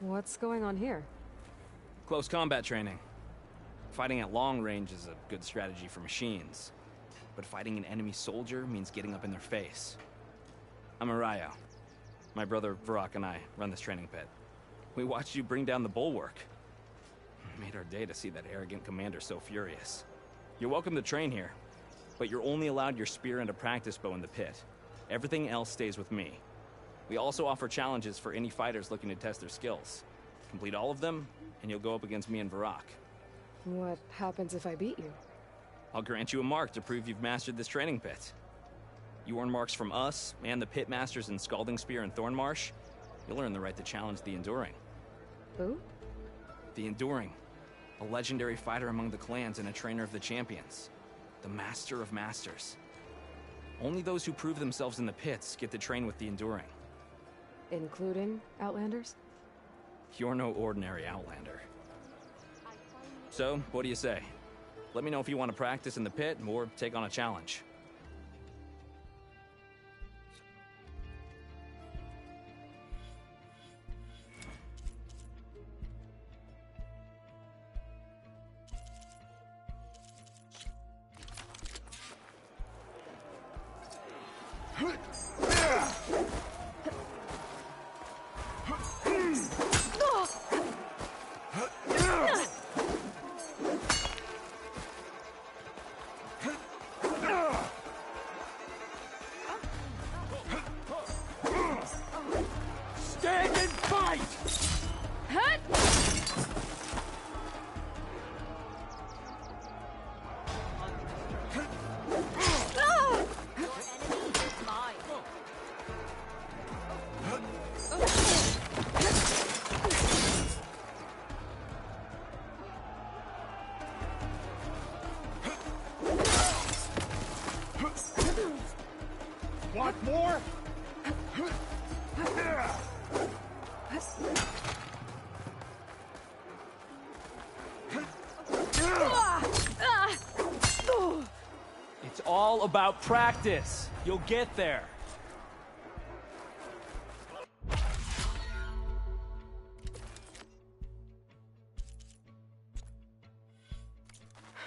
What's going on here? Close combat training. Fighting at long range is a good strategy for machines, but fighting an enemy soldier means getting up in their face. I'm Arayo. My brother Varrock and I run this training pit. We watched you bring down the bulwark. It made our day to see that arrogant commander so furious. You're welcome to train here, but you're only allowed your spear and a practice bow in the pit. Everything else stays with me. We also offer challenges for any fighters looking to test their skills. Complete all of them, and you'll go up against me and Varrock. What happens if I beat you? I'll grant you a mark to prove you've mastered this training pit. You earn marks from us and the pit masters in Scalding Spear and Thornmarsh. You'll earn the right to challenge the Enduring. Who? The Enduring. A legendary fighter among the clans and a trainer of the champions. The Master of Masters. Only those who prove themselves in the pits get to train with the Enduring. Including Outlanders? You're no ordinary Outlander. So, what do you say? Let me know if you want to practice in the pit or take on a challenge. Stand and fight! Want more? It's all about practice. You'll get there.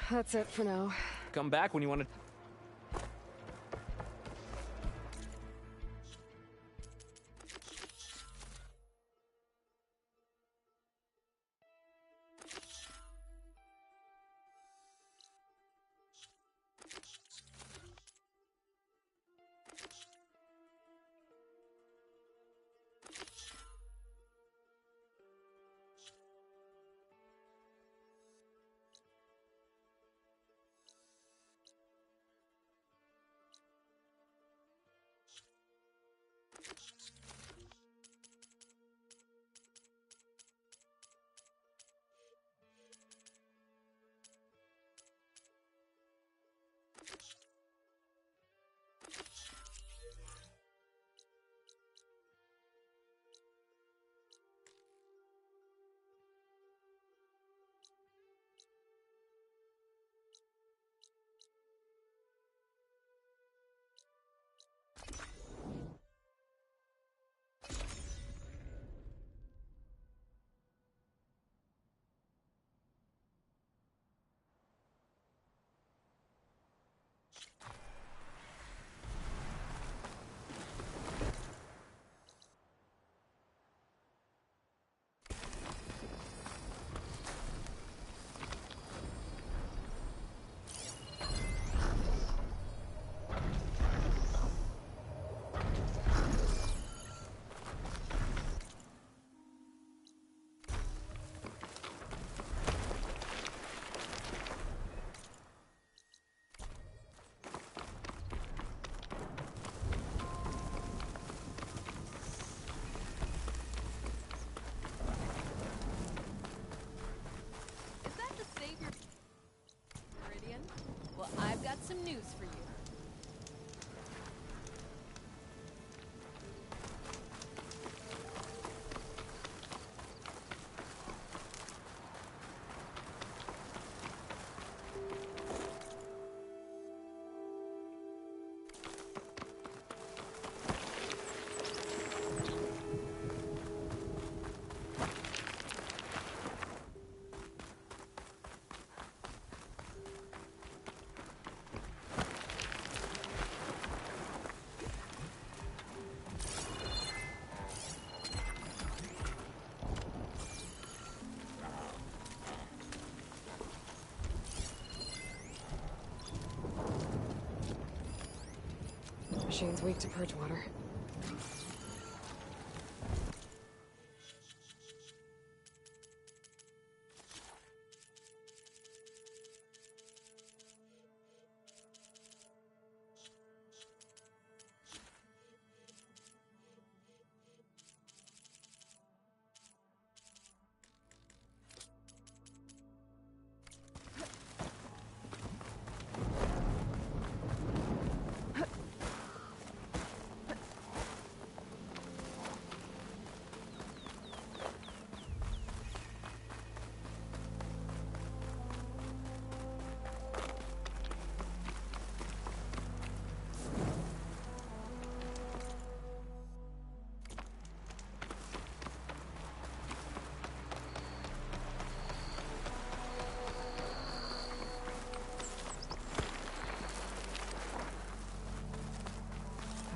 That's it for now. Come back when you want to... machine's weak to purge water.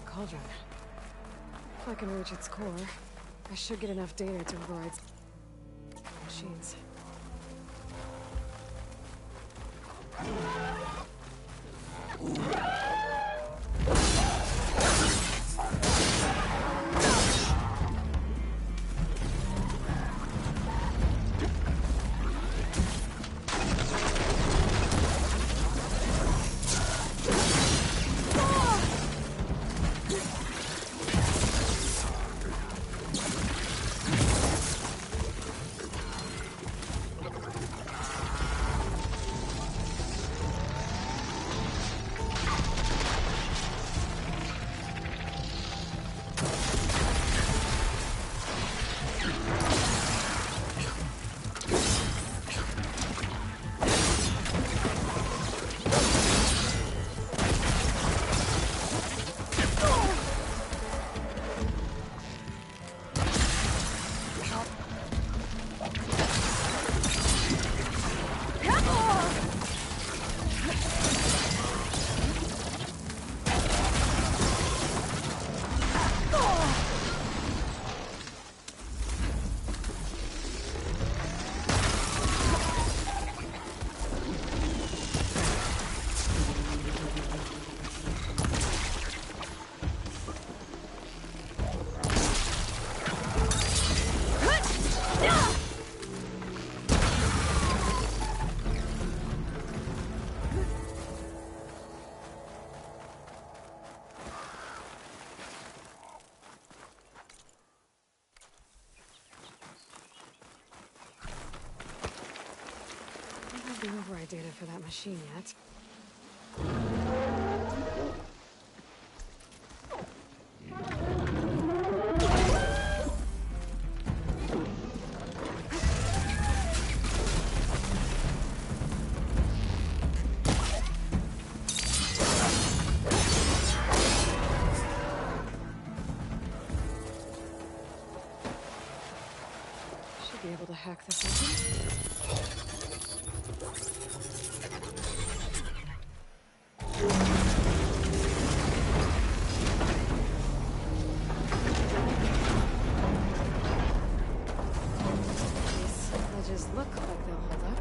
Cauldron. If I can reach its core, I should get enough data to override machines. The override data for that machine yet. Should be able to hack this open. Look like they'll hold up.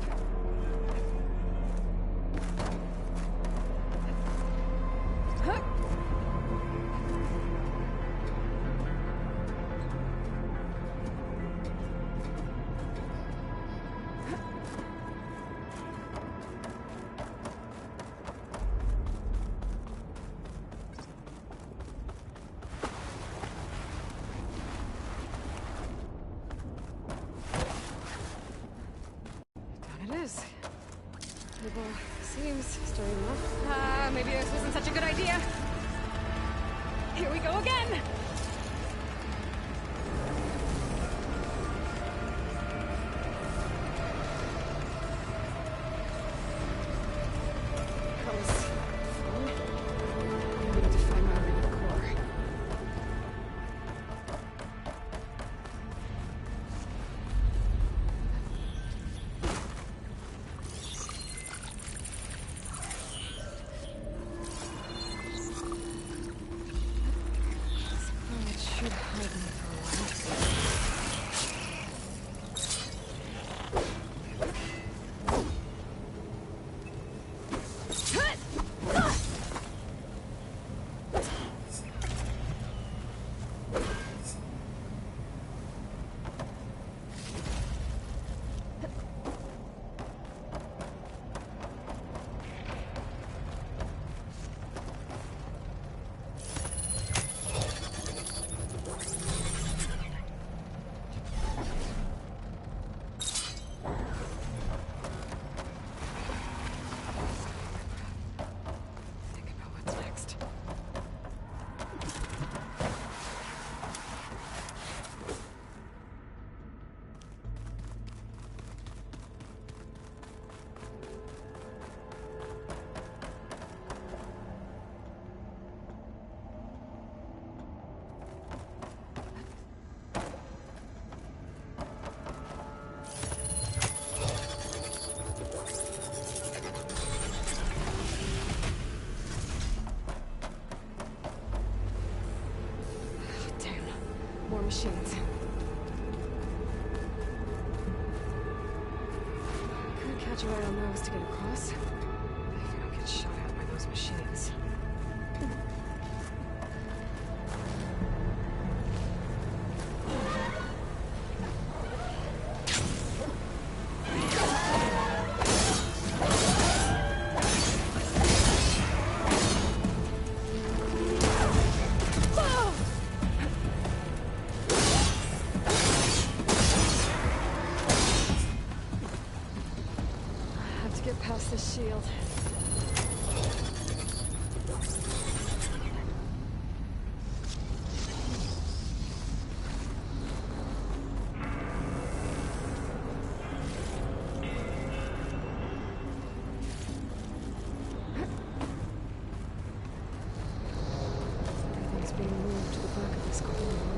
People seems sturdy enough. Maybe this wasn't such a good idea. Here we go again! That was fun. I need to find my way to the core. Should hide me for a while. machines. Could catch a right on those to get across. If I don't get shot at by those machines. Get past this shield. Everything's being moved to the back of this corridor.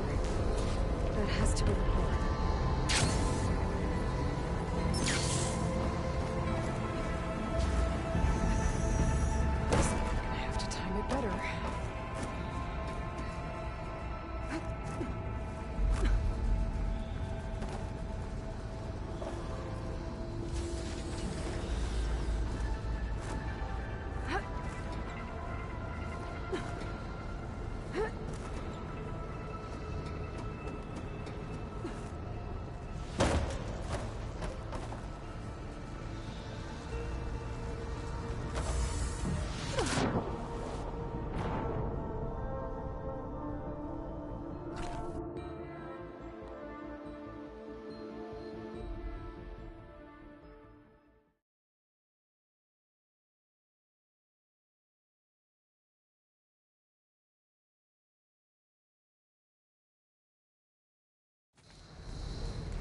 That has to be the core.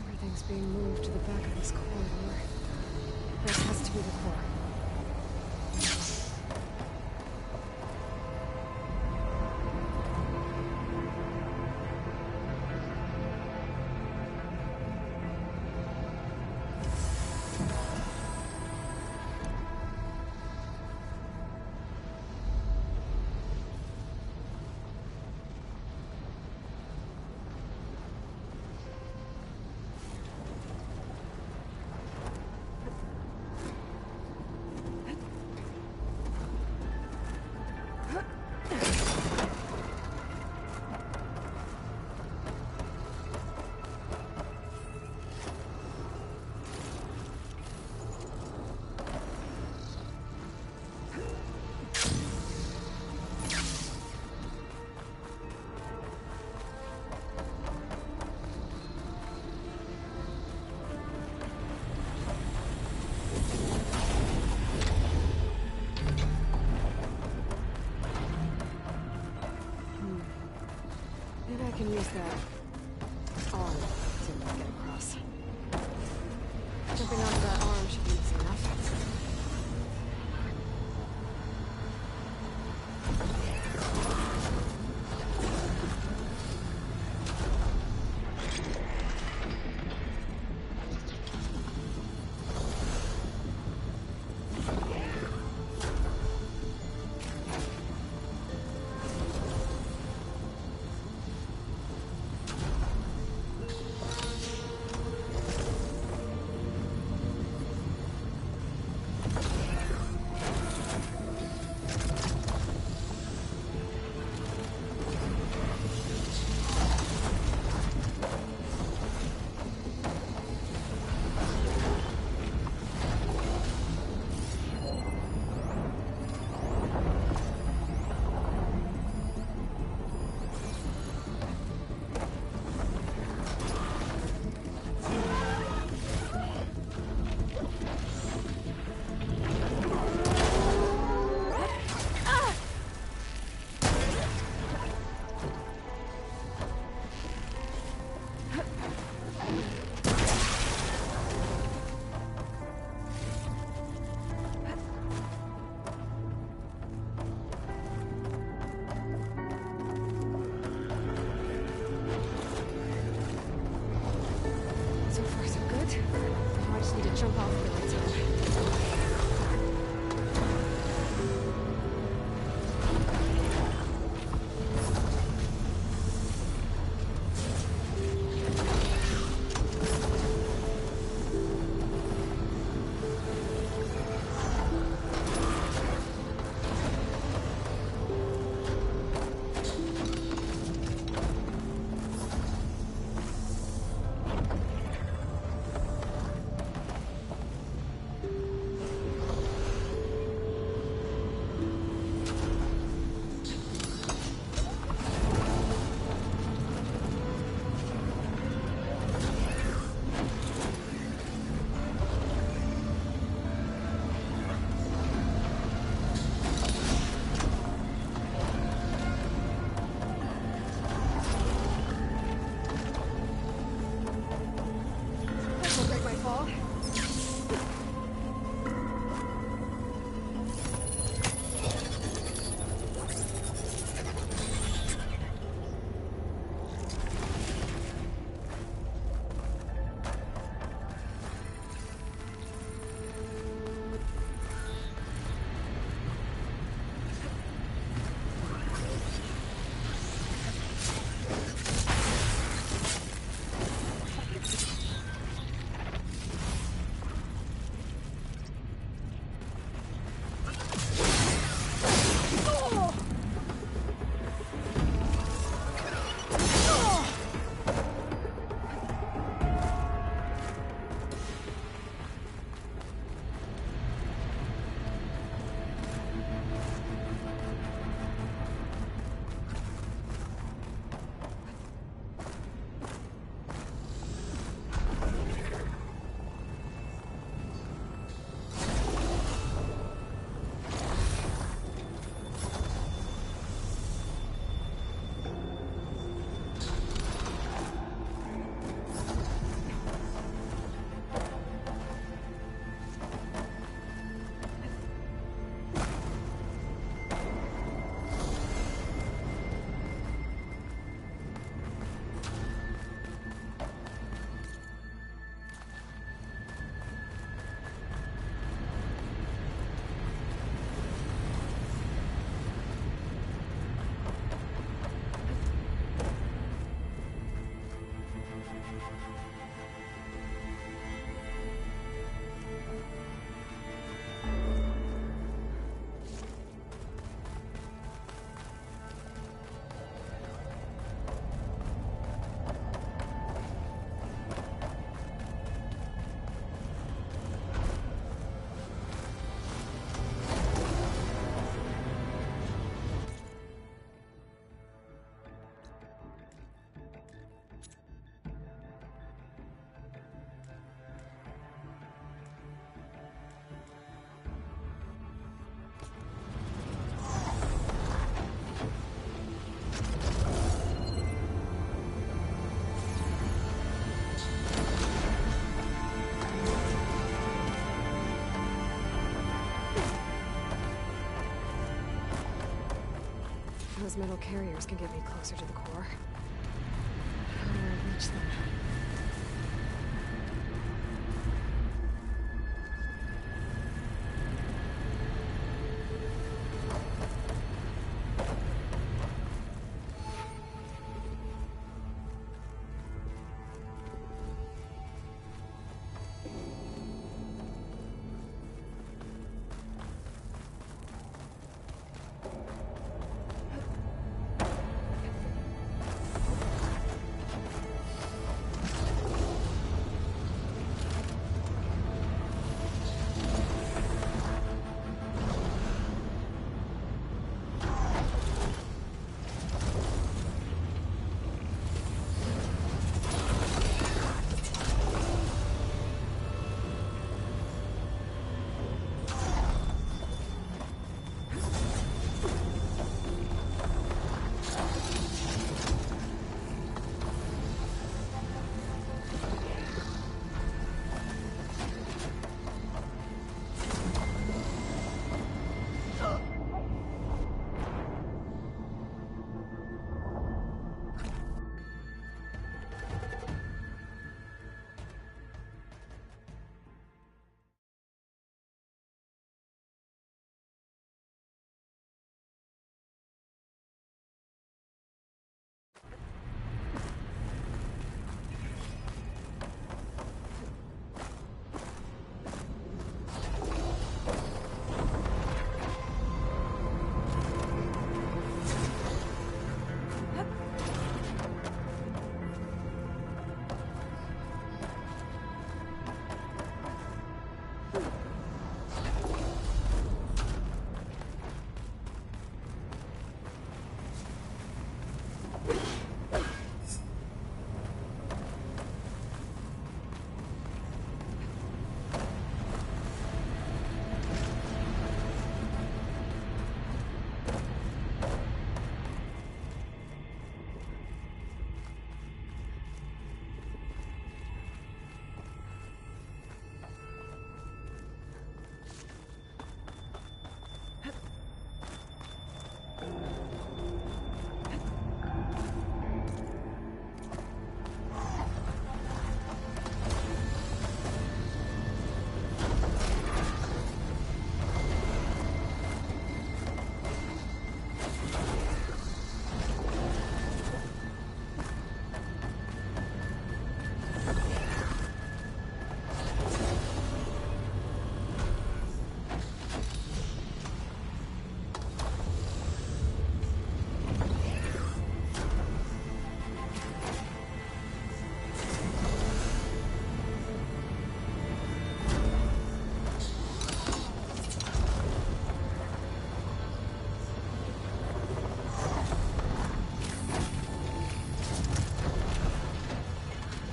Everything's being moved to the back of this corridor. That has to be the core. Maybe I can use that arm to get across. Jumping onto that arm should be easy enough. these metal carriers can get me closer to the core. How do I reach them?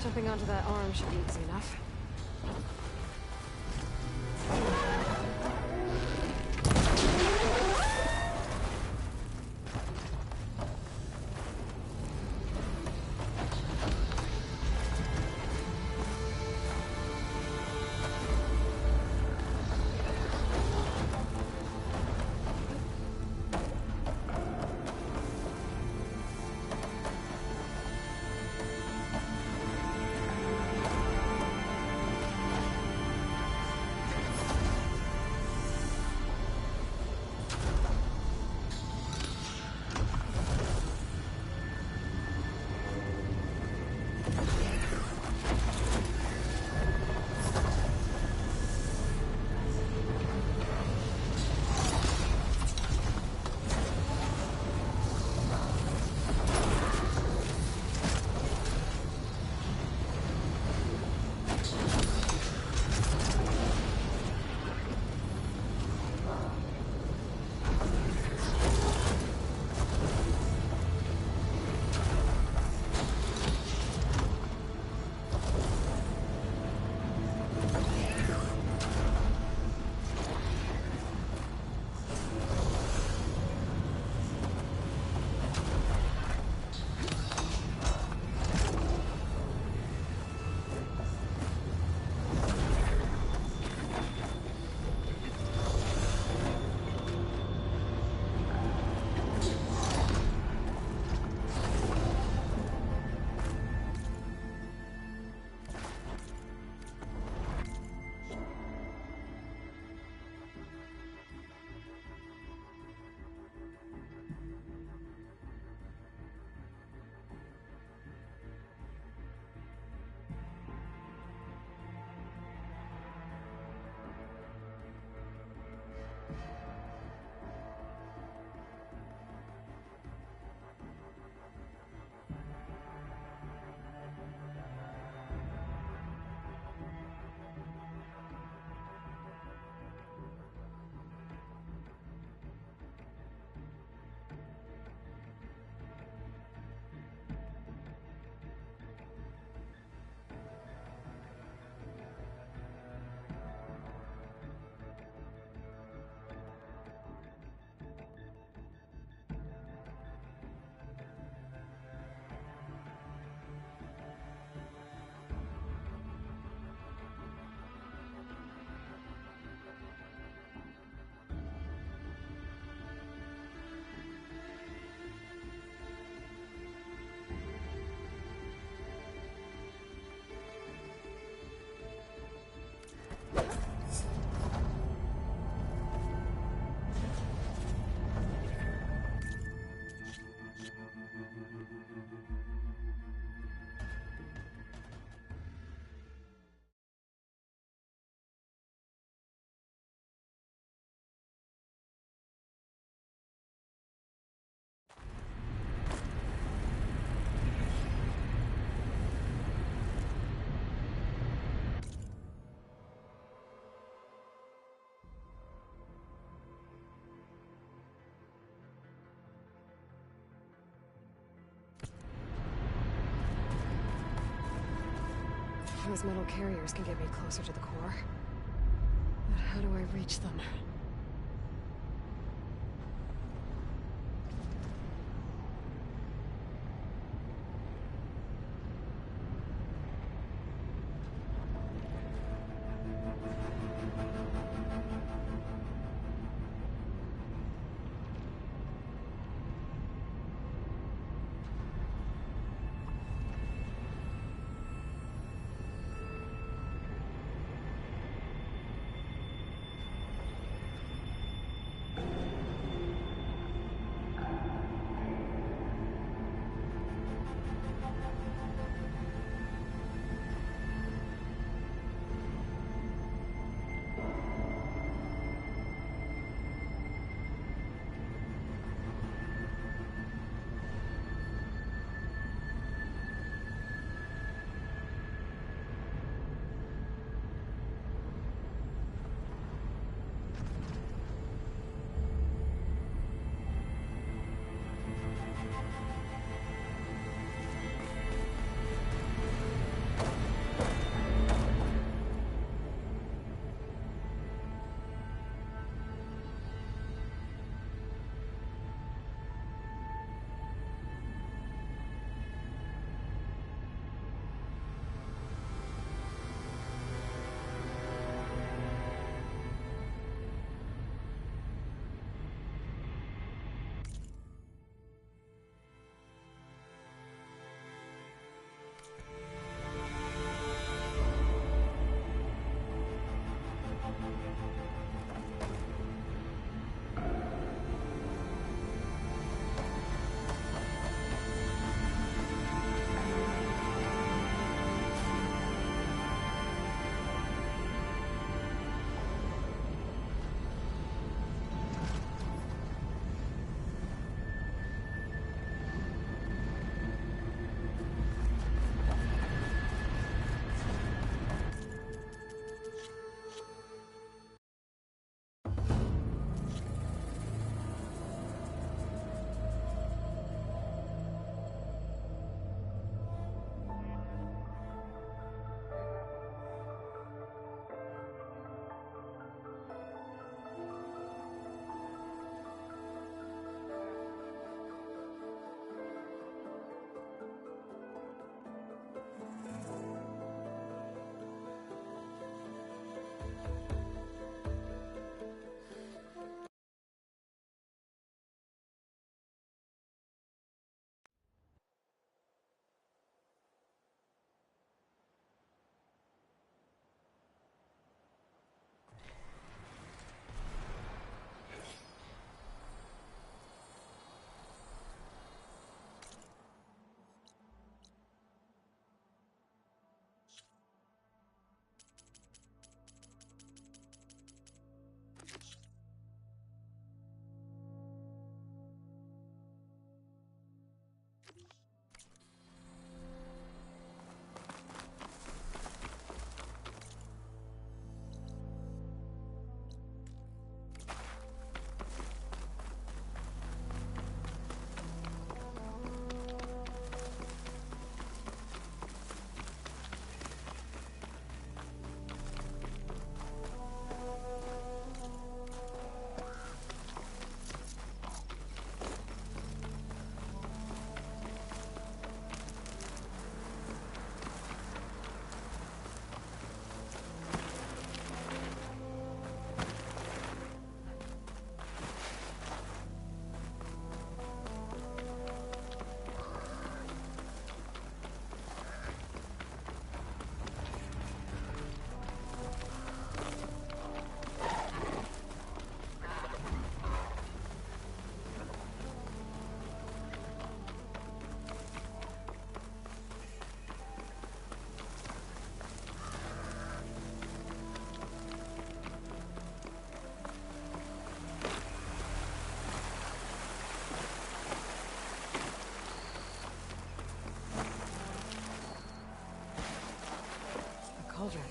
Jumping onto that arm should be easy enough. Those metal carriers can get me closer to the core. But how do I reach them? Cauldron.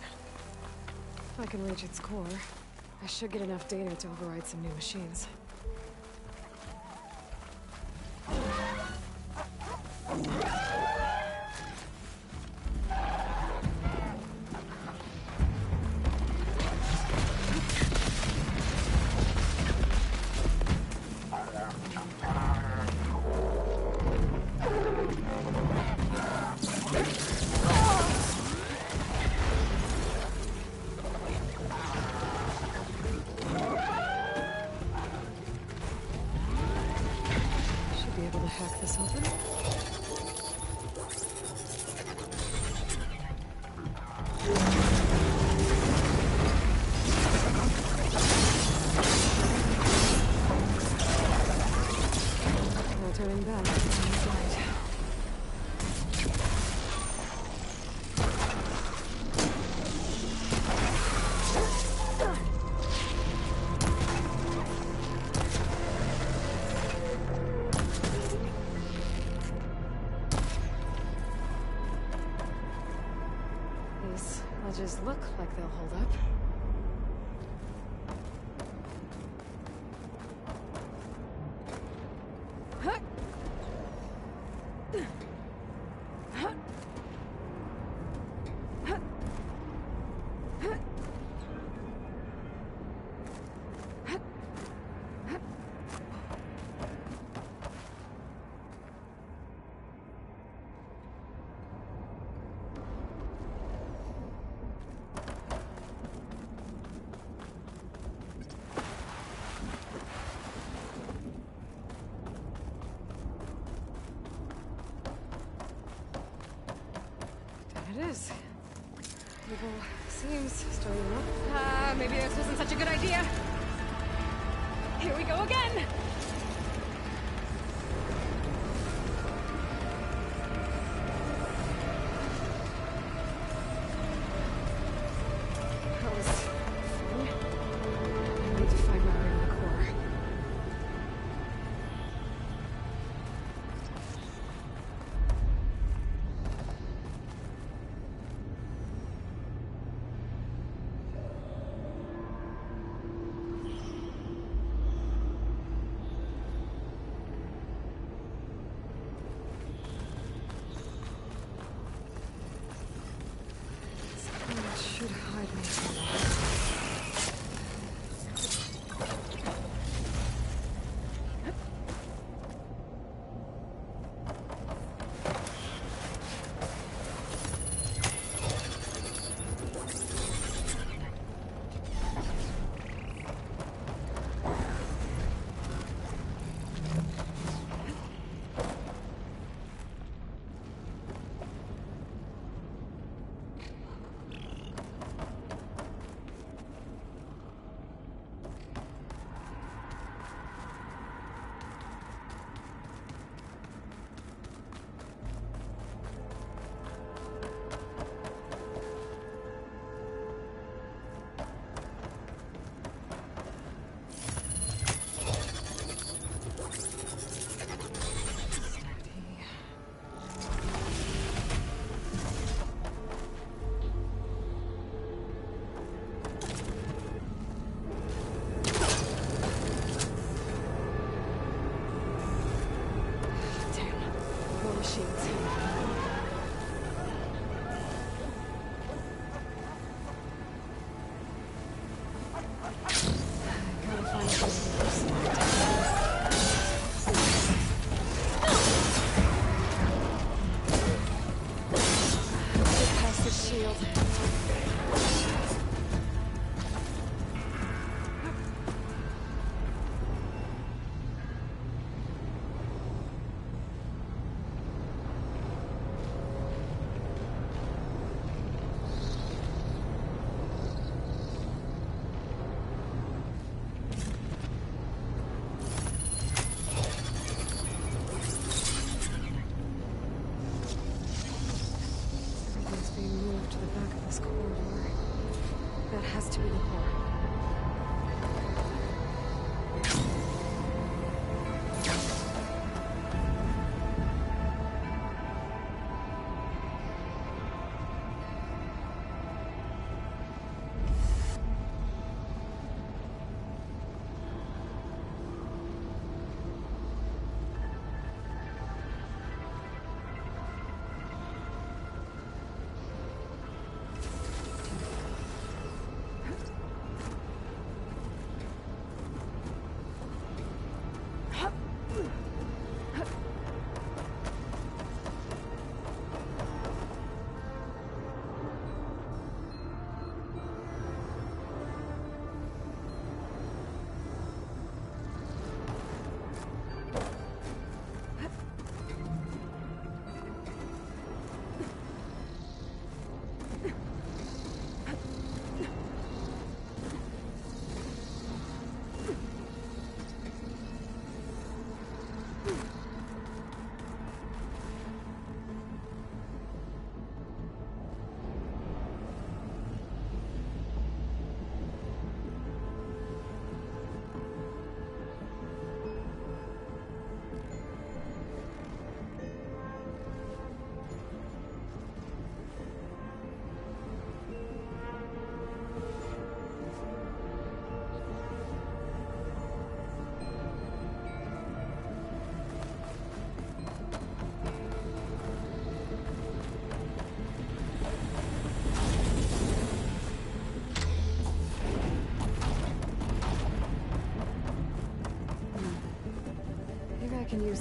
If I can reach its core, I should get enough data to override some new machines. Edges look like they'll hold up. It is. Evil seems starting up. Maybe this wasn't such a good idea. Here we go again! That was fun. I need to find my way to the core. Should hide me. That has to be the core.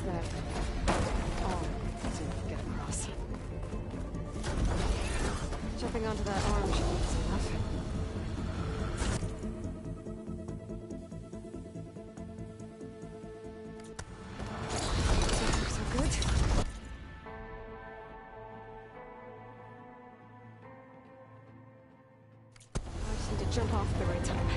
that arm to get across. Jumping onto that arm should be easy enough. So good. I just need to jump off at the right time.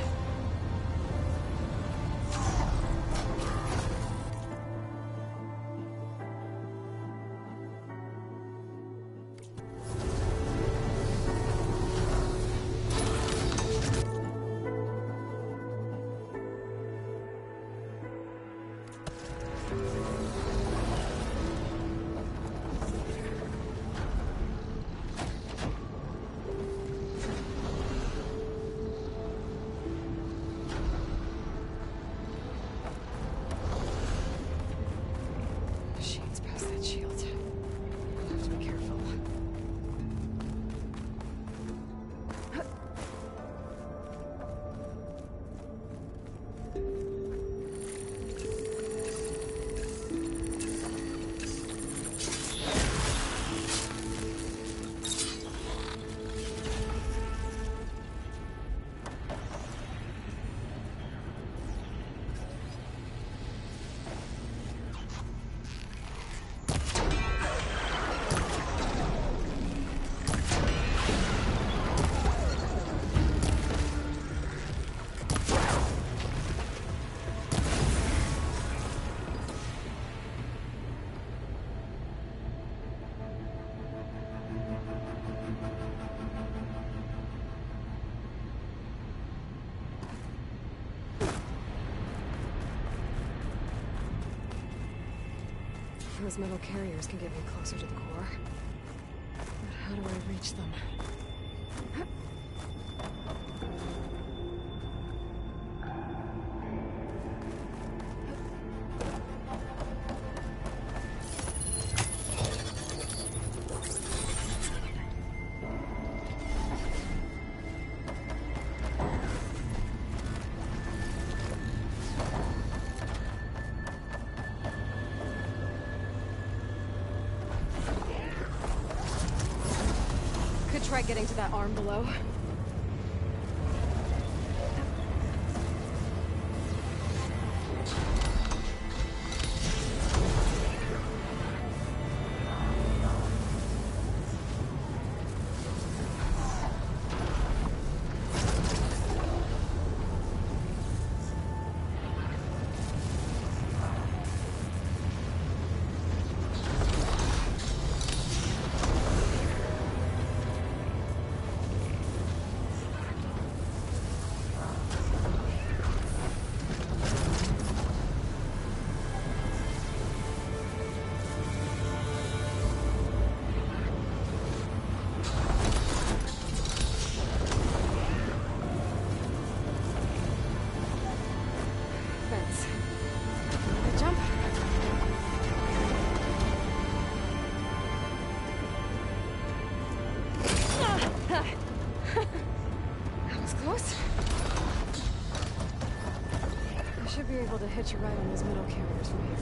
Machines past that shield. I'll have to be careful. Those metal carriers can get me closer to the core. But how do I reach them? Could try getting to that arm below. Fence. Jump. That was close. I should be able to hitch a ride on those metal carriers from here.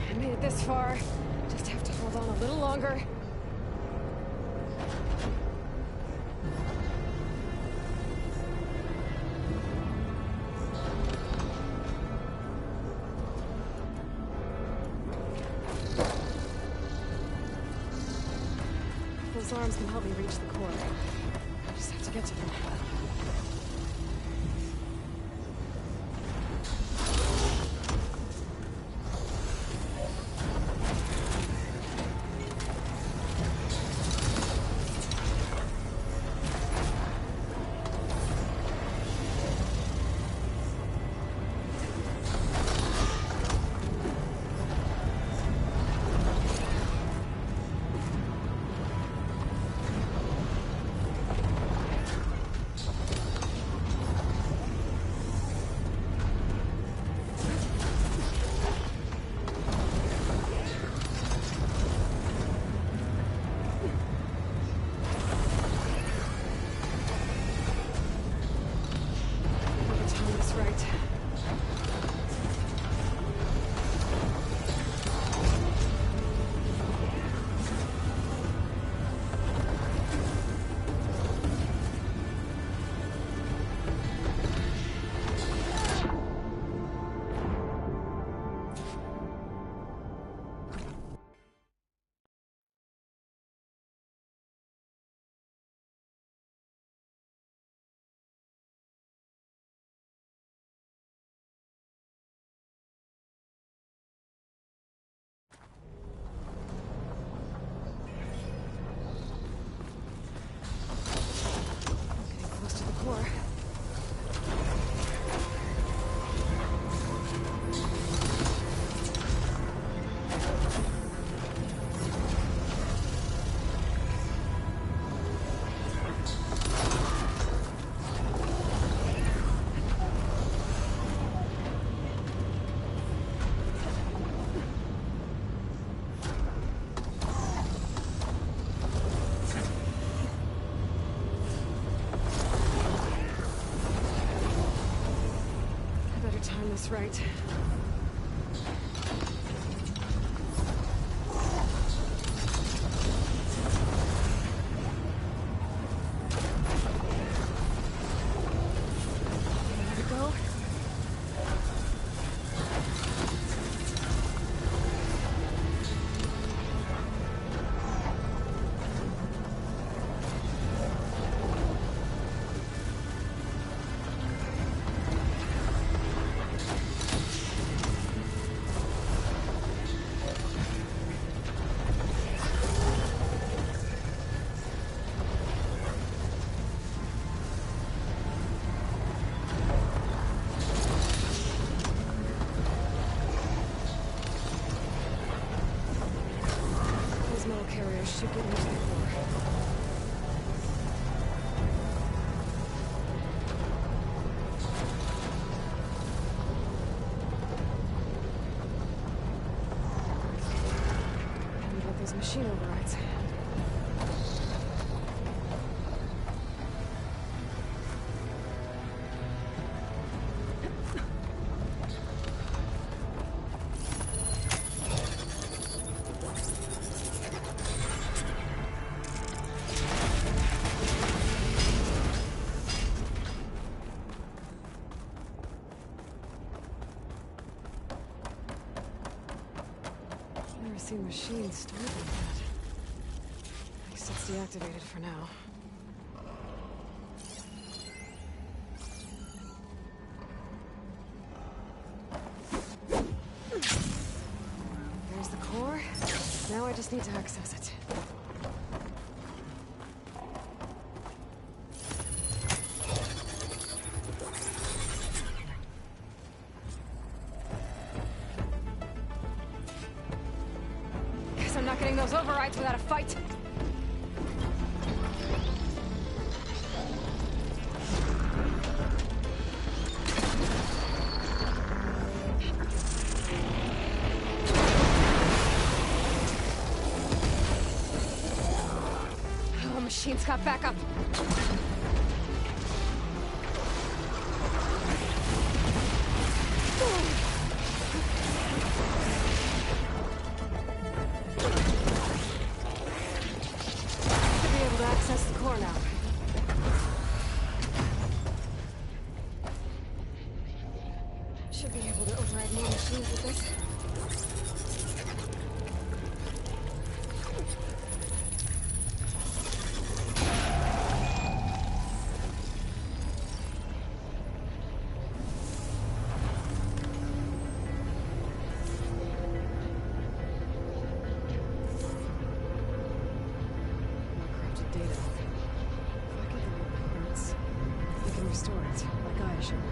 I made it this far. Just have to hold on a little longer. Those arms can help me reach the core. I just have to get to them. core. I better time this right. There we go. Those metal carriers should get into the core. Haven't got those machine overrides. Never seen machines stored like that. I guess it's deactivated for now. There's the core. Now I just need to access it. Guess I'm not getting those overrides without a fight. Oh, machine's got backup. Should be able to access the core now. Should be able to override more machines with this. More corrupted data. If I get the right parts, we can restore it, like Gaia showed me.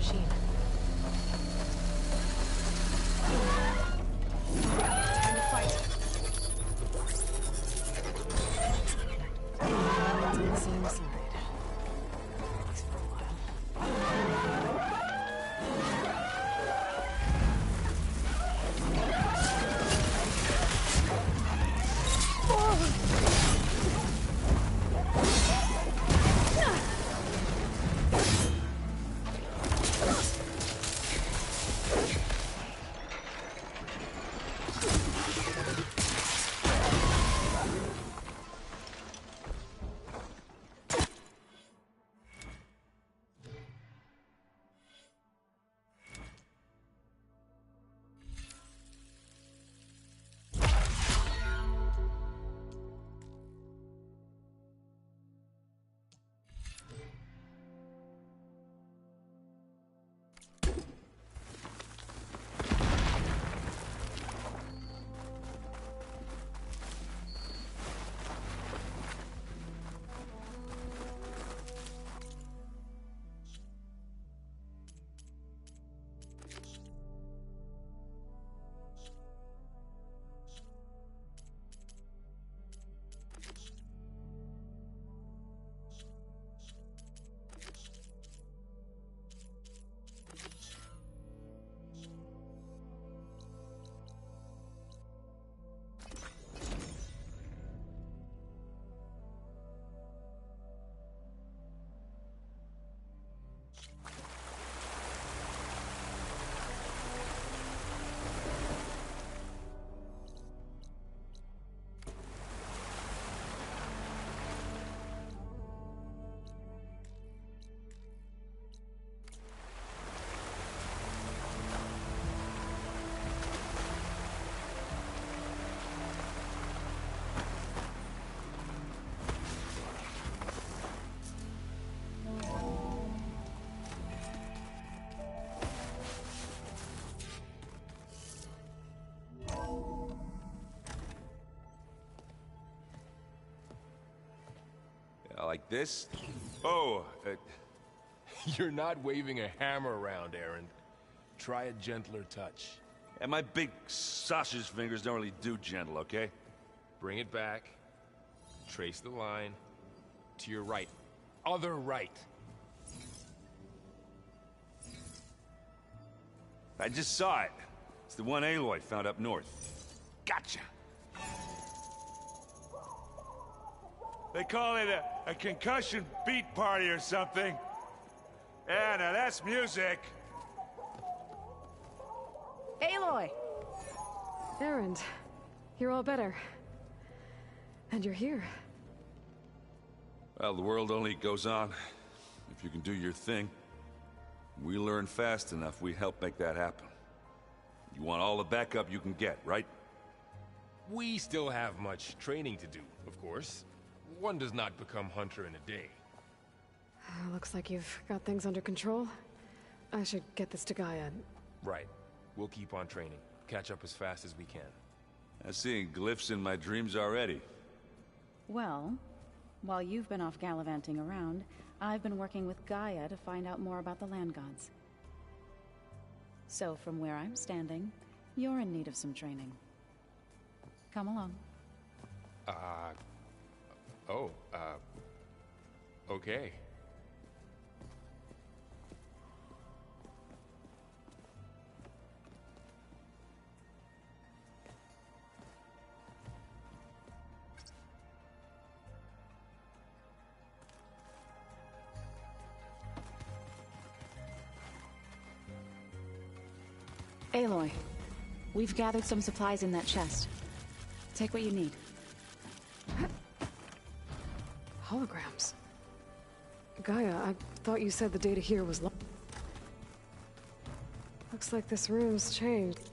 machine. Time to fight. It's on the same side. At least for a while. Like this? Oh, You're not waving a hammer around, Aaron. Try a gentler touch. and my big sausage fingers don't really do gentle, okay? Bring it back. Trace the line. To your right. Other right. I just saw it. It's the one Aloy found up north. Gotcha! They call it a concussion beat party or something. Yeah, now that's music. Aloy! Erend, you're all better. And you're here. Well, the world only goes on if you can do your thing. We learn fast enough, we help make that happen. You want all the backup you can get, right? We still have much training to do, of course. One does not become hunter in a day. Looks like you've got things under control. I should get this to Gaia. Right. We'll keep on training. Catch up as fast as we can. I'm seeing glyphs in my dreams already. Well, while you've been off gallivanting around, I've been working with Gaia to find out more about the land gods. So from where I'm standing, you're in need of some training. Come along. Okay. Aloy, we've gathered some supplies in that chest. Take what you need. Holograms. Gaia, I thought you said the data here was Looks like this room's changed.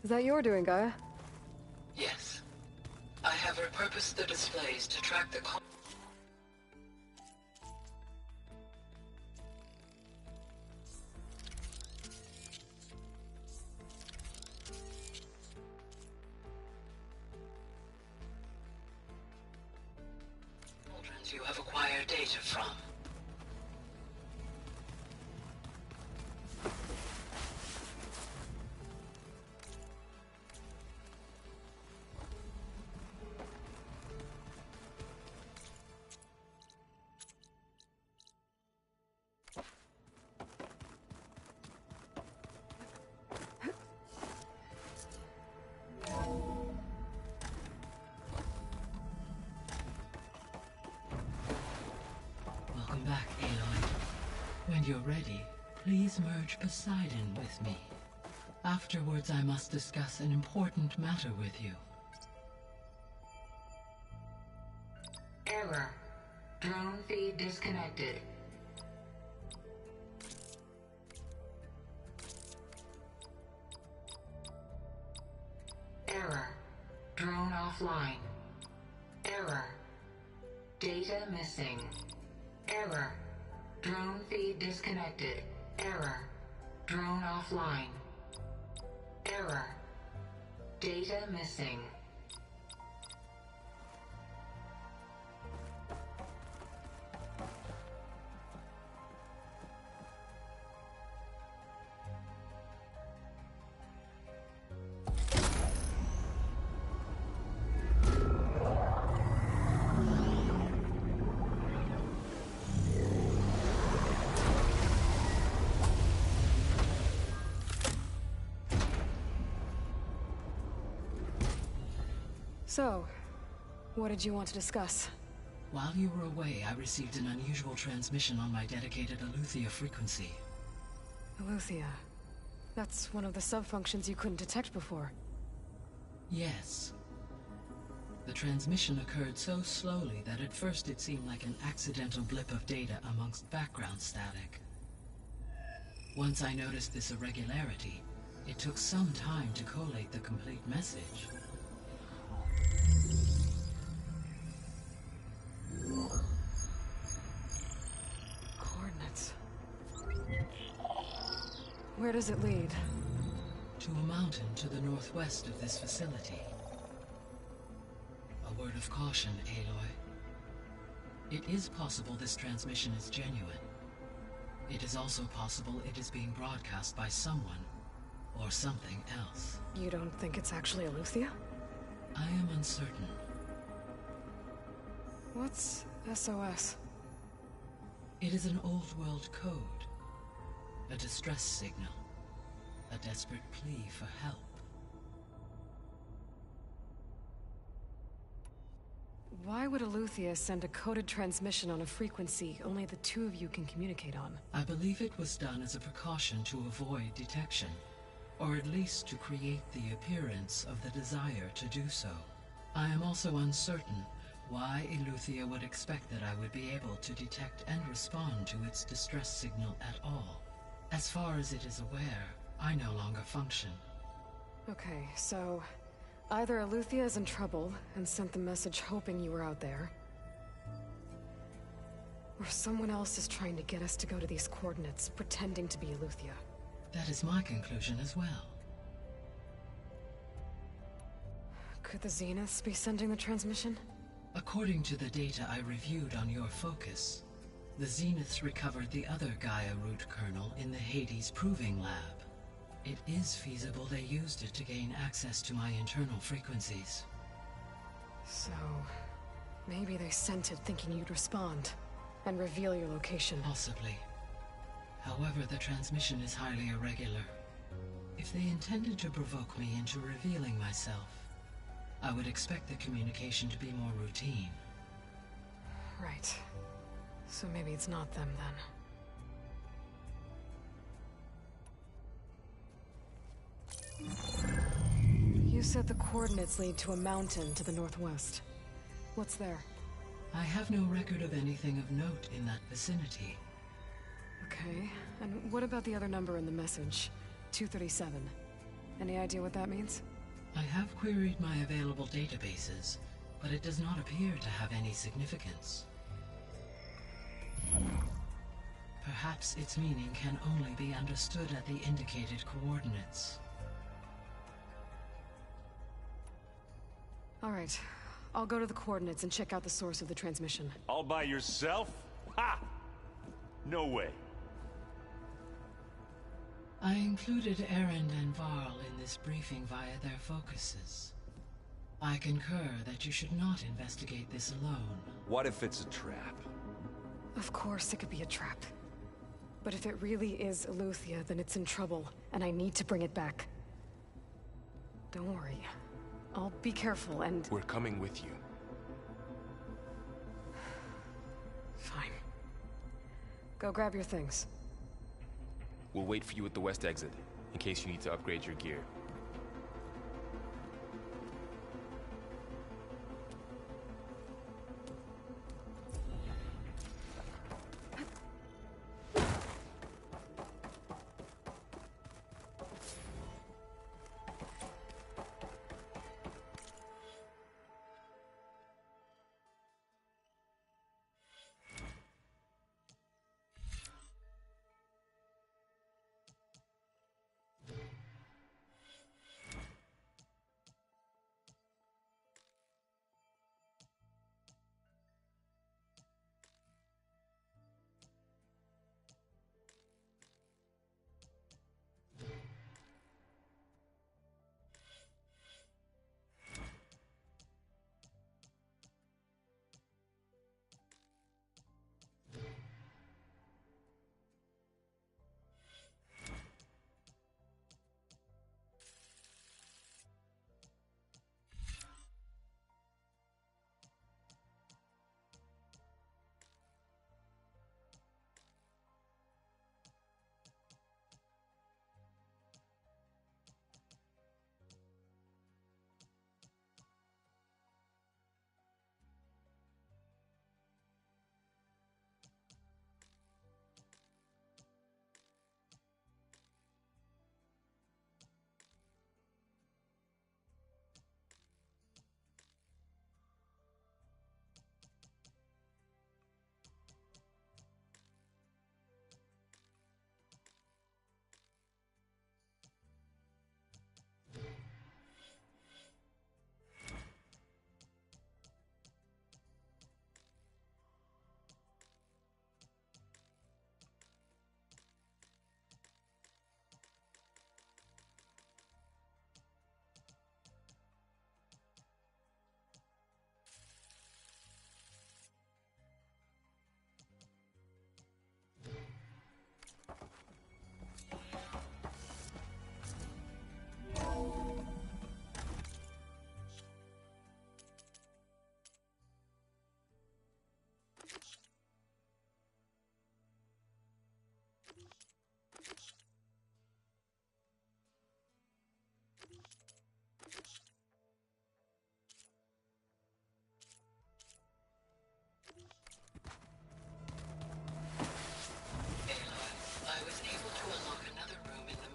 Is that your doing, Gaia? Yes. I have repurposed the displays to track the cauldrons you have acquired data from. Welcome back, Aloy. When you're ready, please merge Poseidon with me. Afterwards, I must discuss an important matter with you. Error. Drone feed disconnected. Error. Drone offline. Error. Data missing. Error. Drone feed disconnected. Error. Drone offline. Error. Data missing. So, what did you want to discuss? While you were away, I received an unusual transmission on my dedicated Aletheia frequency. Aletheia. That's one of the sub-functions you couldn't detect before. Yes. The transmission occurred so slowly that at first it seemed like an accidental blip of data amongst background static. Once I noticed this irregularity, it took some time to collate the complete message. Coordinates. Where does it lead? To a mountain to the northwest of this facility. A word of caution, Aloy. It is possible this transmission is genuine. It is also possible it is being broadcast by someone or something else. You don't think it's actually Aletheia? I am uncertain. What's SOS? It is an old world code. A distress signal. A desperate plea for help. Why would Aletheia send a coded transmission on a frequency only the two of you can communicate on? I believe it was done as a precaution to avoid detection, or at least to create the appearance of the desire to do so. I am also uncertain why Aletheia would expect that I would be able to detect and respond to its distress signal at all. As far as it is aware, I no longer function. Okay, so either Aletheia is in trouble and sent the message hoping you were out there, or someone else is trying to get us to go to these coordinates, pretending to be Aletheia. That is my conclusion as well. Could the Zeniths be sending the transmission? According to the data I reviewed on your focus, the Zeniths recovered the other Gaia root kernel in the Hades Proving Lab. It is feasible they used it to gain access to my internal frequencies. So, maybe they sent it thinking you'd respond and reveal your location. Possibly. However, the transmission is highly irregular. If they intended to provoke me into revealing myself, I would expect the communication to be more routine. Right. So maybe it's not them then. You said the coordinates lead to a mountain to the northwest. What's there? I have no record of anything of note in that vicinity. Okay, and what about the other number in the message? 237. Any idea what that means? I have queried my available databases, but it does not appear to have any significance. Perhaps its meaning can only be understood at the indicated coordinates. All right. I'll go to the coordinates and check out the source of the transmission. All by yourself? Ha! No way. I included Erend and Varl in this briefing via their focuses. I concur that you should not investigate this alone. What if it's a trap? Of course it could be a trap. But if it really is Eleuthia, then it's in trouble, and I need to bring it back. Don't worry. I'll be careful and... We're coming with you. Fine. Go grab your things. We'll wait for you at the west exit, in case you need to upgrade your gear.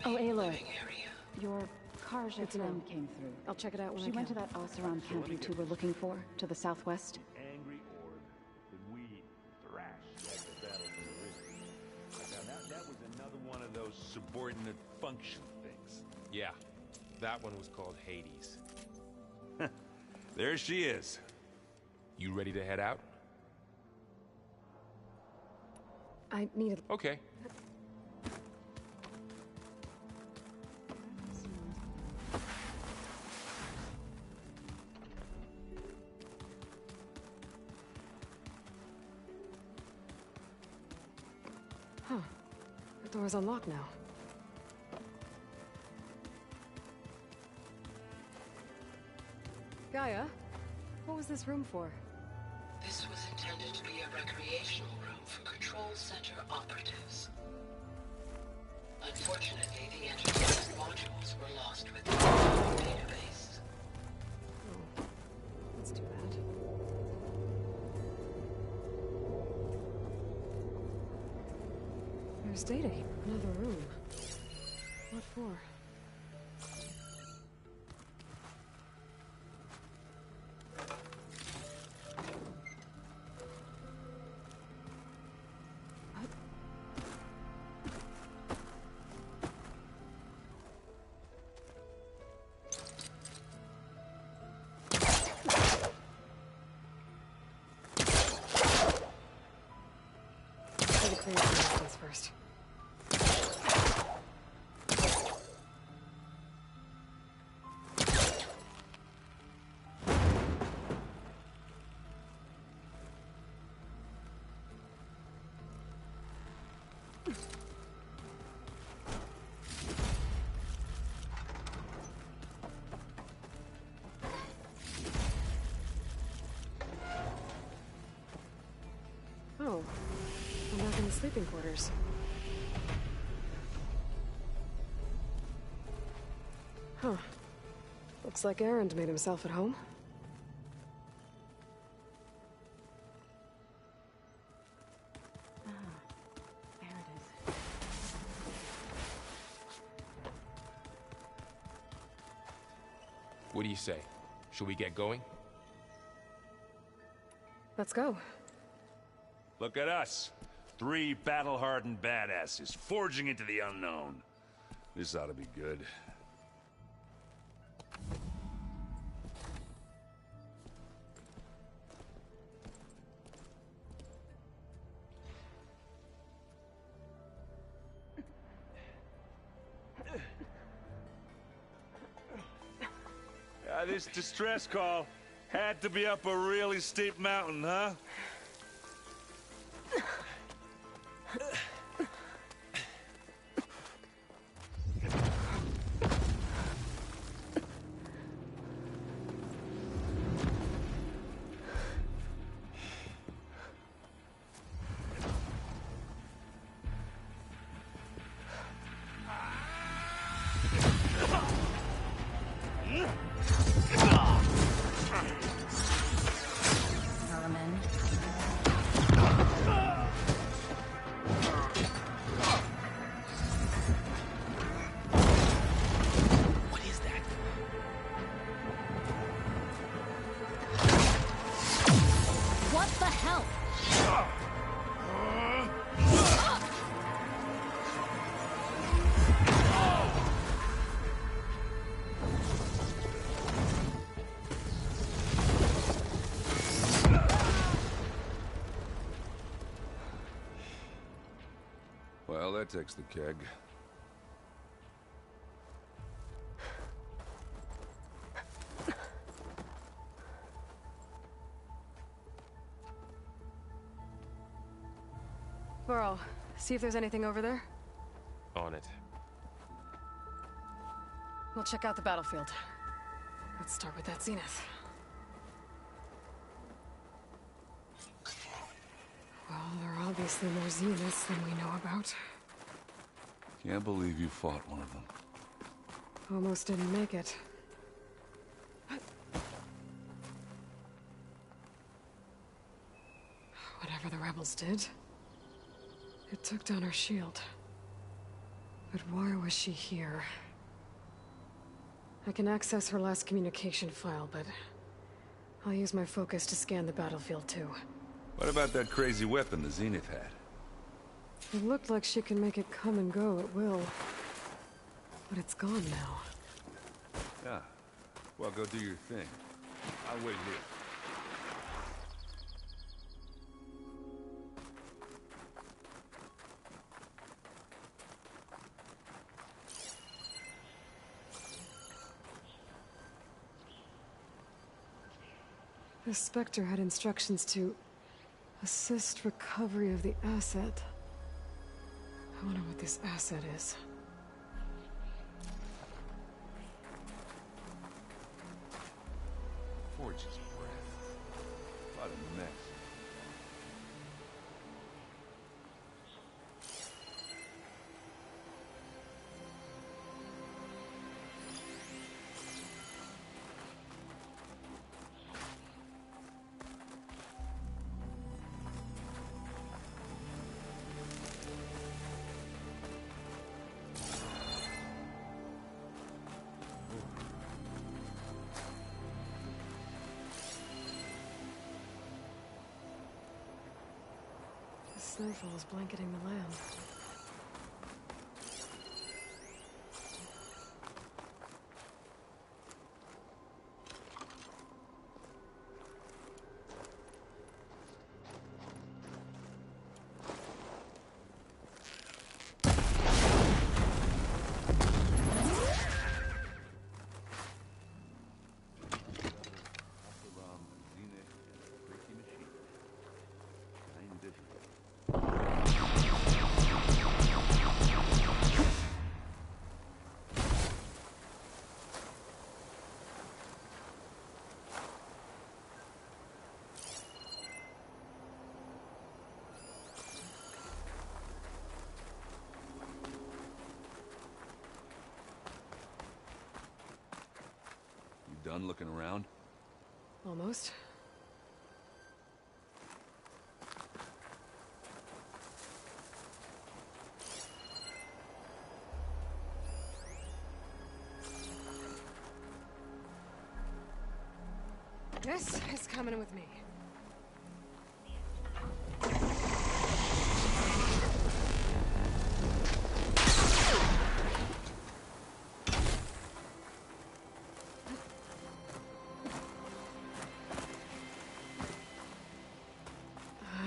Oh, Aloy. Living area. Your Karja It's friend now. came through. I'll check it out when She I went to can. that Oseram camp you two were looking for, to the southwest. Angry orb, then we thrashed like the battle for the river. Now that was another one of those subordinate function things. Yeah, that one was called Hades. There she is. You ready to head out? I need a... Okay. Huh. The door's unlocked now. Gaia, what was this room for? This was intended to be a recreational room for Control Center operatives. Unfortunately, the enterprise modules were lost within the database. Oh, that's too bad. There's data here. Another room. What for? sleeping quarters. Huh. Looks like Erend made himself at home. There it is. What do you say? Should we get going? Let's go. Look at us. 3 battle-hardened badasses forging into the unknown. This ought to be good. This distress call had to be up a really steep mountain, huh? Herman. What is that? What the hell? Well, that takes the keg. Burrow, see if there's anything over there. On it. We'll check out the battlefield. Let's start with that zenith. Well, there are obviously more zeniths than we know about. Can't believe you fought one of them. Almost didn't make it. Whatever the rebels did, it took down her shield. But why was she here? I can access her last communication file, but I'll use my focus to scan the battlefield too. What about that crazy weapon the Zenith had? It looked like she can make it come and go at will. But it's gone now. Yeah. Well, go do your thing. I'll wait here. The Spectre had instructions to assist recovery of the asset. I wonder what this asset is. Forge's breath. What a mess. The snowfall is blanketing the land. done looking around? Almost. This is coming with me.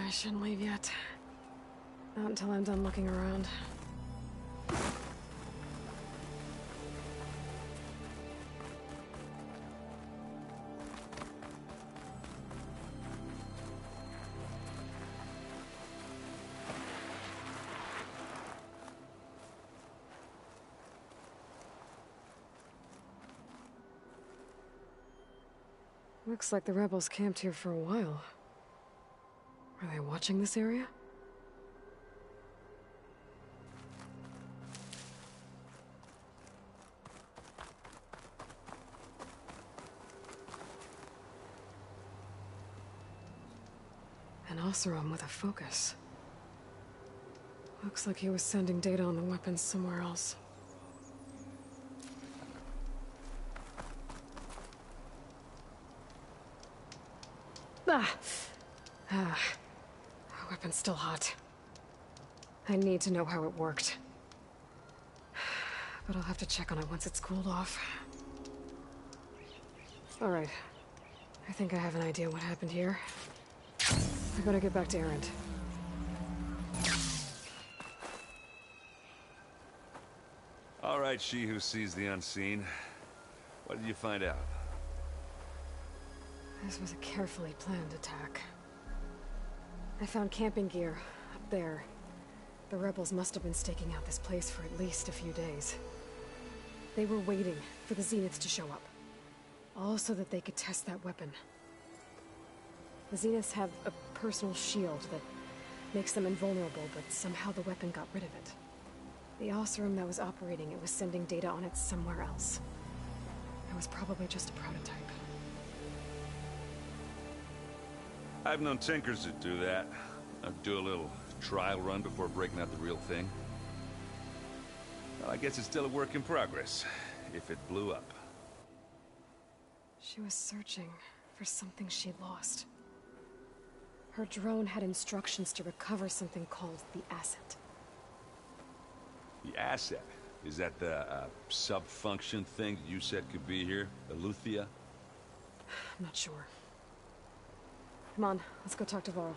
I shouldn't leave yet. Not until I'm done looking around. Looks like the rebels camped here for a while. Are they watching this area? An Oseram with a focus. Looks like he was sending data on the weapons somewhere else. Ah, weapon's still hot. I need to know how it worked. But I'll have to check on it once it's cooled off. Alright. I think I have an idea what happened here. I gotta get back to Erend. Alright, she who sees the unseen. What did you find out? This was a carefully planned attack. I found camping gear up there. The rebels must have been staking out this place for at least a few days. They were waiting for the Zeniths to show up. All so that they could test that weapon. The Zeniths have a personal shield that makes them invulnerable, but somehow the weapon got rid of it. The Oseram that was operating it was sending data on it somewhere else. It was probably just a prototype. I've known tinkers that do that. I'd do a little trial run before breaking out the real thing. Well, I guess it's still a work in progress, if it blew up. She was searching for something she lost. Her drone had instructions to recover something called the asset. The asset? Is that the sub-function thing you said could be here? Eleuthia? I'm not sure. Come on, let's go talk to Varl.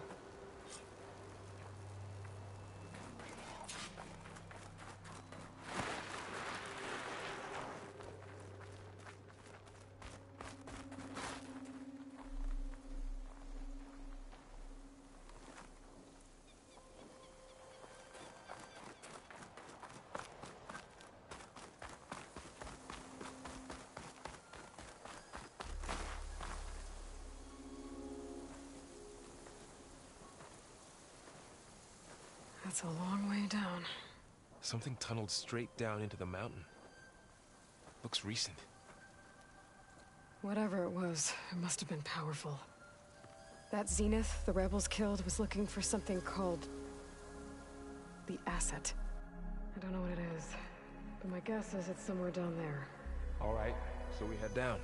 That's a long way down. Something tunneled straight down into the mountain. Looks recent. Whatever it was, it must have been powerful. That Zenith the rebels killed was looking for something called the asset. I don't know what it is, but my guess is it's somewhere down there. All right, so we head down.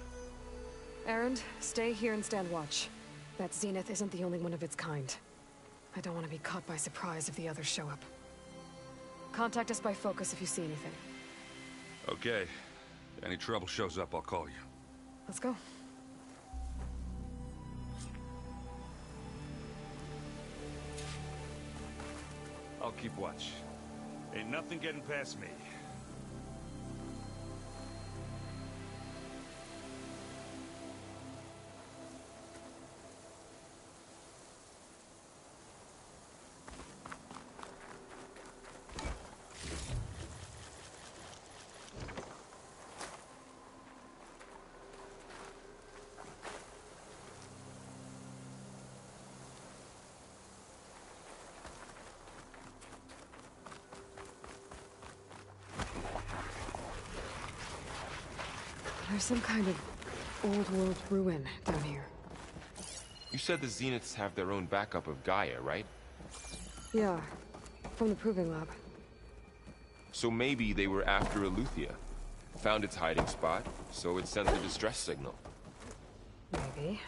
Erend, stay here and stand watch. That Zenith isn't the only one of its kind. I don't want to be caught by surprise if the others show up. Contact us by focus if you see anything. Okay. If any trouble shows up, I'll call you. Let's go. I'll keep watch. Ain't nothing getting past me. There's some kind of old world ruin down here. You said the Zeniths have their own backup of Gaia, right? Yeah, from the proving lab. So maybe they were after Eleuthia. Found its hiding spot, so it sent the distress signal. Maybe.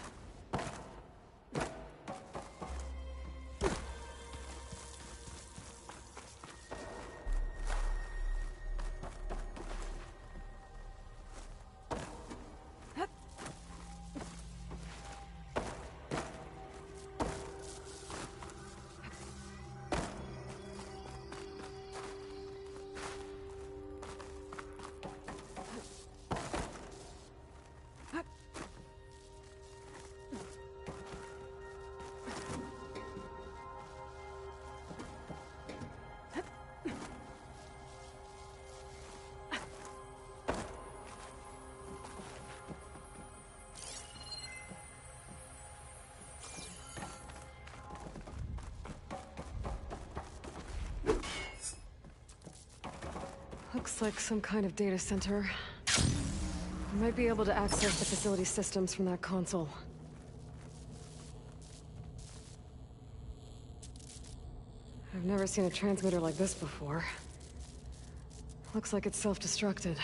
Looks like some kind of data center. I might be able to access the facility systems from that console. I've never seen a transmitter like this before. Looks like it's self-destructed.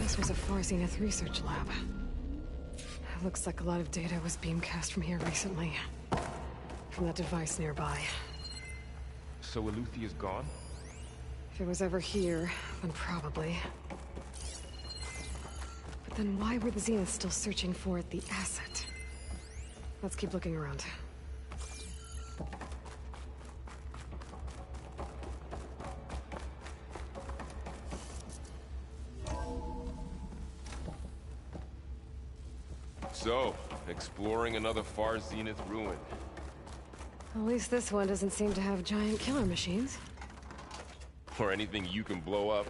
This was a Far Zenith research lab. Looks like a lot of data was beamcast from here recently. From that device nearby. So Eleuthia's gone? If it was ever here, then probably. But then why were the Zeniths still searching for the asset? Let's keep looking around. So, exploring another Far Zenith ruin. At least this one doesn't seem to have giant killer machines. Or anything you can blow up.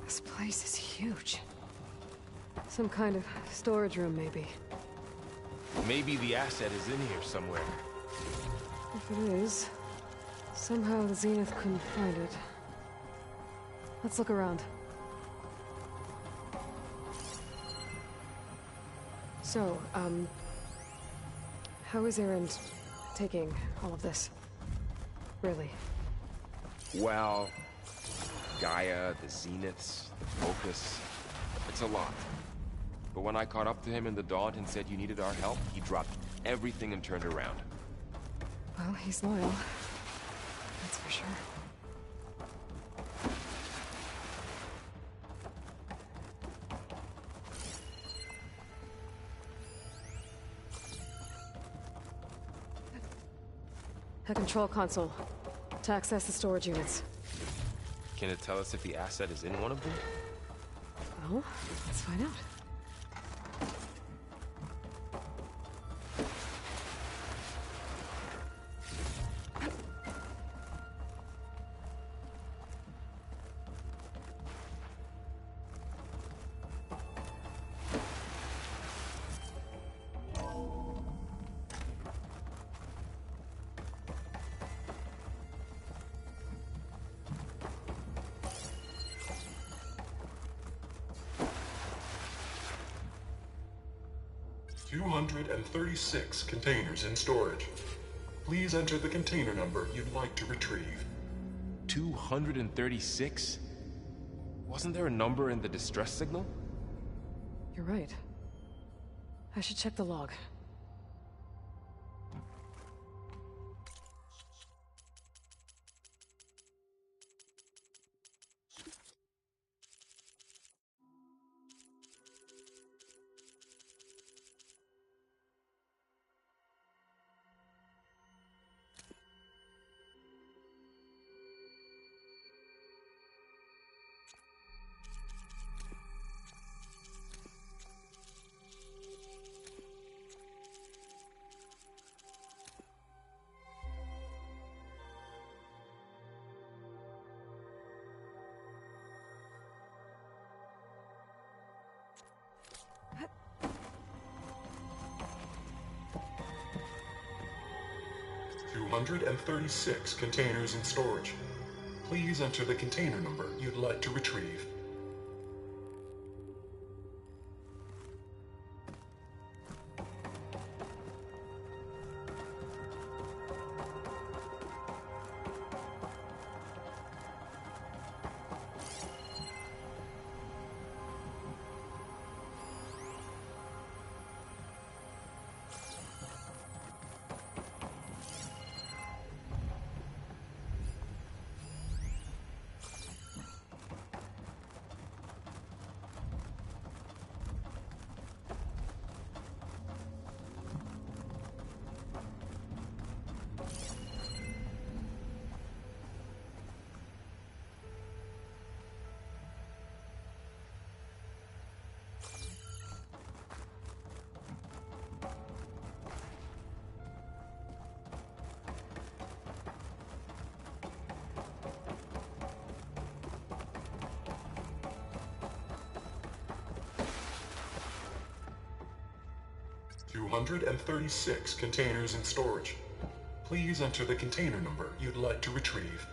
This place is huge. Some kind of storage room, maybe. Maybe the asset is in here somewhere. If it is, somehow the Zenith couldn't find it. Let's look around. So, how is Erend taking all of this? Really? Well, Gaia, the Zeniths, the Focus. It's a lot. But when I caught up to him in the Daunt and said you needed our help, he dropped everything and turned around. Well, he's loyal. That's for sure. A control console. To access the storage units. Can it tell us if the asset is in one of them? Well, let's find out. 236 containers in storage. Please enter the container number you'd like to retrieve. 236? Wasn't there a number in the distress signal? You're right. I should check the log. $236 containers in storage. Please enter the container number you'd like to retrieve. $236 containers in storage. Please enter the container number you'd like to retrieve.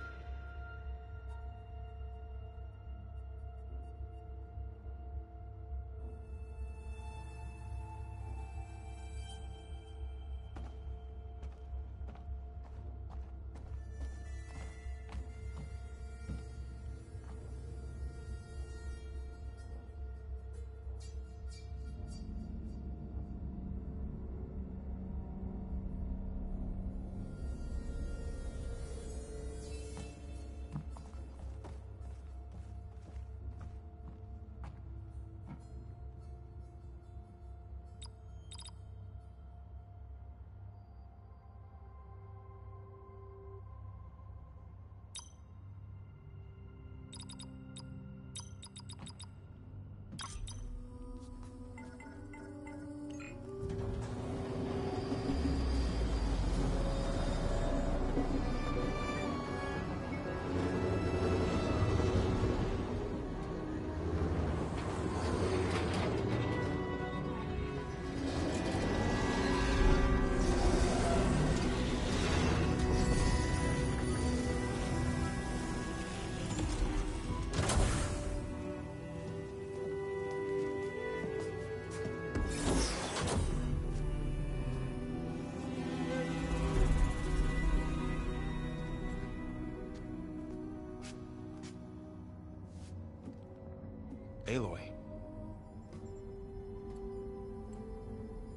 Aloy.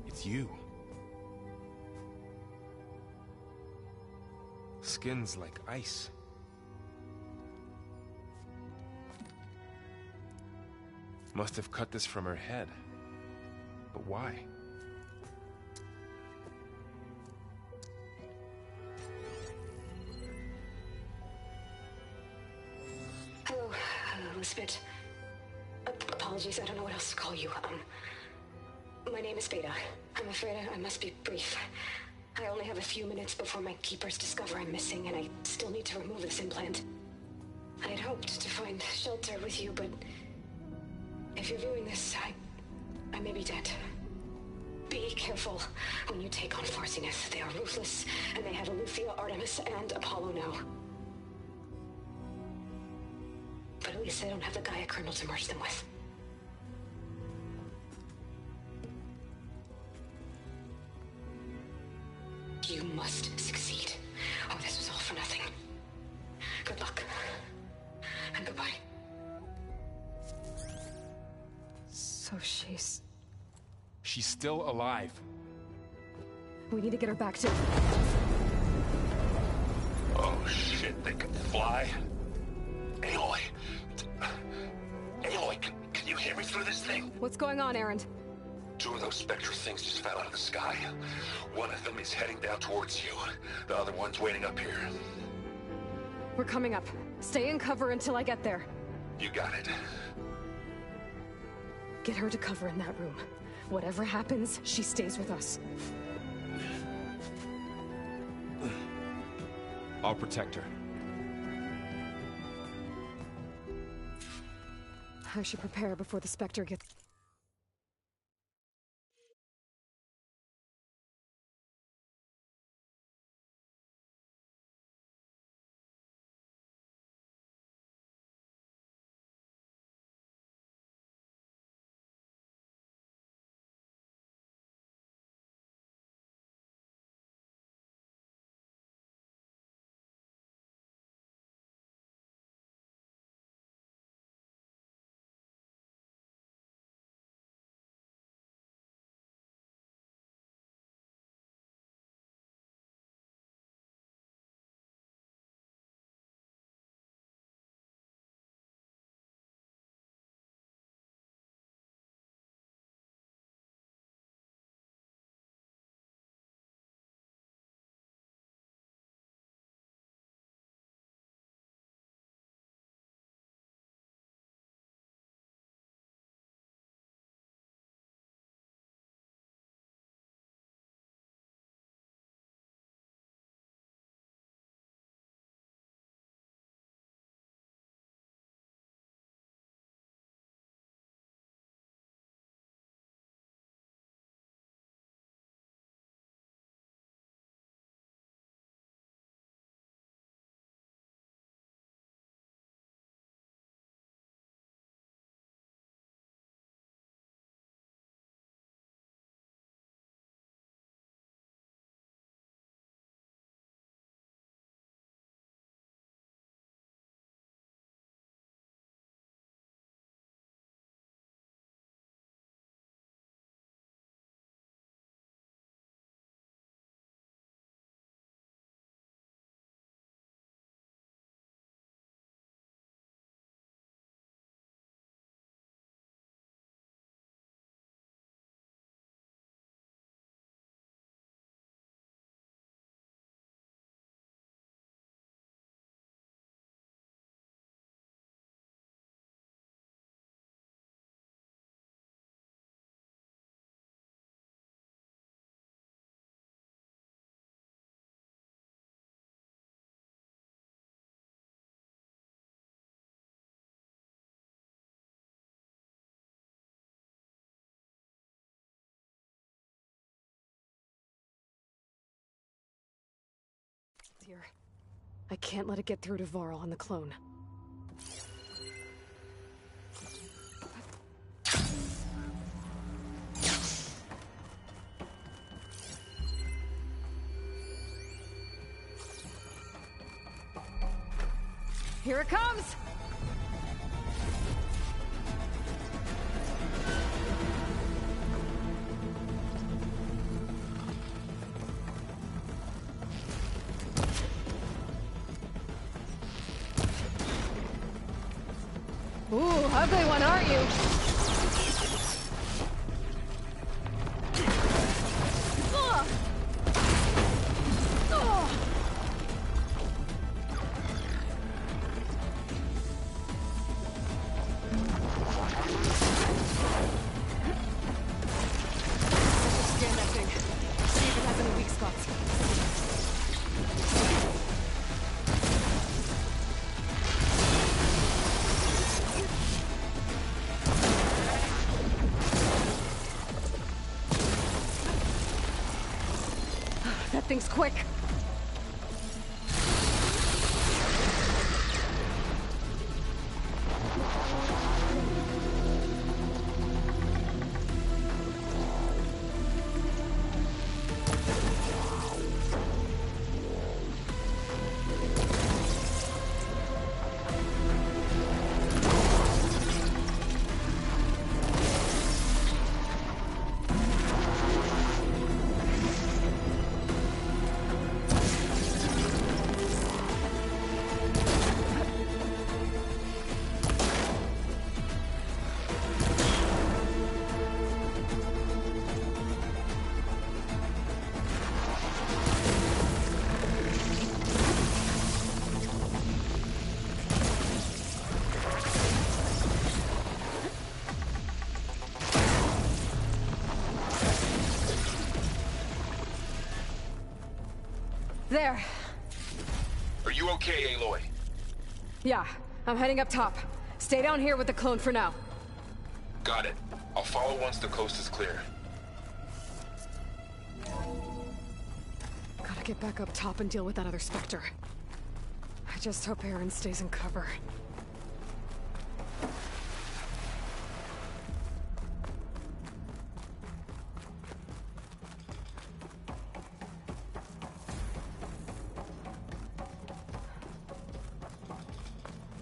It's you. Skin's like ice. Must have cut this from her head. But why? Hello, Elizabeth. Apologies, I don't know what else to call you. My name is Beta. I'm afraid I must be brief. I only have a few minutes before my keepers discover I'm missing, and I still need to remove this implant. I had hoped to find shelter with you, but if you're viewing this, I may be dead. Be careful when you take on Farsineth. They are ruthless, and they have Eleuthia, Artemis, and Apollo now. But at least they don't have the Gaia kernel to merge them with. So she's... She's still alive. We need to get her back to... Oh shit, they can fly? Aloy. Aloy, can you hear me through this thing? What's going on, Erend? 2 of those Spectre things just fell out of the sky. One of them is heading down towards you. The other one's waiting up here. We're coming up. Stay in cover until I get there. You got it. Get her to cover in that room. Whatever happens, she stays with us. I'll protect her. I should prepare before the Spectre gets... Here. I can't let it get through to Varl on the clone. Here it comes! Ooh, ugly one, aren't you? Ugh. Ugh. Scan that thing. See if it has any weak spots. That thing's quick. There. Are you okay, Aloy? Yeah, I'm heading up top. Stay down here with the clone for now. Got it. I'll follow once the coast is clear. Gotta get back up top and deal with that other Spectre. I just hope Aaron stays in cover.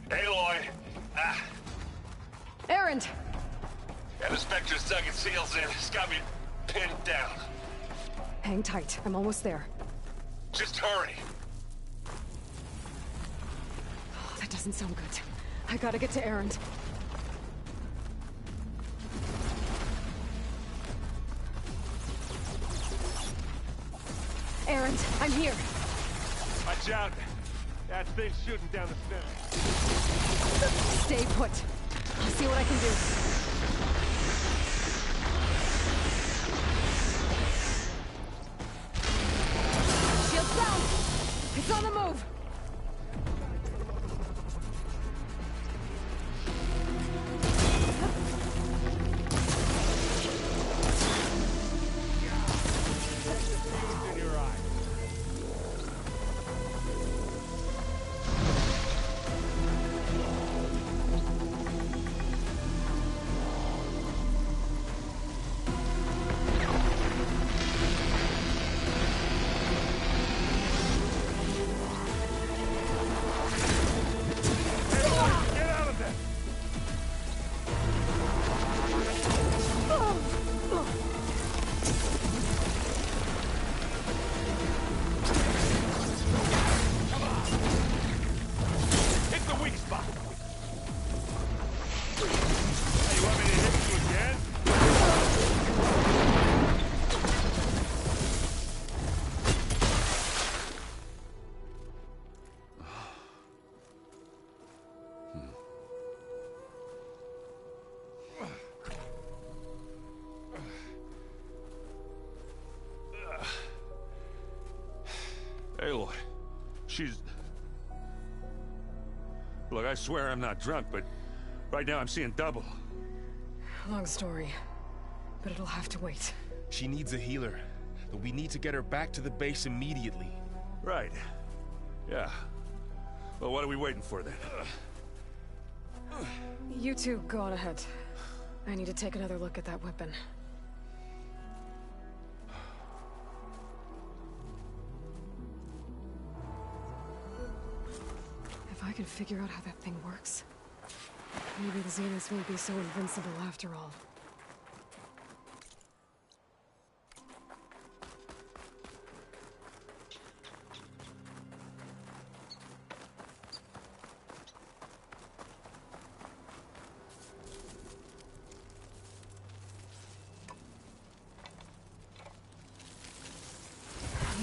Aloy! Ah! Aaron! Yeah, the Spectre's dug its heels in. It's got me pinned down. Hang tight. I'm almost there. Just hurry. Oh, that doesn't sound good. I gotta get to Aaron. Aaron, I'm here. Watch out. That thing's shooting down the stairs. Stay put. I'll see what I can do. Shield down! It's on the move! In your eye. Get out of there! Hit the weak spot. Hey, you want me to hit you again? Aloy, she's... Look, I swear I'm not drunk, but right now I'm seeing double. Long story, but it'll have to wait. She needs a healer, but we need to get her back to the base immediately. Right. Yeah. Well, what are we waiting for then? You two go on ahead. I need to take another look at that weapon. If I can figure out how that thing works, maybe the Zeniths won't be so invincible after all.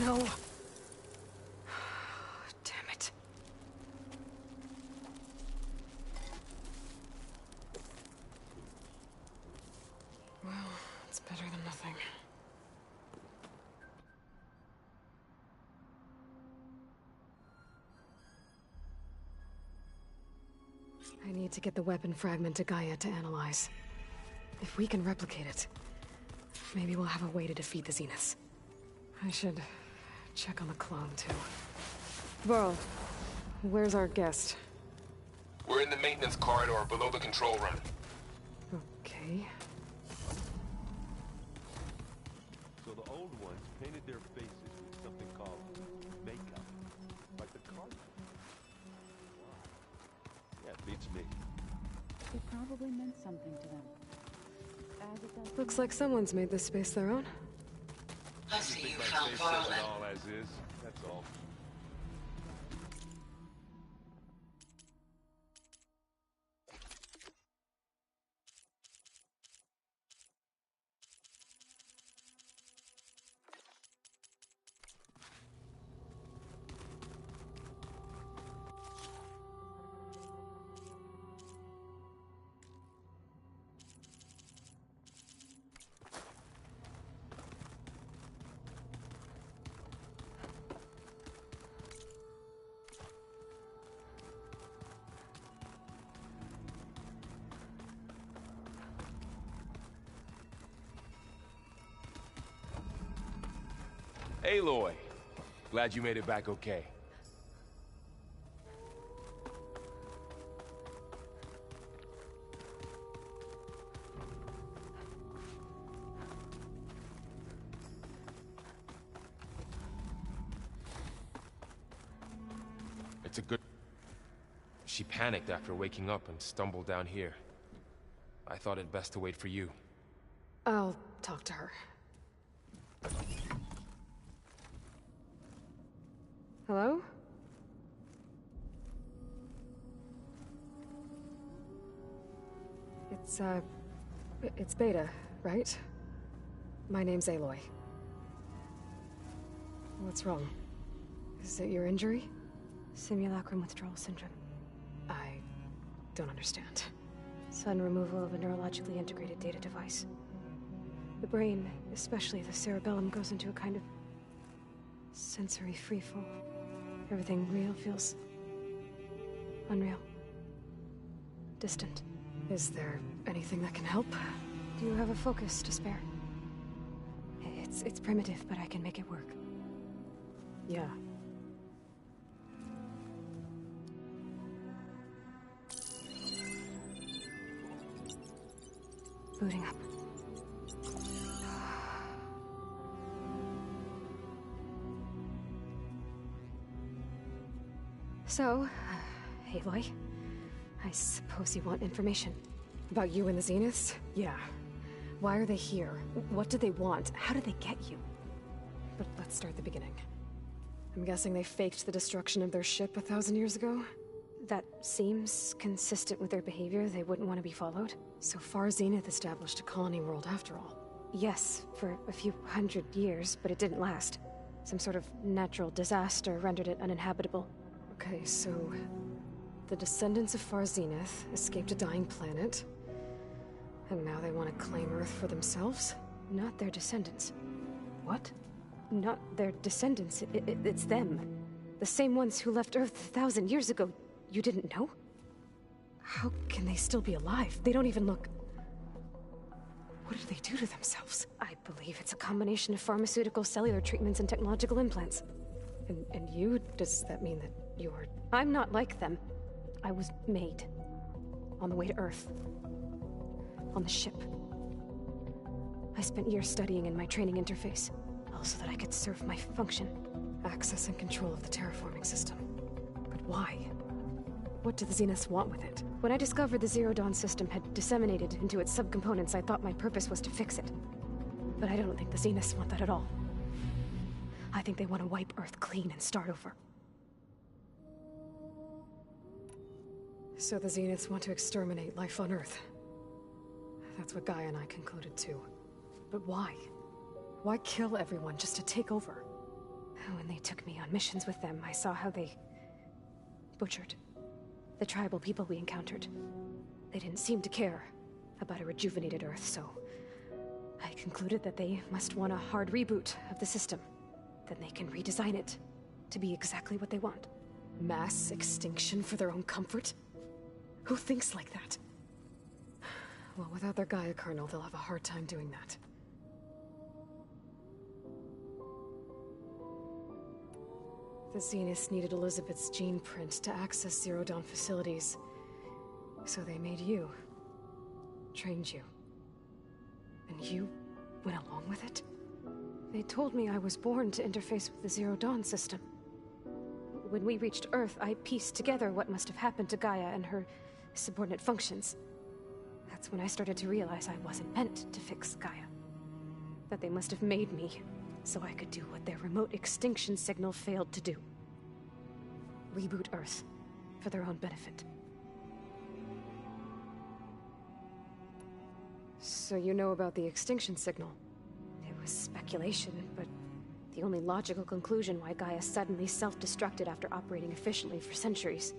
No. Damn it. Well, it's better than nothing. I need to get the weapon fragment to Gaia to analyze. If we can replicate it, maybe we'll have a way to defeat the Zeniths. I should check on the clone, too. Burl, where's our guest? We're in the maintenance corridor below the control room. Okay. So the old ones painted their faces with something called makeup. Like the cartoon. Yeah, it beats me. It probably meant something to them. As it does. Looks like someone's made this space their own. I see you My found face says it Varlin. all as is, that's all. Aloy, glad you made it back okay. It's a good... She panicked after waking up and stumbled down here. I thought it best to wait for you. I'll talk to her. Hello? It's Beta, right? My name's Aloy. What's wrong? Is it your injury? Simulacrum withdrawal syndrome. I don't understand. Sudden removal of a neurologically integrated data device. The brain, especially the cerebellum, goes into a kind of sensory freefall. Everything real feels unreal. Distant. Is there anything that can help? Do you have a focus to spare? It's primitive, but I can make it work. Yeah. Booting up. So, Aloy, I suppose you want information. About you and the Zeniths? Yeah. Why are they here? What do they want? How did they get you? But let's start at the beginning. I'm guessing they faked the destruction of their ship 1,000 years ago? That seems consistent with their behavior. They wouldn't want to be followed. So far, Zenith established a colony world after all. Yes, for a few hundred years, but it didn't last. Some sort of natural disaster rendered it uninhabitable. Okay, so... the descendants of Far Zenith escaped a dying planet, and now they want to claim Earth for themselves? Not their descendants. What? Not their descendants. It's them. The same ones who left Earth 1,000 years ago. You didn't know? How can they still be alive? They don't even look... What did they do to themselves? I believe it's a combination of pharmaceutical, cellular treatments, and technological implants. And you? Does that mean that you're... I'm not like them. I was made. On the way to Earth. On the ship. I spent years studying in my training interface. All so that I could serve my function. Access and control of the terraforming system. But why? What do the Zeniths want with it? When I discovered the Zero Dawn system had disseminated into its subcomponents, I thought my purpose was to fix it. But I don't think the Zeniths want that at all. I think they want to wipe Earth clean and start over. So the Zeniths want to exterminate life on Earth. That's what Gaia and I concluded too. But why? Why kill everyone just to take over? When they took me on missions with them, I saw how they... butchered the tribal people we encountered. They didn't seem to care about a rejuvenated Earth, so... I concluded that they must want a hard reboot of the system. Then they can redesign it to be exactly what they want. Mass extinction for their own comfort? Who thinks like that? Well, without their Gaia kernel, they'll have a hard time doing that. The Zeniths needed Elizabeth's gene print to access Zero Dawn facilities. So they made you. Trained you. And you went along with it? They told me I was born to interface with the Zero Dawn system. When we reached Earth, I pieced together what must have happened to Gaia and her subordinate functions. That's when I started to realize I wasn't meant to fix Gaia. That they must have made me so I could do what their remote extinction signal failed to do. Reboot Earth for their own benefit. So you know about the extinction signal? It was speculation, but the only logical conclusion why Gaia suddenly self-destructed after operating efficiently for centuries.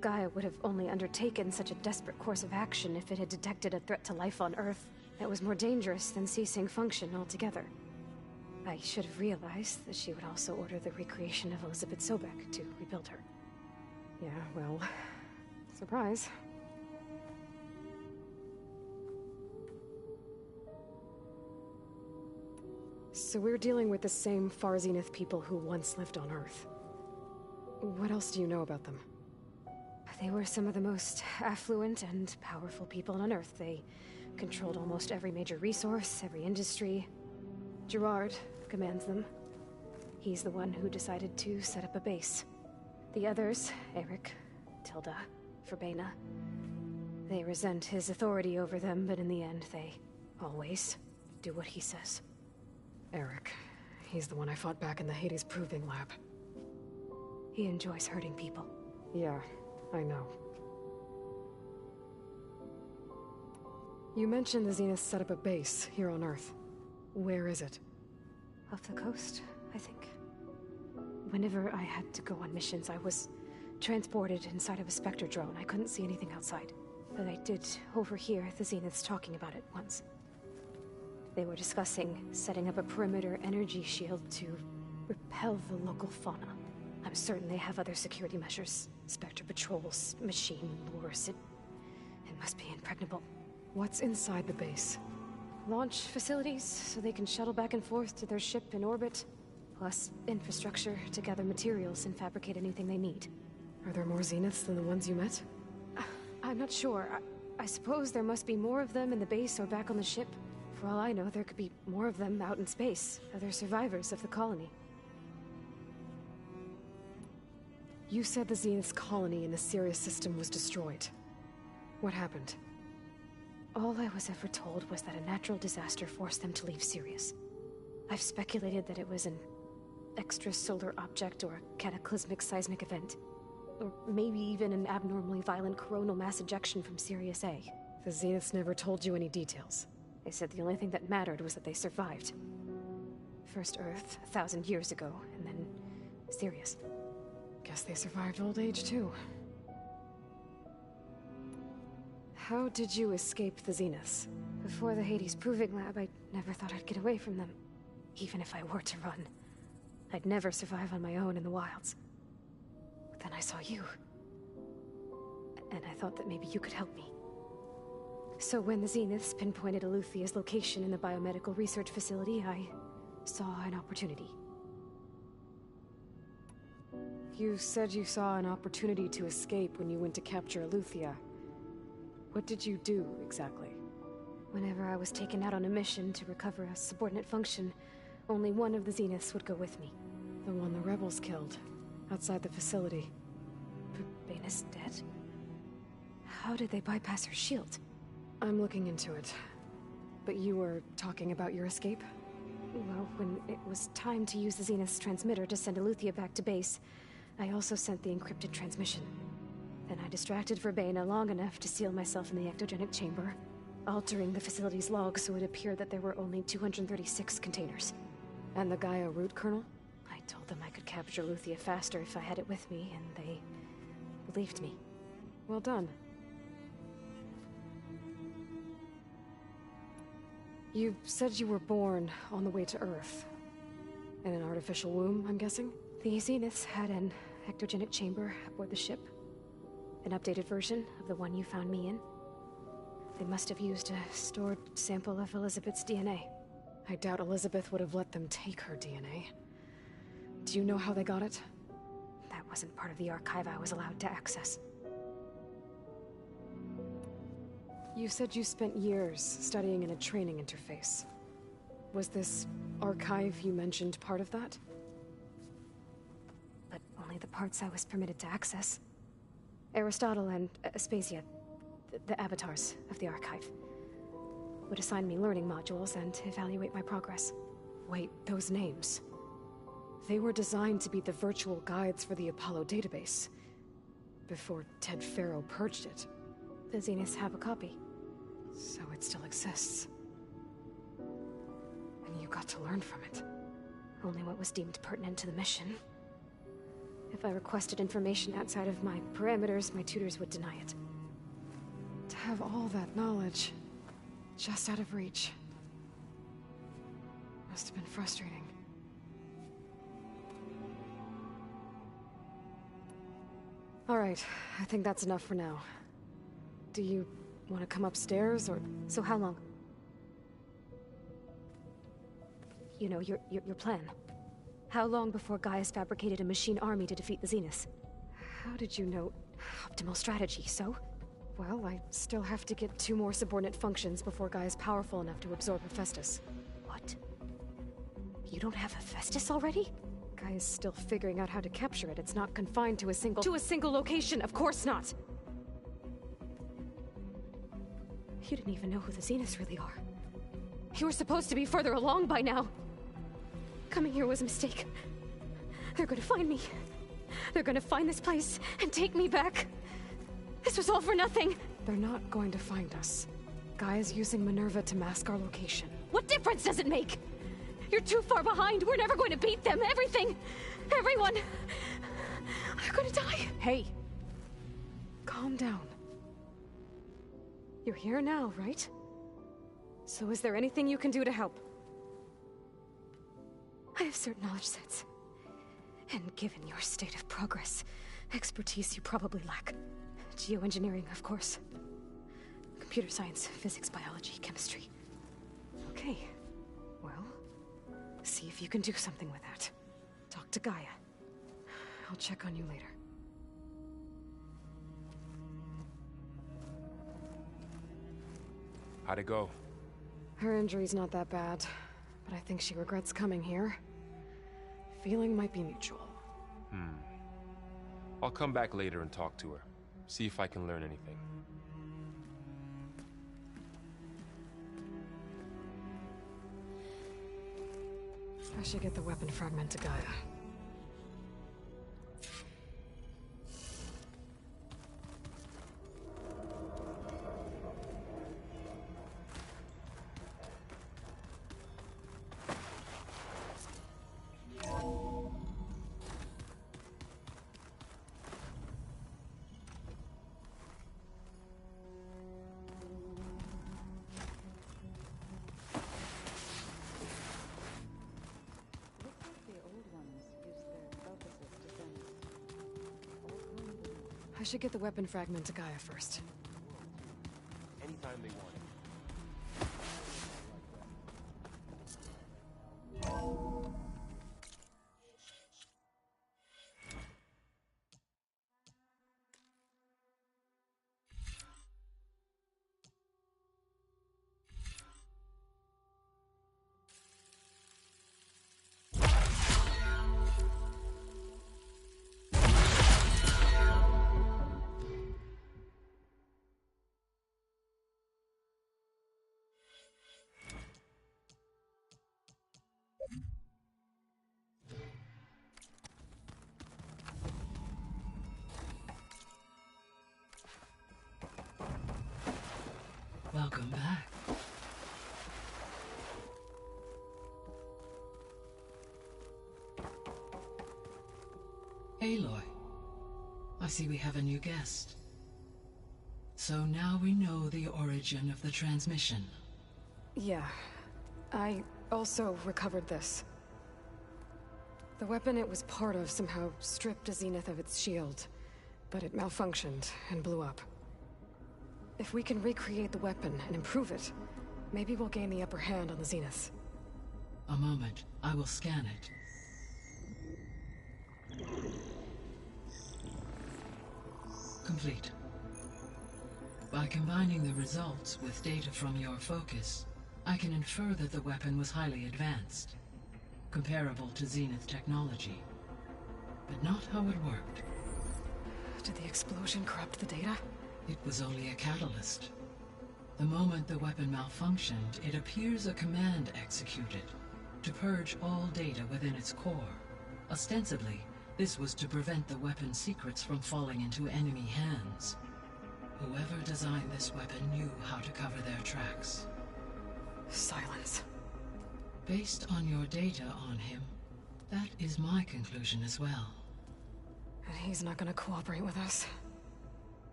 Gaia would have only undertaken such a desperate course of action if it had detected a threat to life on Earth that was more dangerous than ceasing function altogether. I should have realized that she would also order the recreation of Elizabeth Sobek to rebuild her. Yeah, well... surprise. So we're dealing with the same Far Zenith people who once lived on Earth. What else do you know about them? They were some of the most affluent and powerful people on Earth. They controlled almost every major resource, every industry. Gerard commands them. He's the one who decided to set up a base. The others, Eric, Tilda, Verbena, they resent his authority over them, but in the end, they always do what he says. Eric. He's the one I fought back in the Hades Proving Lab. He enjoys hurting people. Yeah, I know. You mentioned the Zenith set up a base here on Earth. Where is it? Off the coast, I think. Whenever I had to go on missions, I was transported inside of a Spectre drone. I couldn't see anything outside. But I did overhear the Zeniths talking about it once. They were discussing setting up a perimeter energy shield to repel the local fauna. I'm certain they have other security measures. Spectre patrols, machine lures. It must be impregnable. What's inside the base? Launch facilities, so they can shuttle back and forth to their ship in orbit. Plus infrastructure to gather materials and fabricate anything they need. Are there more Zeniths than the ones you met? I'm not sure. I suppose there must be more of them in the base or back on the ship. For all I know, there could be more of them out in space. Other survivors of the colony. You said the Zenith's colony in the Sirius system was destroyed. What happened? All I was ever told was that a natural disaster forced them to leave Sirius. I've speculated that it was an extrasolar object or a cataclysmic seismic event. Or maybe even an abnormally violent coronal mass ejection from Sirius A. The Zeniths never told you any details. They said the only thing that mattered was that they survived. First Earth, 1,000 years ago, and then Sirius. Guess they survived old age, too. How did you escape the Zeniths? Before the Hades Proving Lab, I never thought I'd get away from them. Even if I were to run. I'd never survive on my own in the wilds. But then I saw you. And I thought that maybe you could help me. So when the Zeniths pinpointed Eluthia's location in the biomedical research facility, I saw an opportunity. You said you saw an opportunity to escape when you went to capture Eluthia. What did you do, exactly? Whenever I was taken out on a mission to recover a subordinate function, only one of the Zeniths would go with me. The one the rebels killed, outside the facility. Verbana's dead? How did they bypass her shield? I'm looking into it. But you were talking about your escape? Well, when it was time to use the Zenith's transmitter to send Eluthia back to base, I also sent the encrypted transmission. Then I distracted Verbena long enough to seal myself in the ectogenic chamber, altering the facility's log so it appeared that there were only 236 containers. And the Gaia root kernel? I told them I could capture Eluthia faster if I had it with me, and they believed me. Well done. You said you were born on the way to Earth. In an artificial womb, I'm guessing? The Zeniths had an ectogenic chamber aboard the ship. An updated version of the one you found me in. They must have used a stored sample of Elizabeth's DNA. I doubt Elizabeth would have let them take her DNA. Do you know how they got it? That wasn't part of the archive I was allowed to access. You said you spent years studying in a training interface. Was this archive you mentioned part of that? But only the parts I was permitted to access. Aristotle and Aspasia, the avatars of the archive, would assign me learning modules and evaluate my progress. Wait, those names. They were designed to be the virtual guides for the Apollo database. Before Ted Faro purged it. The Zeniths have a copy. So it still exists. And you got to learn from it. Only what was deemed pertinent to the mission. If I requested information outside of my parameters, my tutors would deny it. To have all that knowledge, just out of reach. Must have been frustrating. All right, I think that's enough for now. Do you want to come upstairs, or... So how long? you know, your plan. How long before Gaia's fabricated a machine army to defeat the Zeniths? How did you know? Optimal strategy, so? Well, I still have to get 2 more subordinate functions before Gaia's powerful enough to absorb Hephaestus. What? You don't have Hephaestus already? Gaia's still figuring out how to capture it. It's not confined to a single... To a single location! Of course not! You didn't even know who the Zeniths really are. You were supposed to be further along by now! Coming here was a mistake. They're gonna find me. They're gonna find this place and take me back. This was all for nothing! They're not going to find us. Gaia's using Minerva to mask our location. What difference does it make? You're too far behind. We're never going to beat them. Everything, everyone, they're gonna die. Hey, calm down. You're here now, right? So is there anything you can do to help? I have certain knowledge sets. And given your state of progress, expertise you probably lack. Geoengineering, of course. Computer science, physics, biology, chemistry. Okay. Well, see if you can do something with that. Talk to Gaia. I'll check on you later. How'd it go? Her injury's not that bad, but I think she regrets coming here. Feeling might be mutual. I'll come back later and talk to her. See if I can learn anything. I should get the weapon fragment to Gaia. I should get the weapon fragment to Gaia first. Anytime they want it. Welcome back. Aloy, I see we have a new guest. So now we know the origin of the transmission. Yeah. I also recovered this. The weapon it was part of somehow stripped a Zenith of its shield, but it malfunctioned and blew up. If we can recreate the weapon and improve it, maybe we'll gain the upper hand on the Zeniths. A moment, I will scan it. Complete. By combining the results with data from your focus, I can infer that the weapon was highly advanced, comparable to Zenith technology, but not how it worked. Did the explosion corrupt the data? It was only a catalyst. The moment the weapon malfunctioned, it appears a command executed to purge all data within its core. Ostensibly, this was to prevent the weapon's secrets from falling into enemy hands. Whoever designed this weapon knew how to cover their tracks. Silence. Based on your data on him, that is my conclusion as well. And he's not gonna cooperate with us.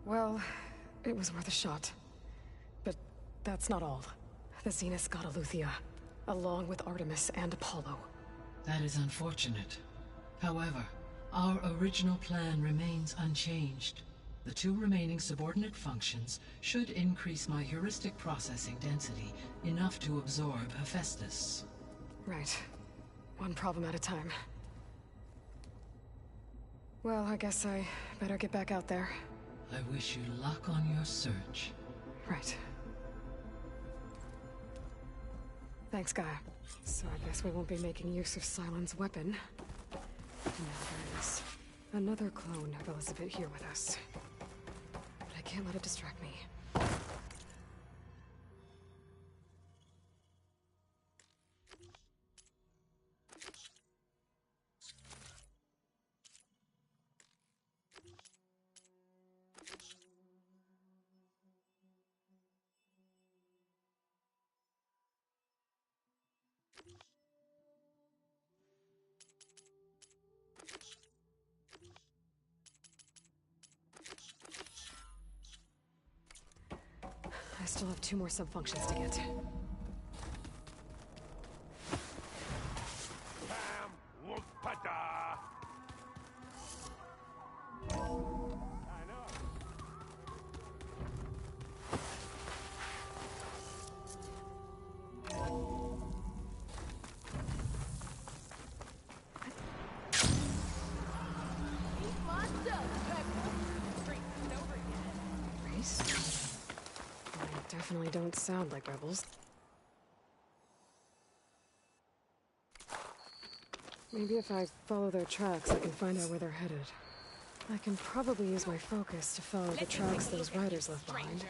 Well, it was worth a shot. But that's not all. The Zeniths got Eleuthia, along with Artemis and Apollo. That is unfortunate. However, our original plan remains unchanged. The 2 remaining subordinate functions should increase my heuristic processing density enough to absorb Hephaestus. Right. One problem at a time. Well, I guess I better get back out there. I wish you luck on your search. Right. Thanks, Gaia. So I guess we won't be making use of Sylens' weapon. And now there is another clone of Elizabeth here with us. But I can't let it distract me. I still have 2 more sub-functions to get. Race? They definitely don't sound like rebels. Maybe if I follow their tracks, I can find out where they're headed. I can probably use my focus to follow the tracks those riders left behind.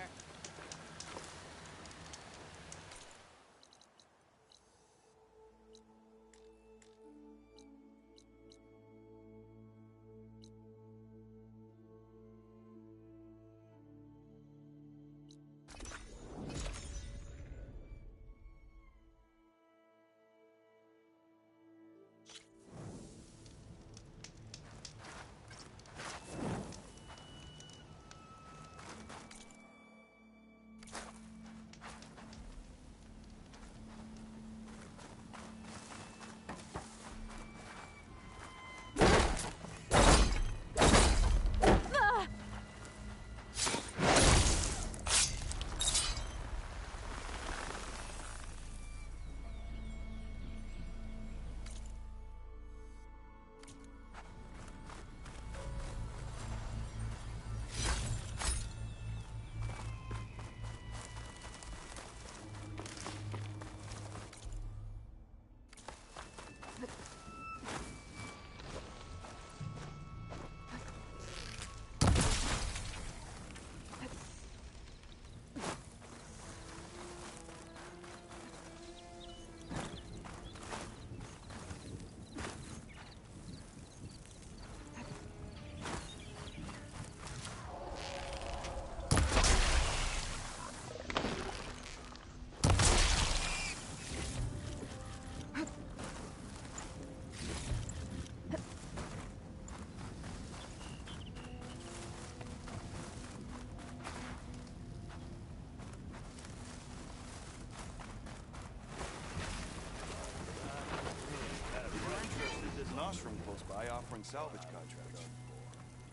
Nostrum close by offering salvage contracts.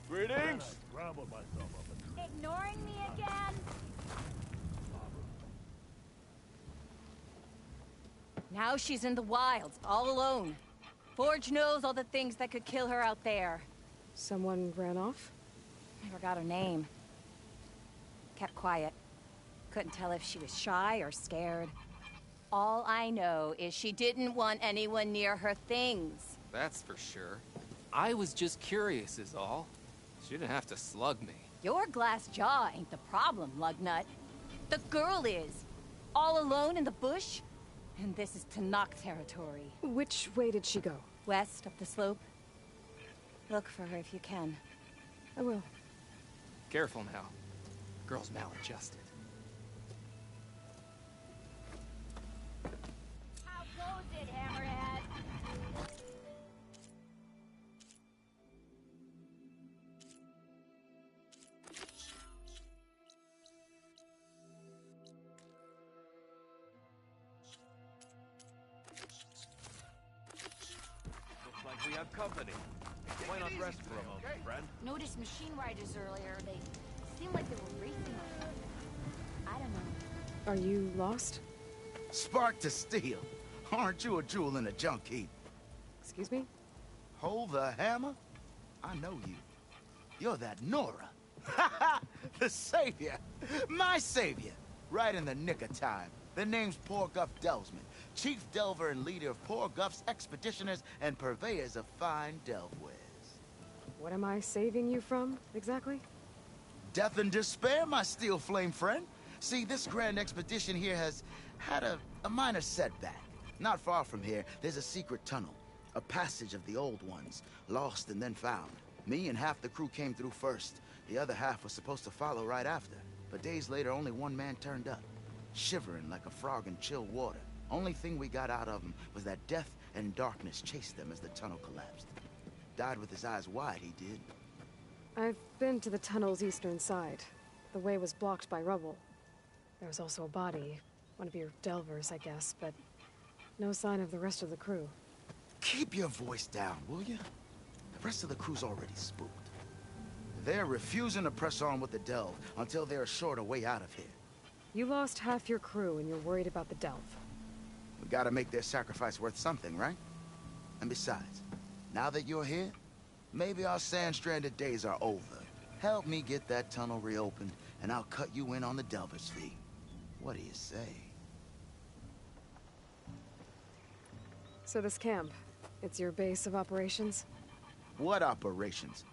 Greetings! Ignoring me again? Now she's in the wilds, all alone. Forge knows all the things that could kill her out there. Someone ran off? I forgot her name. Kept quiet. Couldn't tell if she was shy or scared. All I know is she didn't want anyone near her things. That's for sure. I was just curious is all. She didn't have to slug me. Your glass jaw ain't the problem, Lugnut. The girl is. All alone in the bush. And this is Tanakh territory. Which way did she go? West, up the slope. Look for her if you can. I will. Careful now. Girl's maladjusted. How goes it, Hammerhead? Looks like we have company. Why not rest for a moment, friend? Noticed machine riders earlier. They seemed like they were racing or something. I don't know. Are you lost? Spark to steel. Aren't you a jewel in a junk heap? Excuse me? Hold the hammer? I know you. You're that Nora. The savior. My savior. Right in the nick of time. The name's Poor Guff Delvesman, chief delver and leader of Poor Guff's expeditioners and purveyors of fine delve wares. What am I saving you from, exactly? Death and despair, my steel flame friend. See, this grand expedition here has had a minor setback. Not far from here, there's a secret tunnel. A passage of the old ones, lost and then found. Me and half the crew came through first. The other half was supposed to follow right after. But days later, only one man turned up. Shivering like a frog in chill water. Only thing we got out of him was that death and darkness chased them as the tunnel collapsed. Died with his eyes wide, he did. I've been to the tunnel's eastern side. The way was blocked by rubble. There was also a body. One of your delvers, I guess, but no sign of the rest of the crew. Keep your voice down, will you? The rest of the crew's already spooked. They're refusing to press on with the delve until they're assured a way out of here. You lost half your crew and you're worried about the delve. We gotta make their sacrifice worth something, right? And besides, now that you're here, maybe our sand-stranded days are over. Help me get that tunnel reopened, and I'll cut you in on the delver's fee. What do you say? So this camp, it's your base of operations? What operations?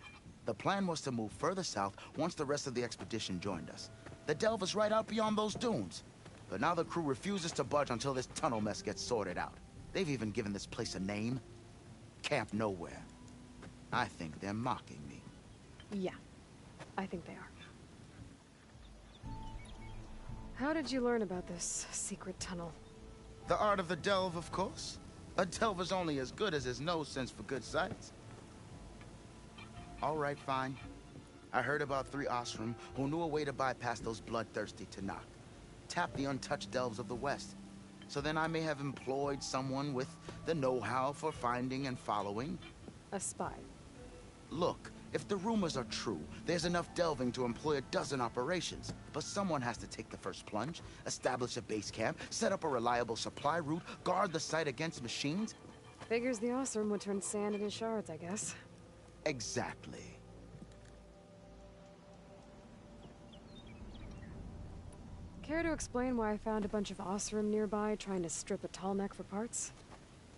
The plan was to move further south once the rest of the expedition joined us. The delver's right out beyond those dunes. But now the crew refuses to budge until this tunnel mess gets sorted out. They've even given this place a name. Camp Nowhere. I think they're mocking me. Yeah, I think they are. How did you learn about this secret tunnel? The art of the delve, of course. A delver's only as good as his nose sense for good sights. All right, fine. I heard about 3 Osram who knew a way to bypass those bloodthirsty Tanakh. Tap the untouched delves of the West. So then I may have employed someone with the know-how for finding and following. A spy. Look, if the rumors are true, there's enough delving to employ a dozen operations. But someone has to take the first plunge, establish a base camp, set up a reliable supply route, guard the site against machines. Figures the Osram would turn sand into shards, I guess. Exactly. Care to explain why I found a bunch of Osram nearby trying to strip a tall neck for parts?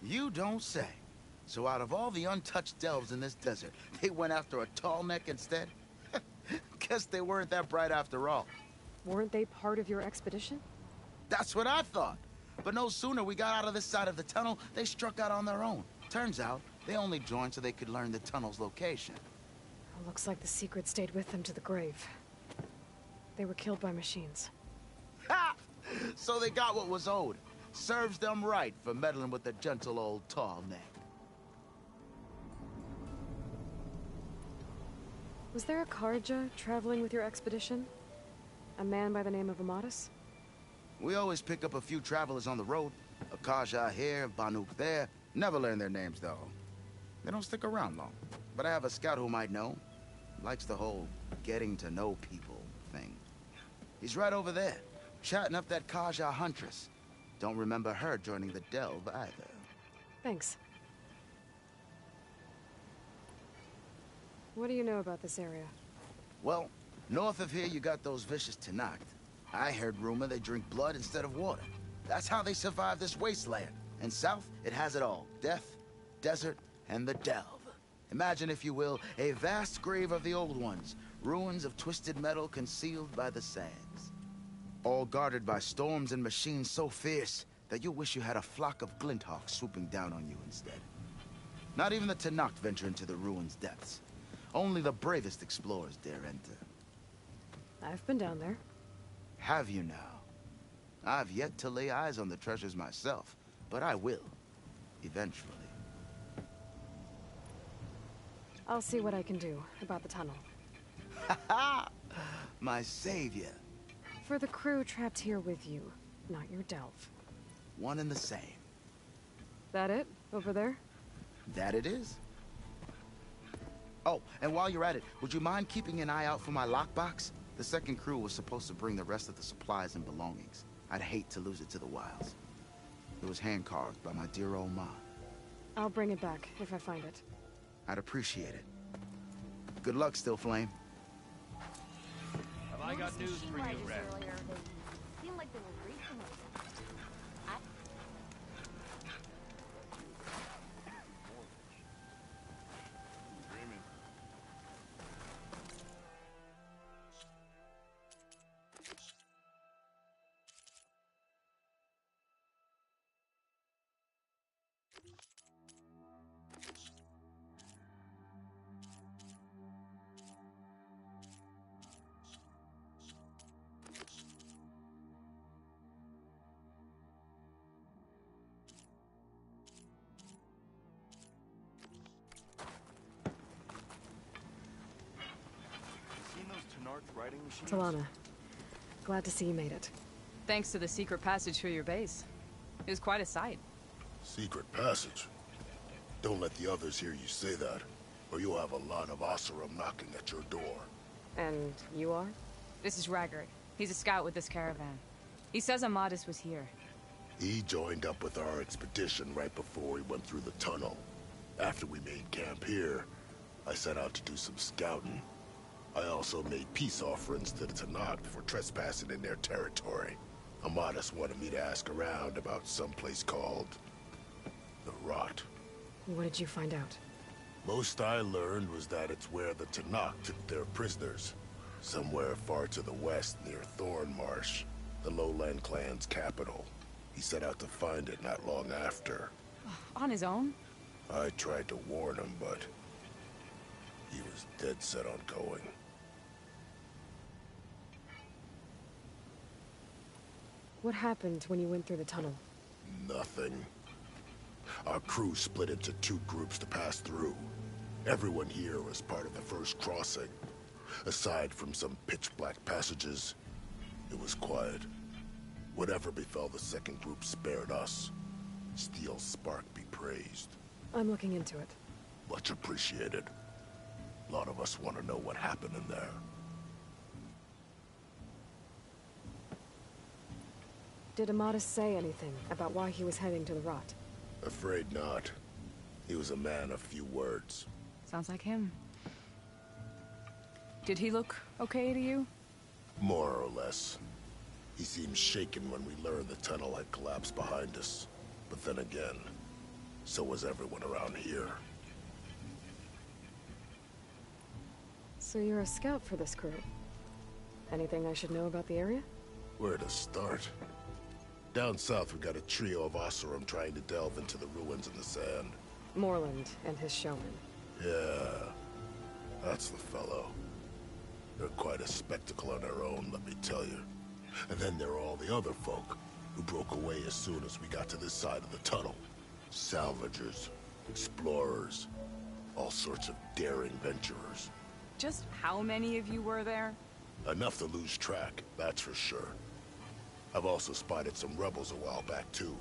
You don't say. So out of all the untouched delves in this desert, they went after a tall neck instead? Guess they weren't that bright after all. Weren't they part of your expedition? That's what I thought. But no sooner we got out of this side of the tunnel, they struck out on their own. Turns out, they only joined so they could learn the tunnel's location. Looks like the secret stayed with them to the grave. They were killed by machines. Ha! So they got what was owed. Serves them right for meddling with the gentle old tall neck. Was there a Karja traveling with your expedition? A man by the name of Amatus? We always pick up a few travelers on the road. A Karja here, Banuk there. Never learn their names, though. They don't stick around long. But I have a scout who might know. Likes the whole getting to know people thing. He's right over there, chatting up that Karja huntress. Don't remember her joining the delve either. Thanks. What do you know about this area? Well, north of here you got those vicious Tanakh. I heard rumor they drink blood instead of water. That's how they survive this wasteland. And south, it has it all. Death, desert, and the delve. Imagine, if you will, a vast grave of the old ones. Ruins of twisted metal concealed by the sands. All guarded by storms and machines so fierce that you wish you had a flock of glinthawks swooping down on you instead. Not even the Tanakh venture into the ruins' depths. Only the bravest explorers dare enter. I've been down there. Have you now? I've yet to lay eyes on the treasures myself, but I will. Eventually. I'll see what I can do about the tunnel. Ha ha! My savior. For the crew trapped here with you, not your delve. One and the same. That it? Over there? That it is. Oh, and while you're at it, would you mind keeping an eye out for my lockbox? The second crew was supposed to bring the rest of the supplies and belongings. I'd hate to lose it to the wilds. It was hand-carved by my dear old ma. I'll bring it back if I find it. I'd appreciate it. Good luck, Still Flame. Have I got news for you, Red? Earlier, they seemed like they were racing with something. Talana, glad to see you made it. Thanks to the secret passage through your base. It was quite a sight. Secret passage? Don't let the others hear you say that, or you'll have a lot of Oseram knocking at your door. And you are? This is Raggard. He's a scout with this caravan. He says Amadis was here. He joined up with our expedition right before we went through the tunnel. After we made camp here, I set out to do some scouting. I also made peace offerings to the Tanakh for trespassing in their territory. Amadis wanted me to ask around about some place called the Rot. What did you find out? Most I learned was that it's where the Tanakh took their prisoners. Somewhere far to the west near Thornmarsh, the Lowland clan's capital. He set out to find it not long after. On his own? I tried to warn him, but he was dead set on going. What happened when you went through the tunnel? Nothing. Our crew split into two groups to pass through. Everyone here was part of the first crossing. Aside from some pitch-black passages, it was quiet. Whatever befell the second group spared us. Steel Spark be praised. I'm looking into it. Much appreciated. A lot of us want to know what happened in there. Did Amadis say anything about why he was heading to the Rot? Afraid not. He was a man of few words. Sounds like him. Did he look okay to you? More or less. He seemed shaken when we learned the tunnel had collapsed behind us. But then again, so was everyone around here. So you're a scout for this crew. Anything I should know about the area? Where to start? Down south, we got a trio of Oseram trying to delve into the ruins in the sand. Moreland and his showman. Yeah, that's the fellow. They're quite a spectacle on their own, let me tell you. And then there are all the other folk, who broke away as soon as we got to this side of the tunnel. Salvagers, explorers, all sorts of daring venturers. Just how many of you were there? Enough to lose track, that's for sure. I've also spotted some rebels a while back, too.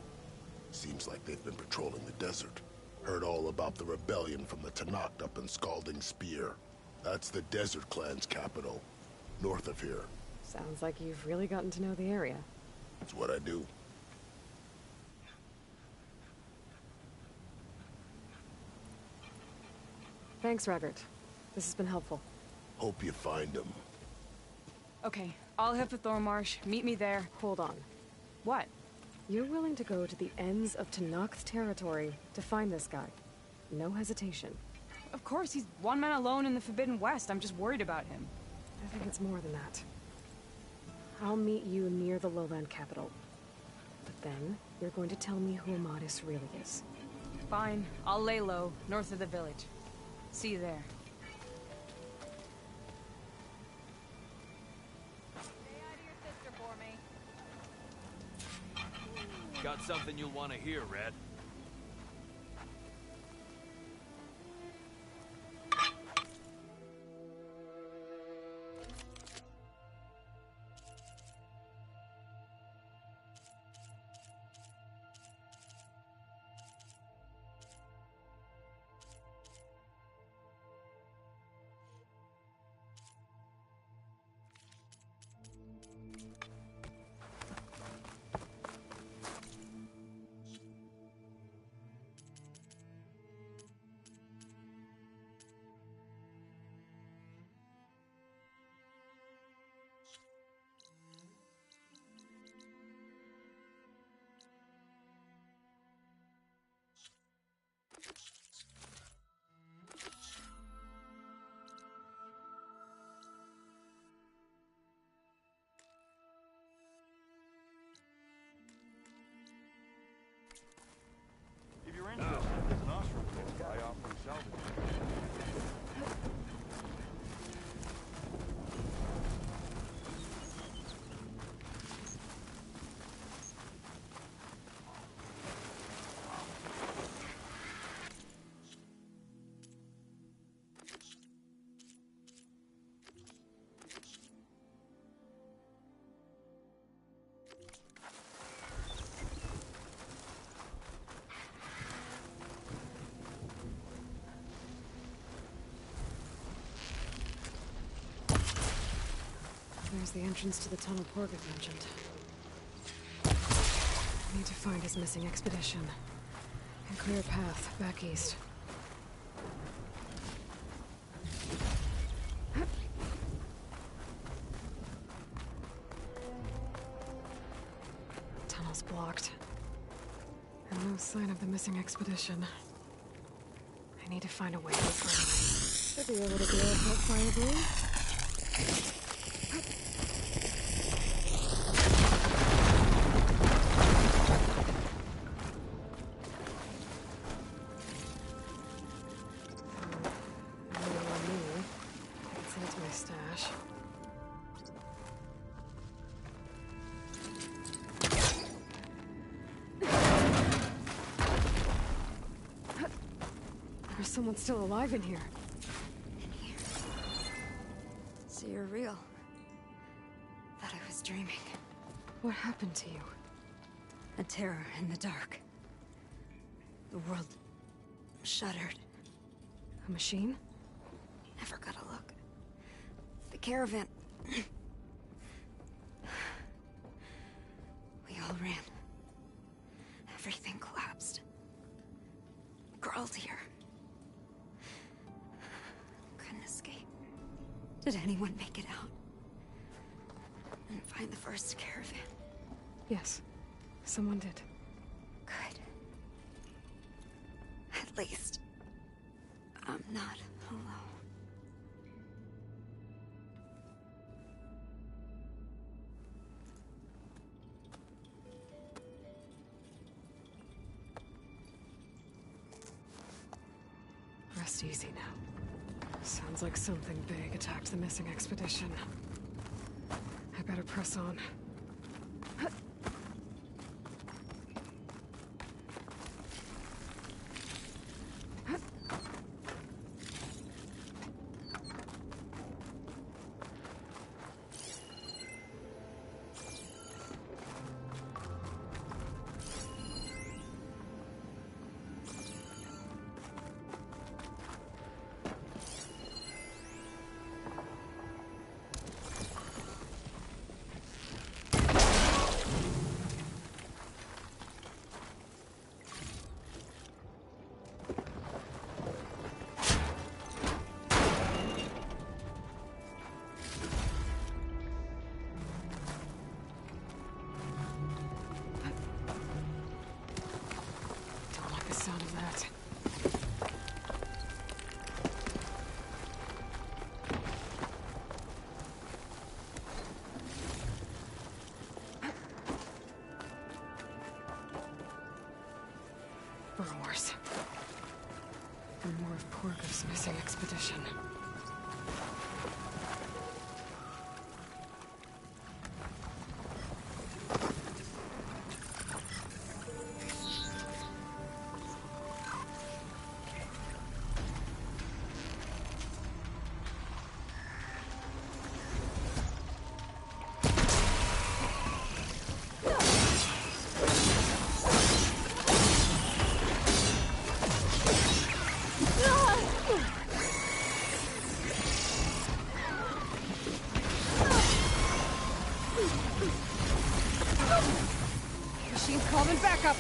Seems like they've been patrolling the desert. Heard all about the rebellion from the Tanakh up in Scalding Spear. That's the Desert Clan's capital, north of here. Sounds like you've really gotten to know the area. It's what I do. Thanks, Raggart. This has been helpful. Hope you find him. Okay, I'll head for Thornmarsh. Meet me there. Hold on. What? You're willing to go to the ends of Tanakh's territory to find this guy. No hesitation. Of course, he's one man alone in the Forbidden West. I'm just worried about him. I think it's more than that. I'll meet you near the lowland capital. But then, you're going to tell me who Amadis really is. Fine. I'll lay low, north of the village. See you there. Got something you'll want to hear, Red. There's the entrance to the tunnel Porg had mentioned. I need to find his missing expedition and clear a path back east. Tunnel's blocked. And no sign of the missing expedition. I need to find a way to find. Should be able to blow up that fire balloon. There's someone still alive in here. So you're real. Thought I was dreaming. What happened to you? A terror in the dark. The world shuddered. A machine? Never got a look. The caravan. We all ran. Everything collapsed. Crawled here. Couldn't escape. Did anyone make it out? And find the first caravan? Yes. Someone did. Good. At least, I'm not alone. Rest easy now. Sounds like something big attacked the missing expedition. I better press on. Burrows. And more of Porg's missing expedition. Machine's calling backup.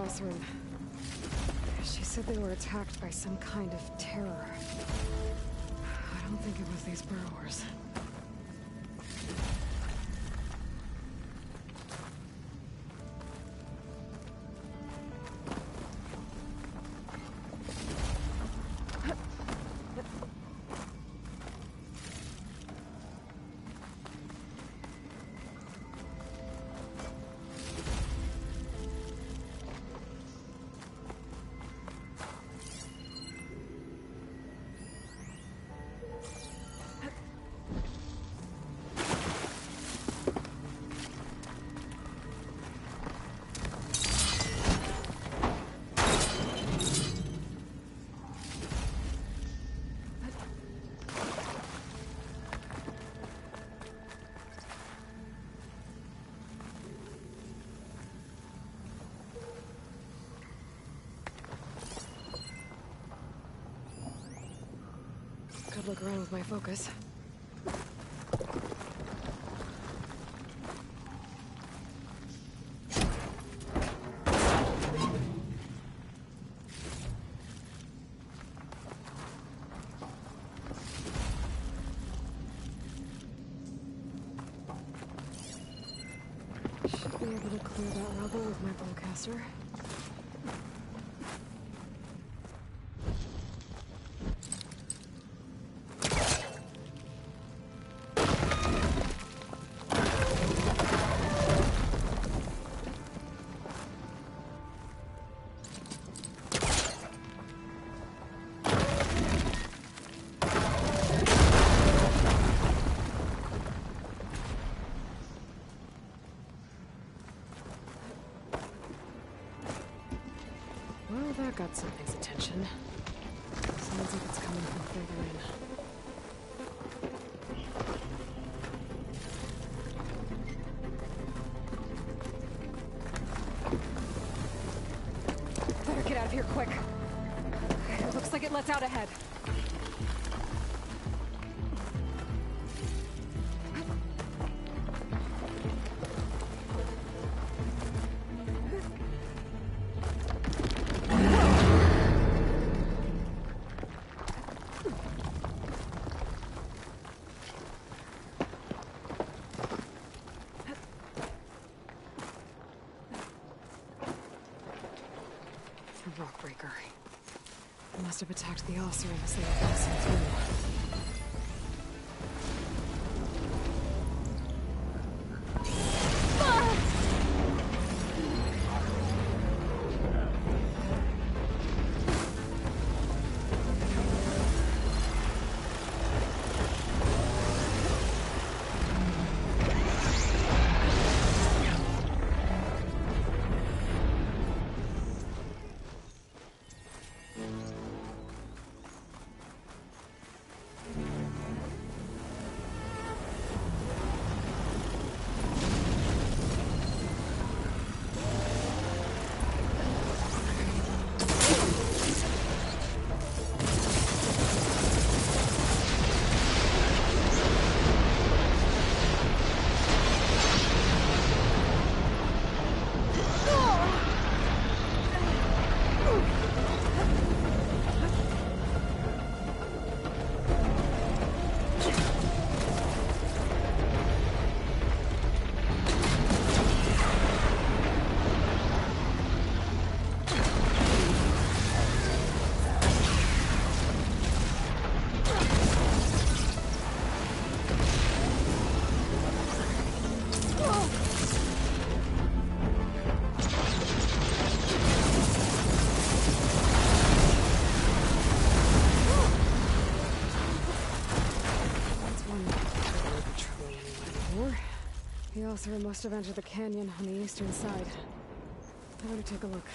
Osrin. She said they were attacked by some kind of terror. I don't think it was these burrowers. Could look around with my focus. Should be able to clear that rubble with my bowcaster. Well, that got something's attention. Sounds like it's coming from further in. Better get out of here quick. It looks like it lets out ahead. A rockbreaker. They must have attacked the Osir as they were passing through. The Osir must have entered the canyon on the eastern side. I better take a look.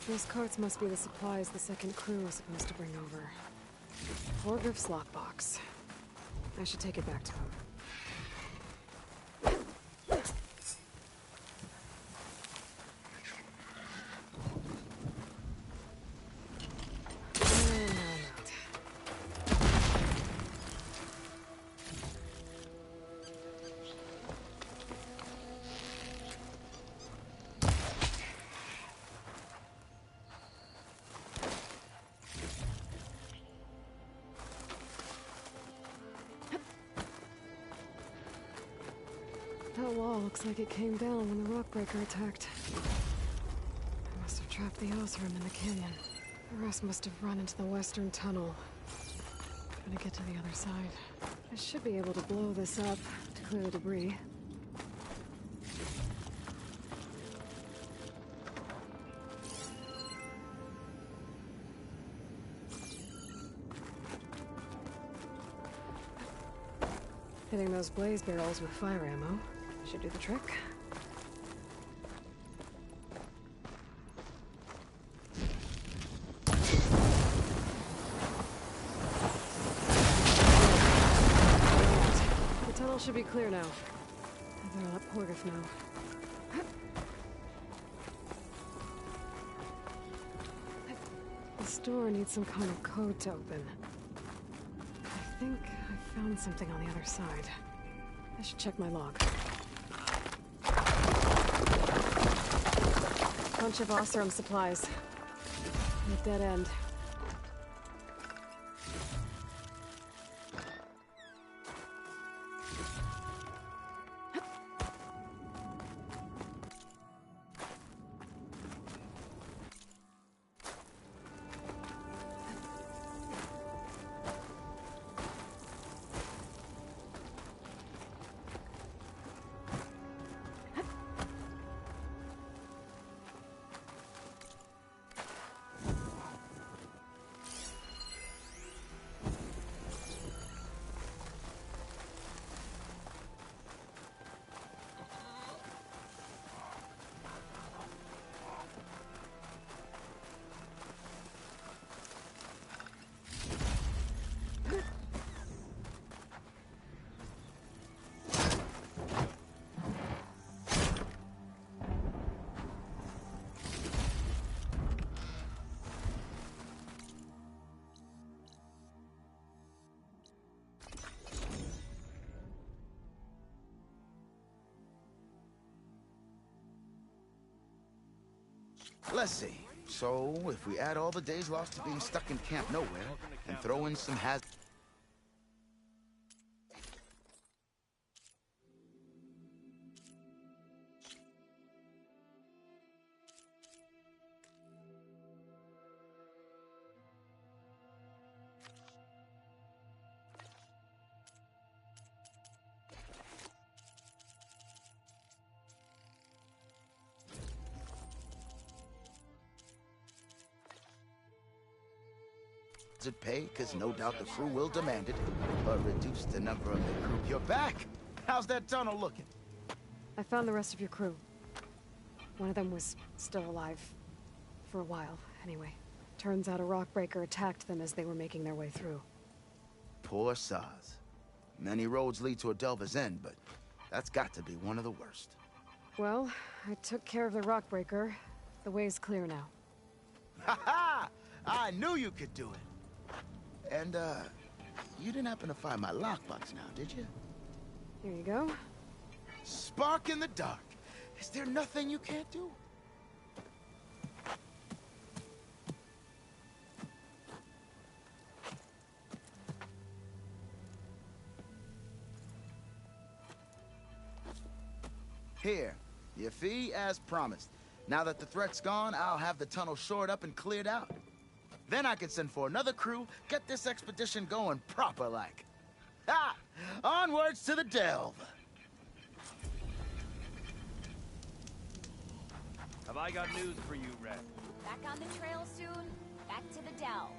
Those carts must be the supplies the second crew was supposed to bring over. Horgriff's lockbox. I should take it back to him. That wall looks like it came down when the rockbreaker attacked. I must have trapped the Osram in the canyon. The rest must have run into the western tunnel. Gonna get to the other side. I should be able to blow this up to clear the debris. Hitting those blaze barrels with fire ammo should do the trick. The tunnel should be clear now. I better let Horgriff know. The store needs some kind of code to open. I think I found something on the other side. I should check my log. Bunch of Osram supplies. A dead end. Let's see. So, if we add all the days lost to being stuck in Camp Nowhere, and throw in some hazard pay, because no doubt the crew will demand it, but reduce the number of the crew. You're back! How's that tunnel looking? I found the rest of your crew. One of them was still alive. For a while, anyway. Turns out a rockbreaker attacked them as they were making their way through. Poor Saz. Many roads lead to a Delver's End, but that's got to be one of the worst. Well, I took care of the rockbreaker. The way's clear now. Ha ha! I knew you could do it! And, you didn't happen to find my lockbox now, did you? Here you go. Spark in the dark. Is there nothing you can't do? Here, your fee as promised. Now that the threat's gone, I'll have the tunnel shored up and cleared out. Then I can send for another crew, get this expedition going proper-like. Ha! Onwards to the Delve! Have I got news for you, Red? Back on the trail soon. Back to the Delve.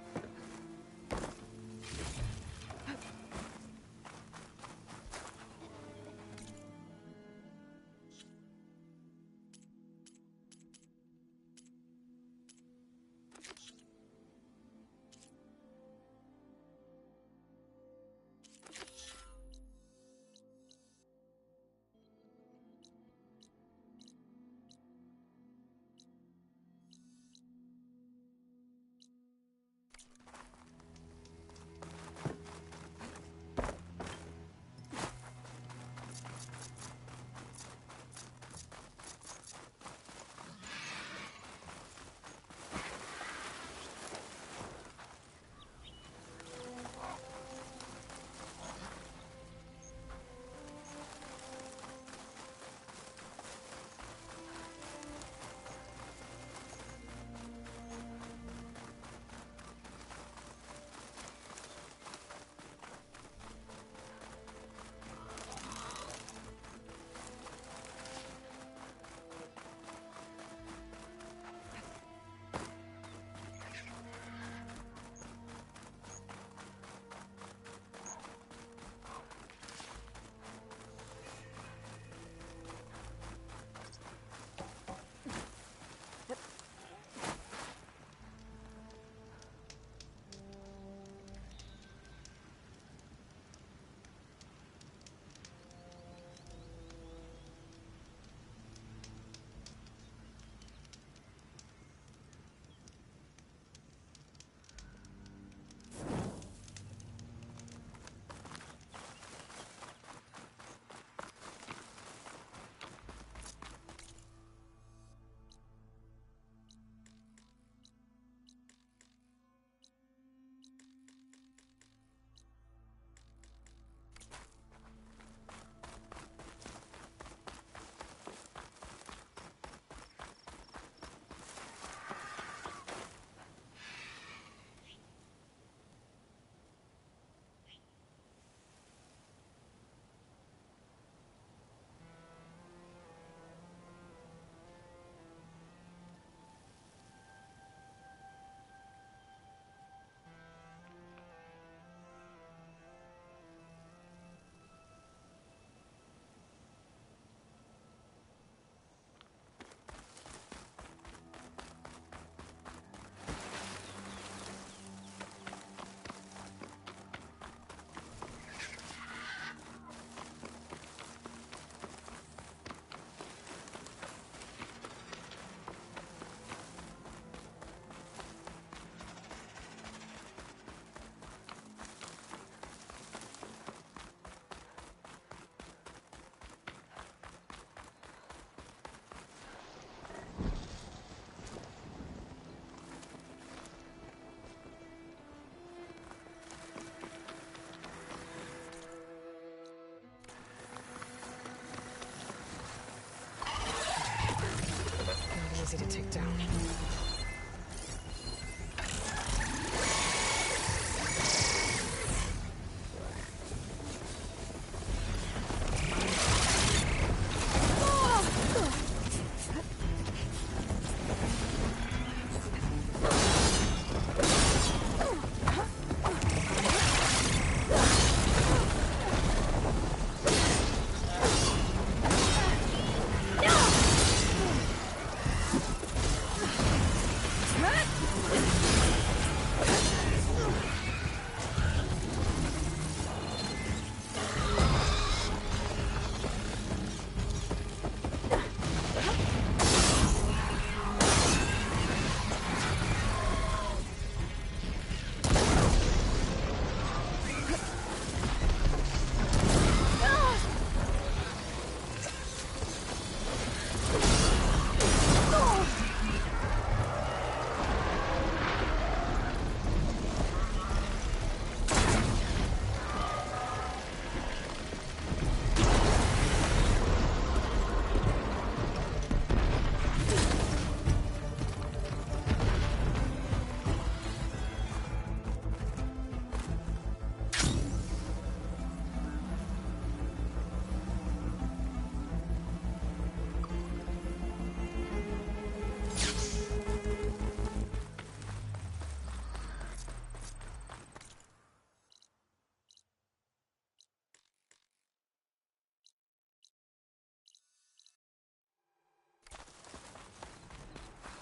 back down.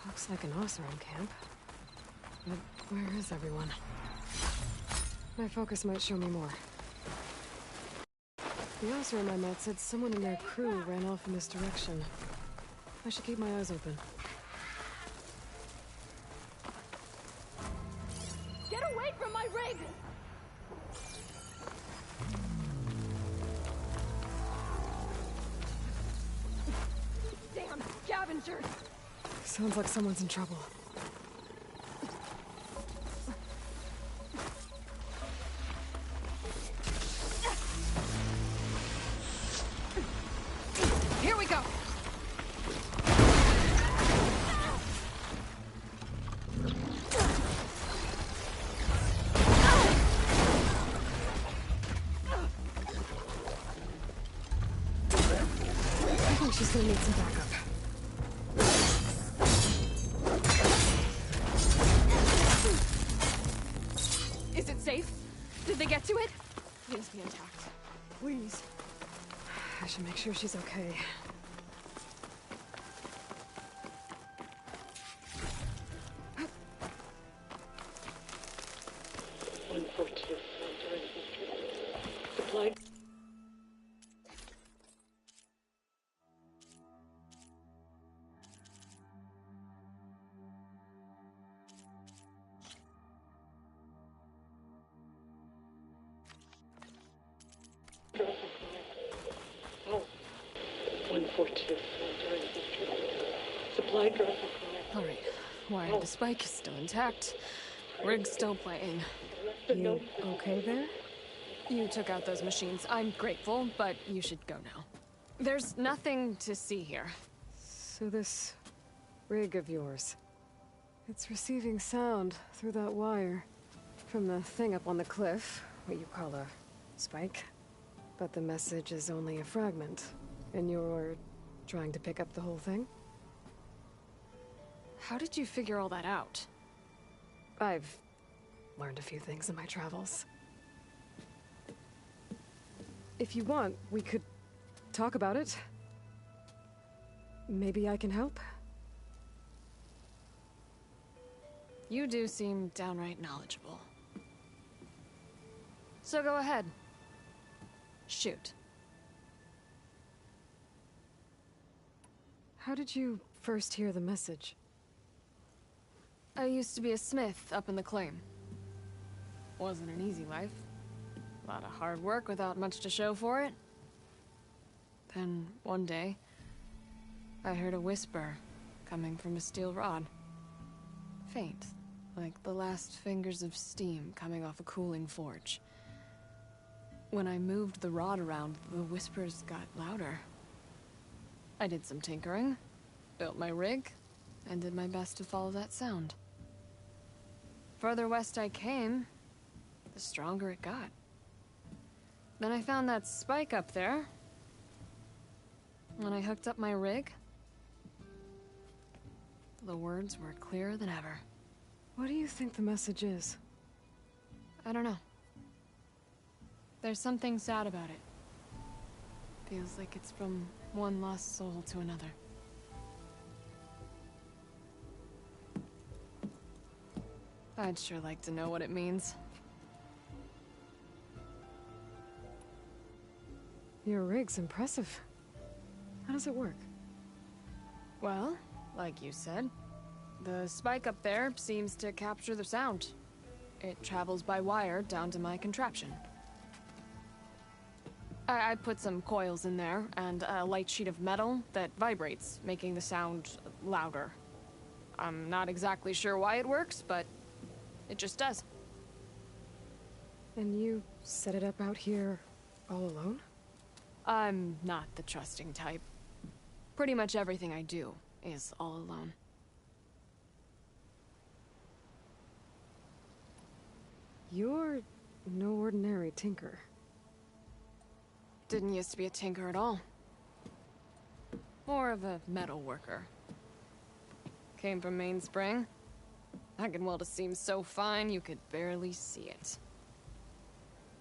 Looks like an Oseram camp. But where is everyone? My focus might show me more. The Oseram I met said someone in their crew ran off in this direction. I should keep my eyes open. Get away from my rig! Damn scavengers! Sounds like someone's in trouble. Here we go! I think she's gonna need some backup. Is it safe? Did they get to it? Please be intact. Please. I should make sure she's okay. Supply. Supply drop. Alright. Wire the spike is still intact. Rig's still playing. You okay there? You took out those machines. I'm grateful, but you should go now. There's nothing to see here. So this rig of yours, it's receiving sound through that wire from the thing up on the cliff, what you call a spike. But the message is only a fragment, and you're trying to pick up the whole thing? How did you figure all that out? I've learned a few things in my travels. If you want, we could talk about it. Maybe I can help? You do seem downright knowledgeable. So go ahead. Shoot. How did you first hear the message? I used to be a smith up in the claim. Wasn't an easy life. A lot of hard work without much to show for it. Then, one day, I heard a whisper coming from a steel rod. Faint, like the last fingers of steam coming off a cooling forge. When I moved the rod around, the whispers got louder. I did some tinkering, built my rig, and did my best to follow that sound. Further west I came, the stronger it got. Then I found that spike up there. When I hooked up my rig, the words were clearer than ever. What do you think the message is? I don't know. There's something sad about it. Feels like it's from one lost soul to another. I'd sure like to know what it means. Your rig's impressive. How does it work? Well, like you said, the spike up there seems to capture the sound. It travels by wire down to my contraption. I put some coils in there and a light sheet of metal that vibrates, making the sound louder. I'm not exactly sure why it works, but it just does. And you set it up out here all alone? I'm not the trusting type. Pretty much everything I do is all alone. You're no ordinary tinker. Didn't used to be a tinker at all. More of a metal worker. Came from Mainspring. I can weld a seam so fine you could barely see it.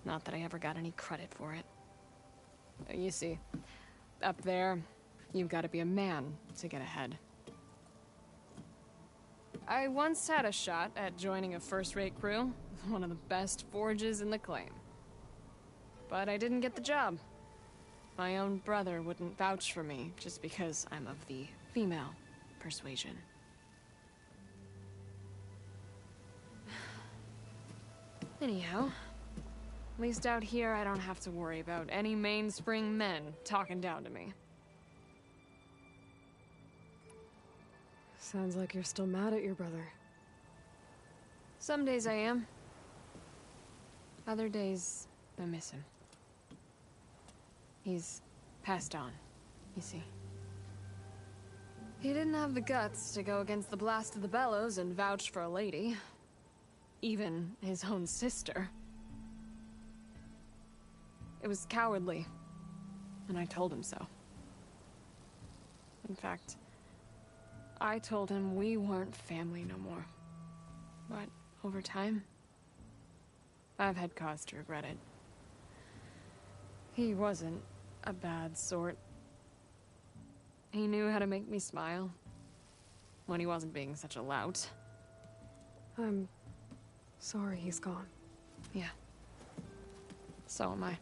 Not that I ever got any credit for it. You see, up there, you've got to be a man to get ahead. I once had a shot at joining a first-rate crew, one of the best forges in the claim. But I didn't get the job. My own brother wouldn't vouch for me just because I'm of the female persuasion. Anyhow, at least out here I don't have to worry about any mainspring men talking down to me. Sounds like you're still mad at your brother. Some days I am. Other days, I miss him. He's passed on, you see. He didn't have the guts to go against the blast of the bellows and vouch for a lady. Even his own sister. It was cowardly, and I told him so. In fact, I told him we weren't family no more. But over time, I've had cause to regret it. He wasn't a bad sort. He knew how to make me smile when he wasn't being such a lout. I'm sorry he's gone. Yeah. So am I.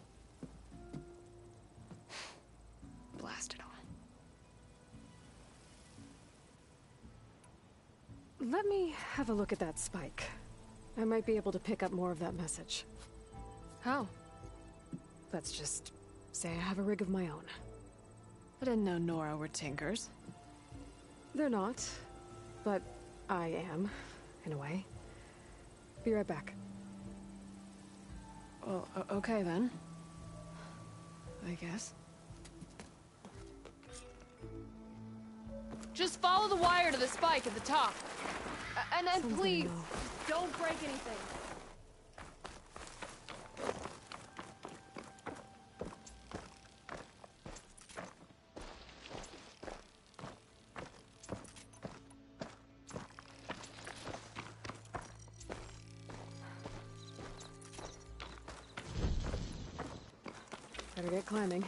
Blast it all. Let me have a look at that spike. I might be able to pick up more of that message. How? Let's just say I have a rig of my own. I didn't know Nora were tinkers. They're not, but I am, in a way. Be right back. Well, okay then. I guess. Just follow the wire to the spike at the top. And then please, don't break anything. Better get climbing.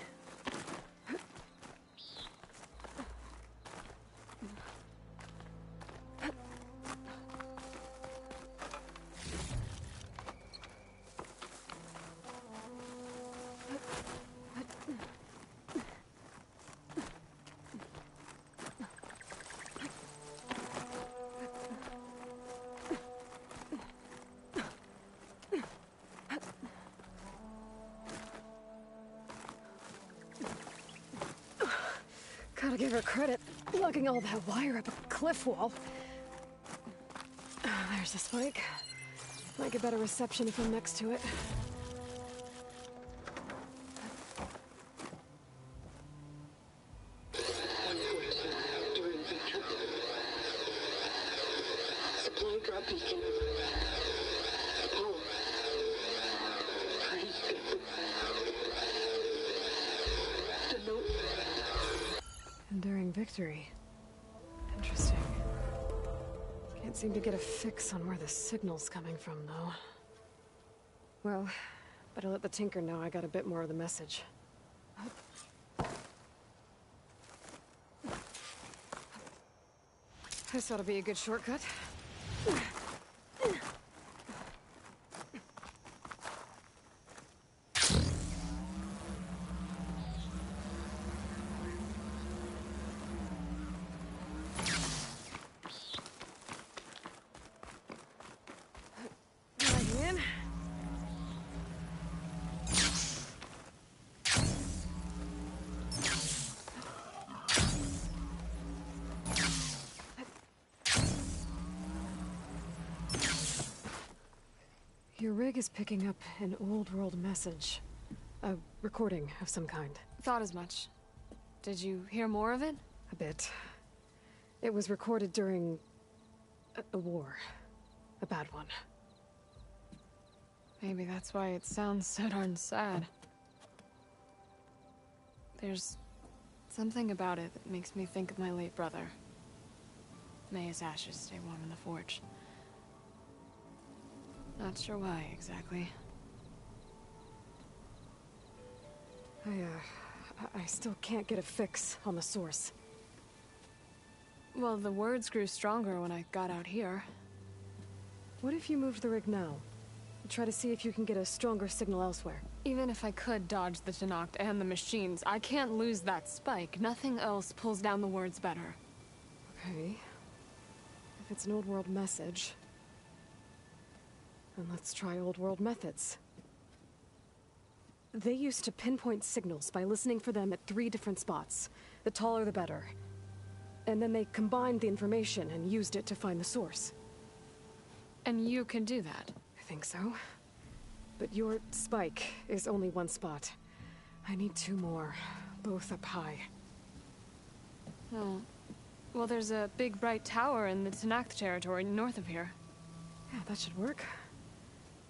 Gotta give her credit, lugging all that wire up a cliff wall. There's the spike. Might get better reception if I'm next to it. Supply drop beacon. Power. Praise God. The note. Enduring victory. Interesting. Can't seem to get a fix on where the signal's coming from, though. Well, better let the Tinker know I got a bit more of the message. This ought to be a good shortcut. In. Your rig is picking up an old world message. A recording of some kind. Thought as much. Did you hear more of it? A bit. It was recorded during a war. A bad one. Maybe that's why it sounds so darn sad. There's something about it that makes me think of my late brother. May his ashes stay warm in the forge. Not sure why, exactly. I still can't get a fix on the source. Well, the words grew stronger when I got out here. What if you moved the rig now? Try to see if you can get a stronger signal elsewhere. Even if I could dodge the Tenakth and the machines, I can't lose that spike. Nothing else pulls down the words better. Okay. If it's an old world message, then let's try old world methods. They used to pinpoint signals by listening for them at 3 different spots. The taller the better. And then they combined the information and used it to find the source. And you can do that? I think so. But your spike is only 1 spot. I need 2 more, both up high. Oh. Well, there's a big bright tower in the Tenakth territory north of here. Yeah, that should work.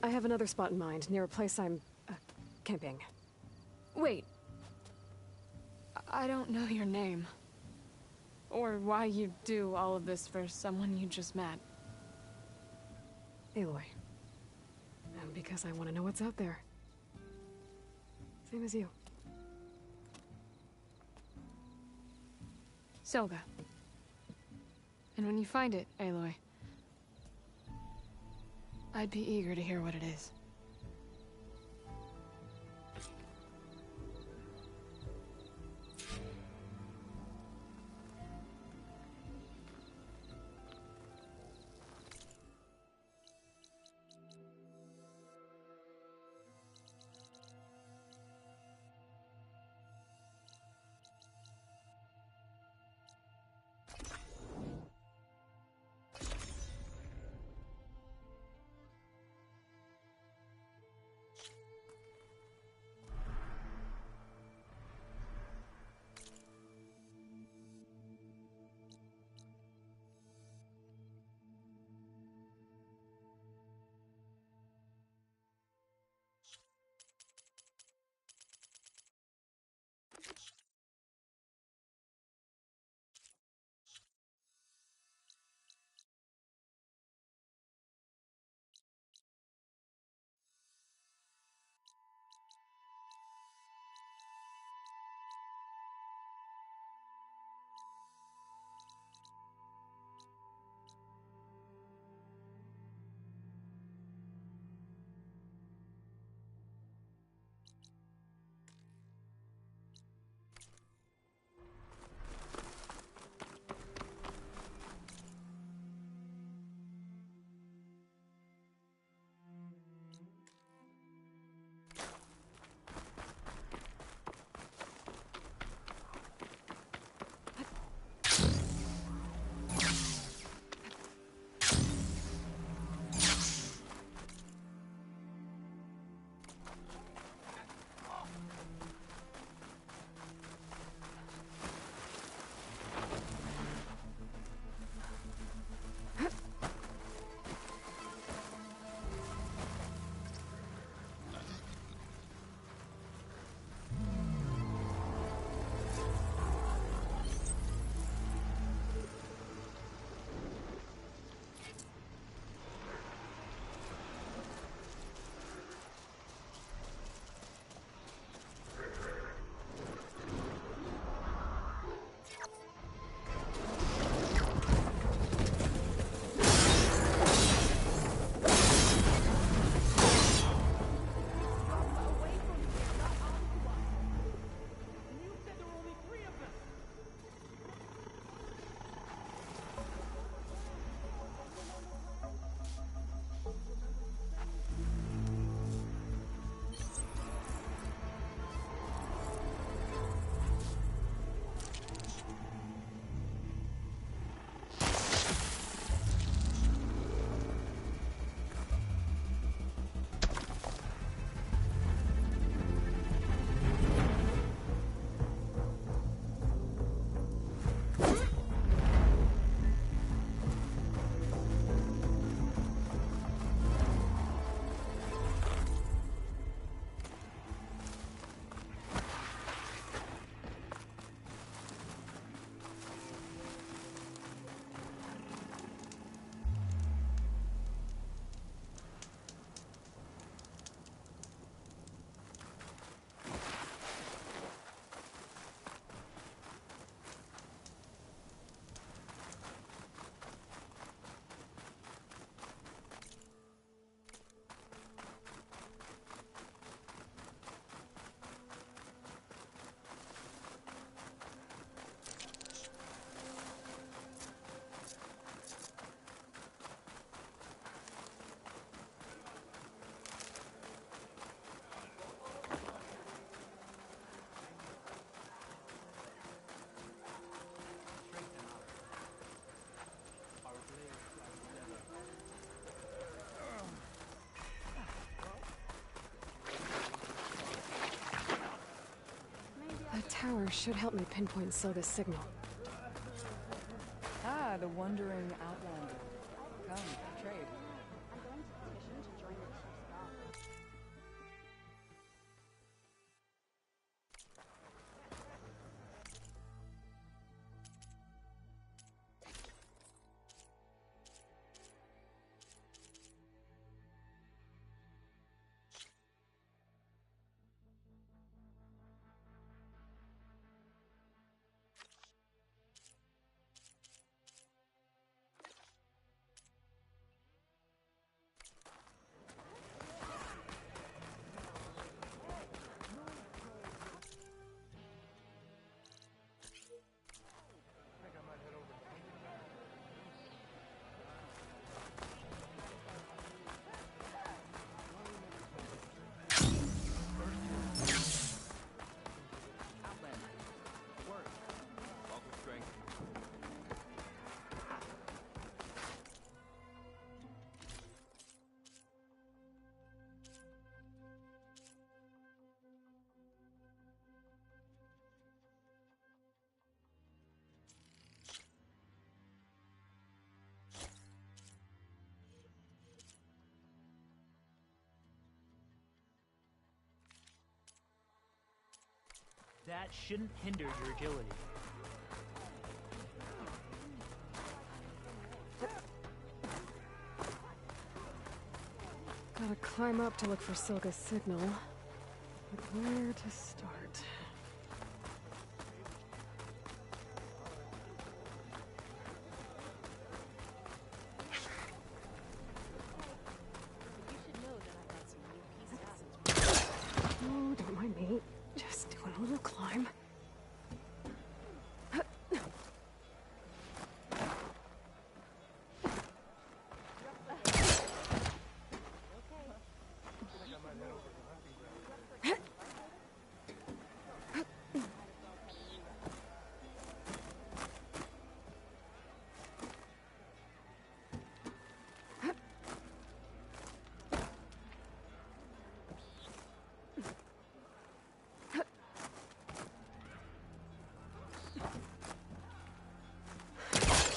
I have another spot in mind, near a place I'm, camping. Wait. I don't know your name. Or why you do all of this for someone you just met. Aloy. And because I want to know what's out there. Same as you. Selga. And when you find it, Aloy, I'd be eager to hear what it is. tower should help me pinpoint Silga's signal. Ah, the wandering outlander. Come, trade. That shouldn't hinder your agility. Gotta climb up to look for Silga's signal. But where to start? Oh, don't mind me. Just doing a little climb.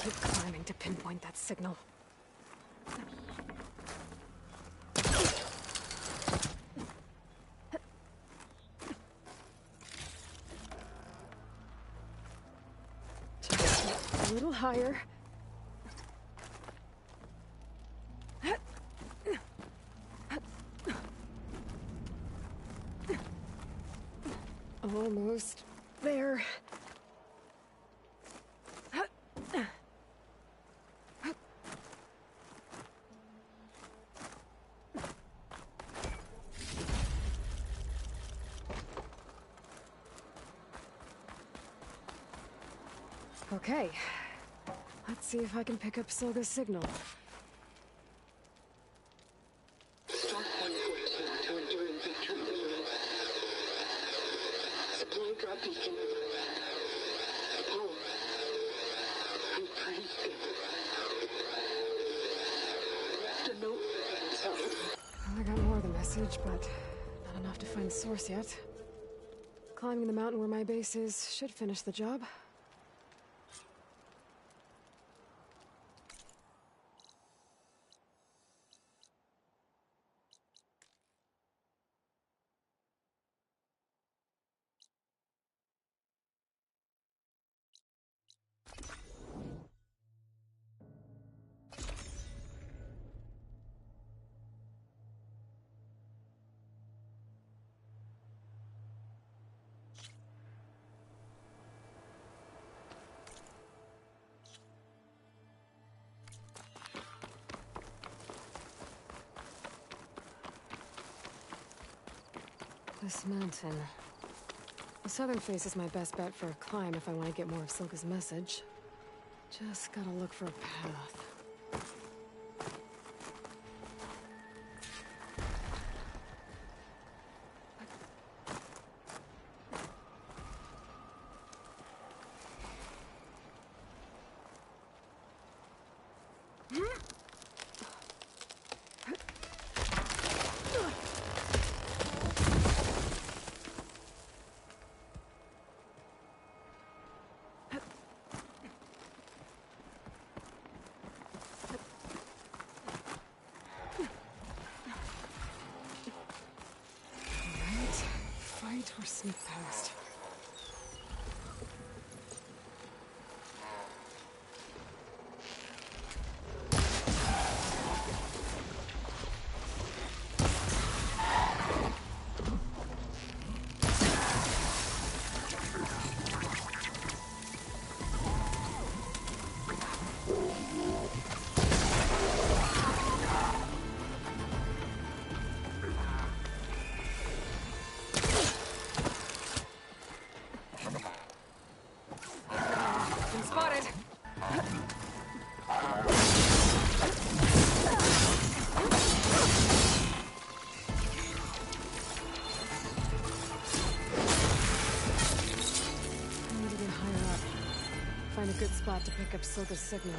Keep climbing to pinpoint that signal. Just a little higher. Almost there. Okay. Let's see if I can pick up Silga's signal. Start point 14 to enduring victory. Supply drop beacon. Home. I'm pretty good. Left a note. So. Well, I got more of the message, but not enough to find the source yet. Climbing the mountain where my base is should finish the job. This mountain. The southern face is my best bet for a climb if I want to get more of Silga's message. Just gotta look for a path. spot to pick up Silga's signal.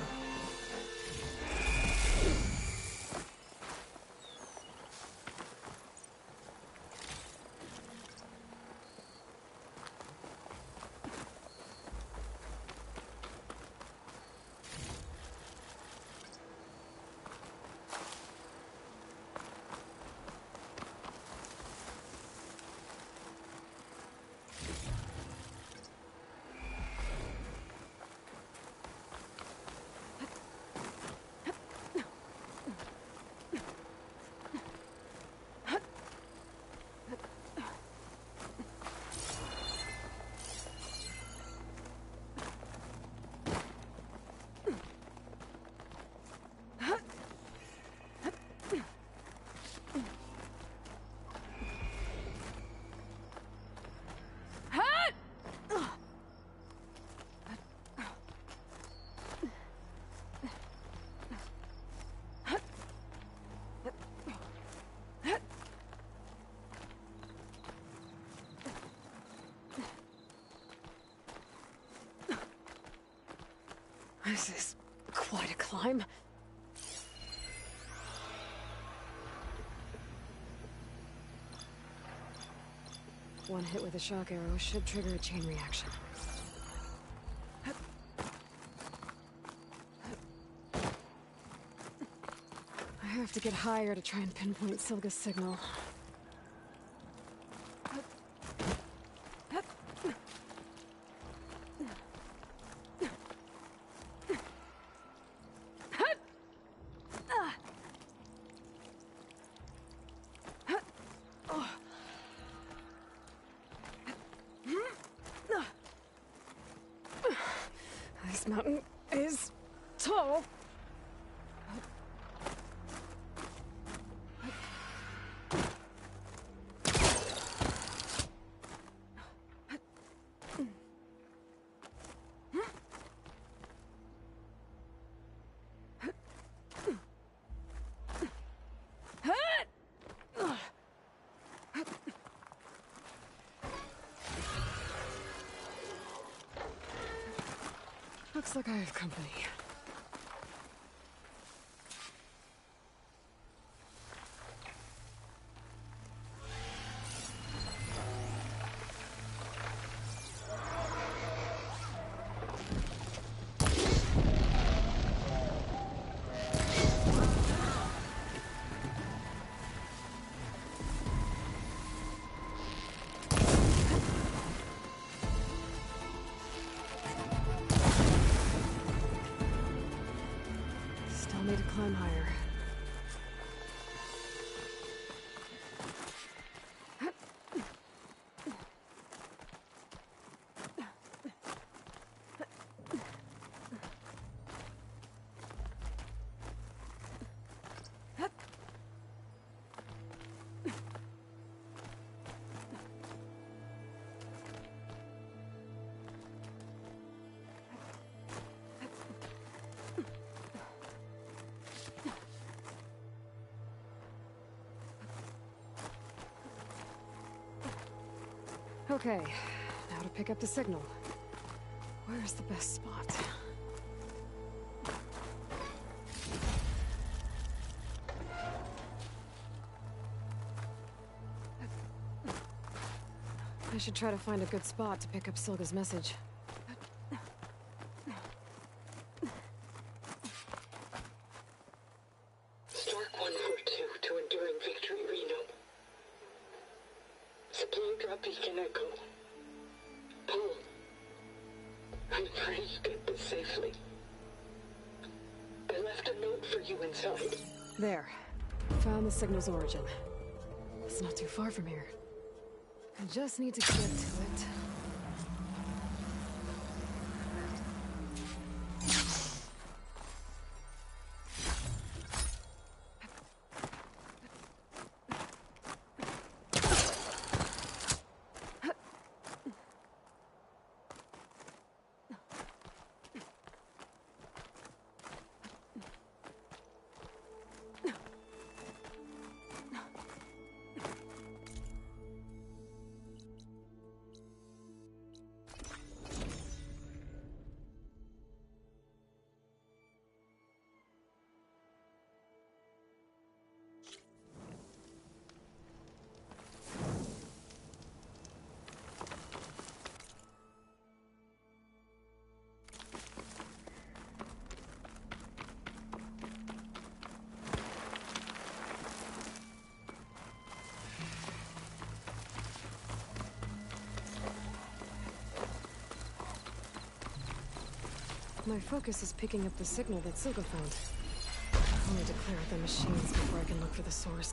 This is quite a climb. One hit with a shock arrow should trigger a chain reaction. I have to get higher to try and pinpoint Silga's signal. This mountain is tall. Looks like I have company. Need to climb higher. Okay, now to pick up the signal. Where's the best spot? I should try to find a good spot to pick up Silga's message. Stark 142 to Enduring Victory, Reno. Supply drop beacon echo. Paul, I'm afraid you get this safely. I left a note for you inside. There. Found the signal's origin. It's not too far from here. I just need to get to it. My focus is picking up the signal that Silka found. I'll need to clear out the machines before I can look for the source.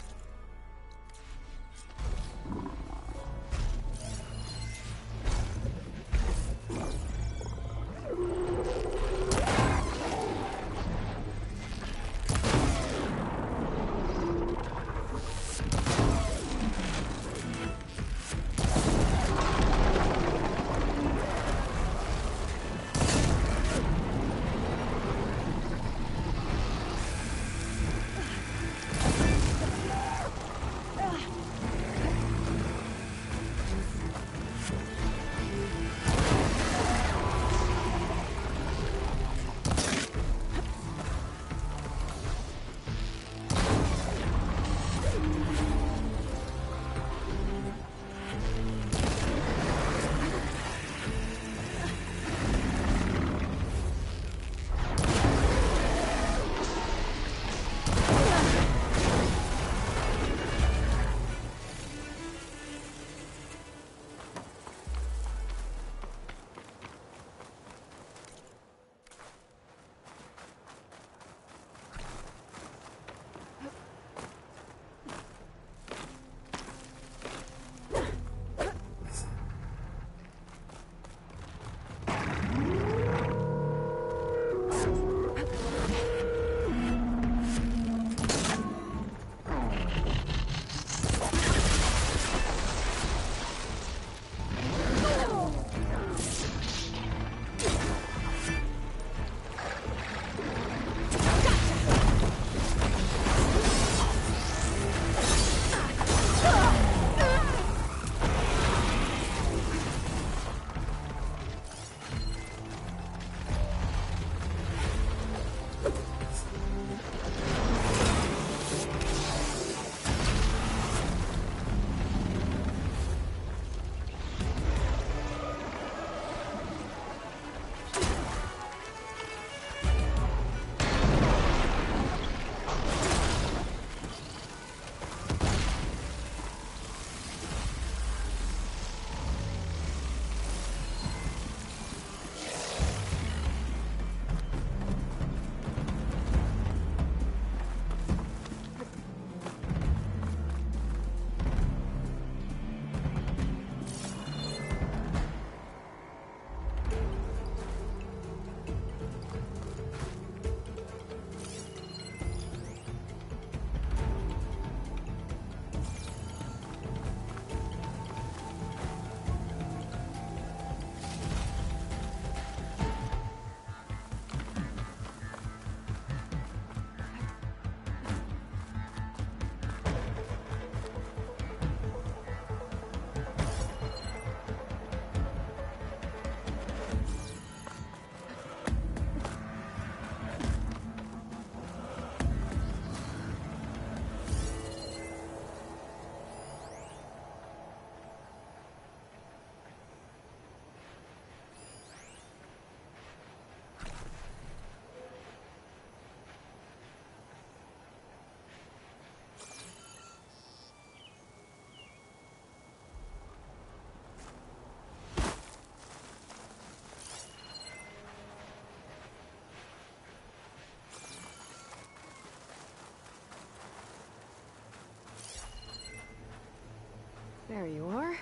There you are.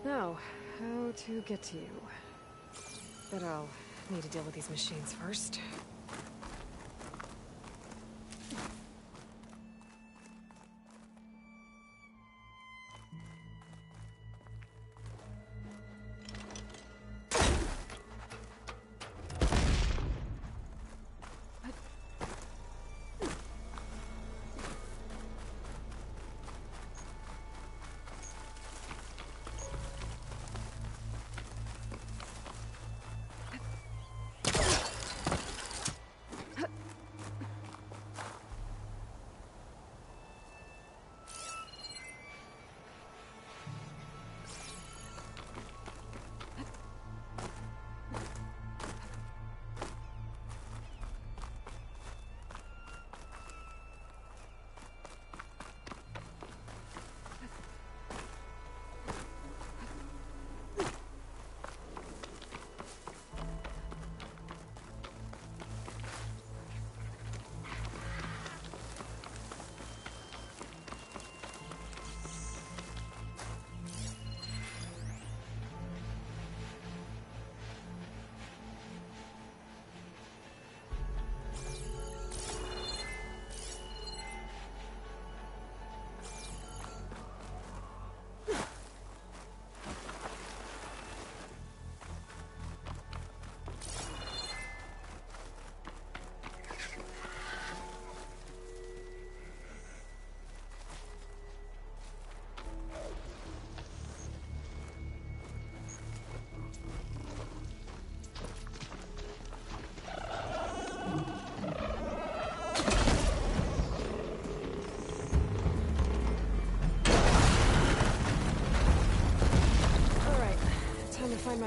Now, how to get to you? But I'll need to deal with these machines first.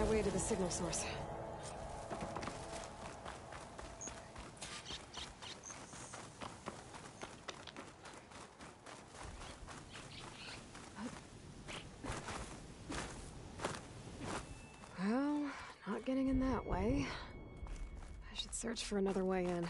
my way to the signal source. Well, not getting in that way. I should search for another way in.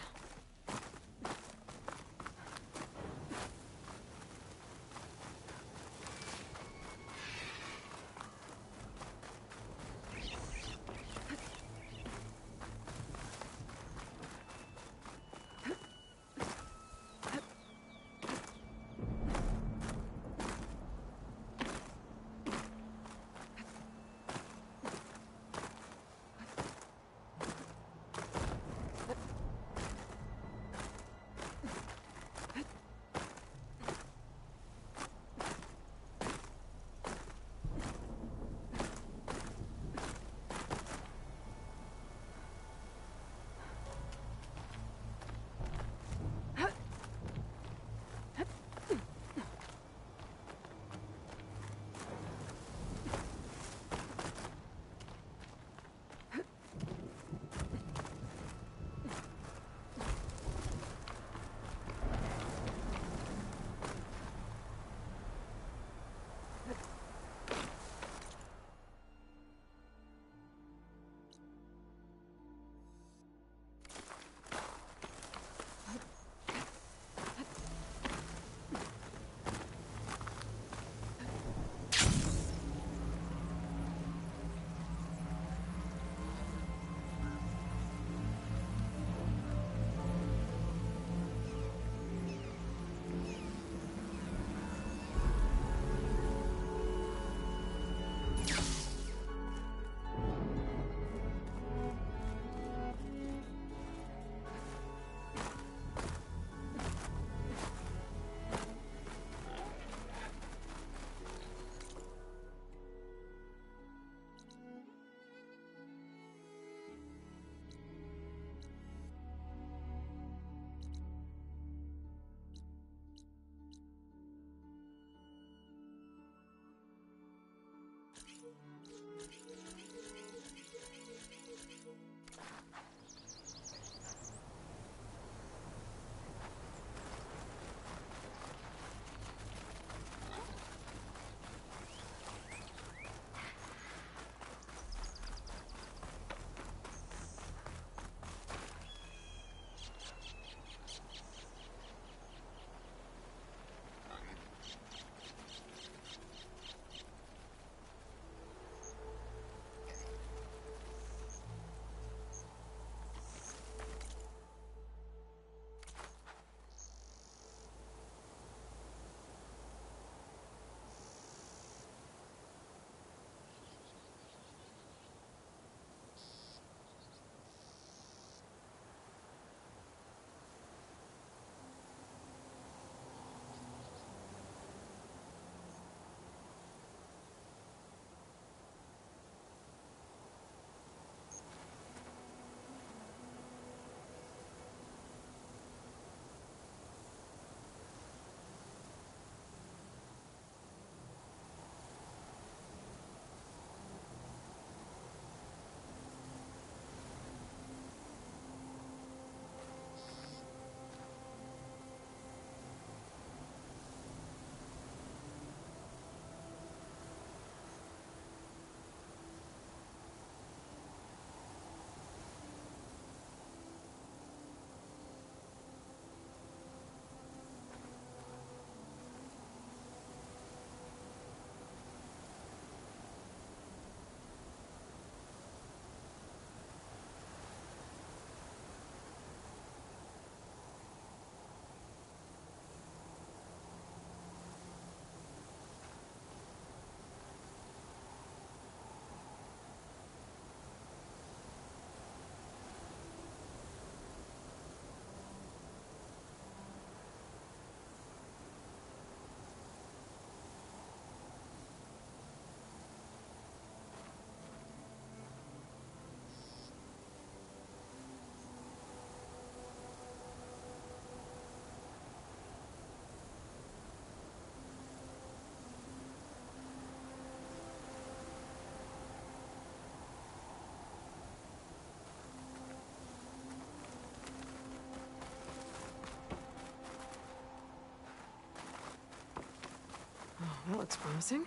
that looks promising.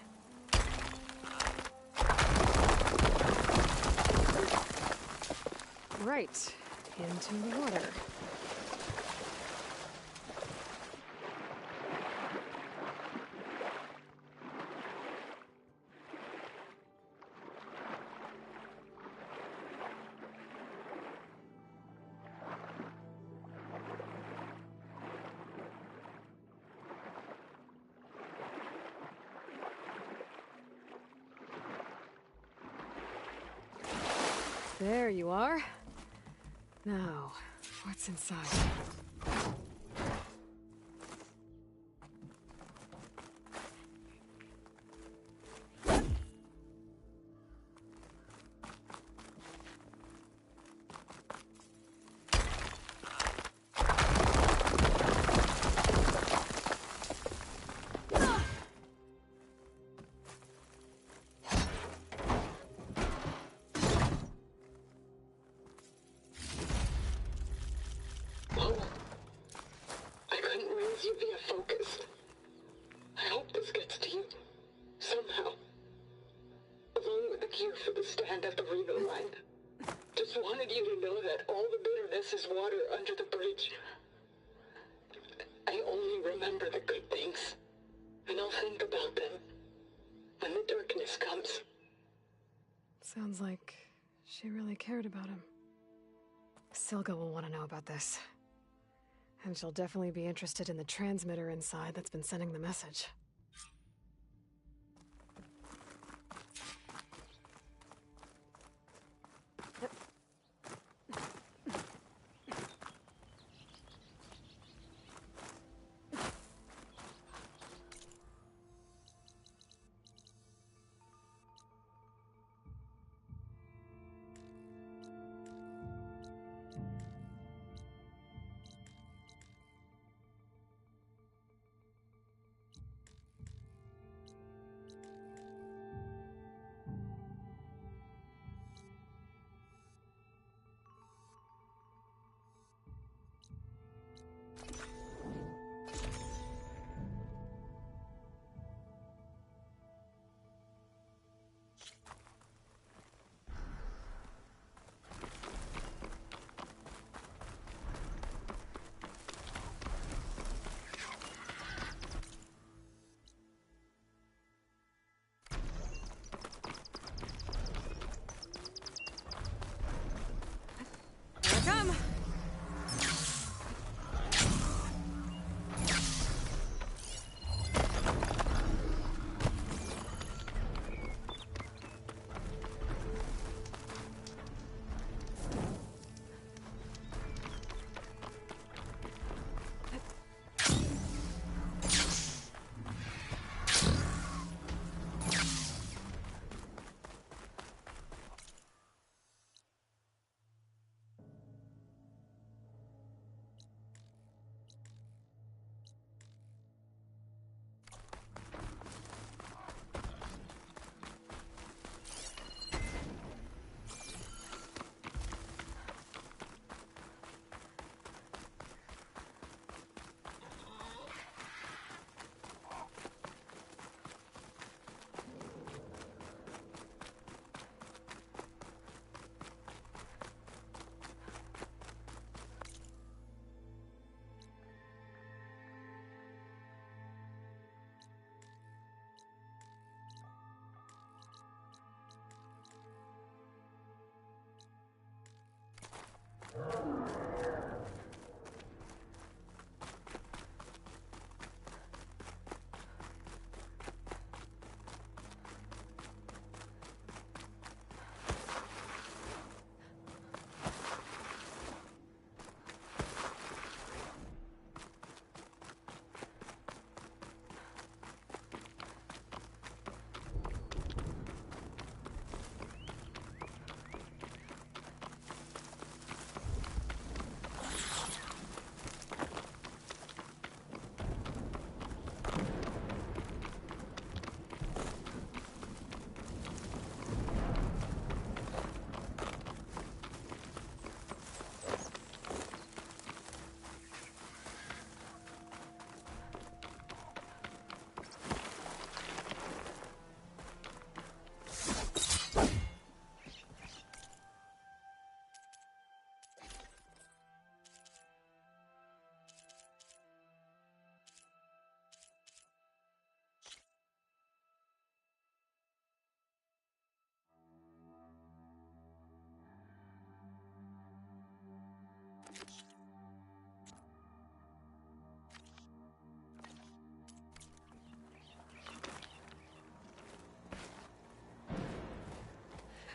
Right, into the water. There you are. Now, what's inside? I couldn't raise you via focus. I hope this gets to you. Somehow. Along with the cue for the stand at the Reno line. Just wanted you to know that all the bitterness is water under the bridge. I only remember the good things. And I'll think about them when the darkness comes. Sounds like she really cared about him. Silga will want to know about this. And she'll definitely be interested in the transmitter inside that's been sending the message.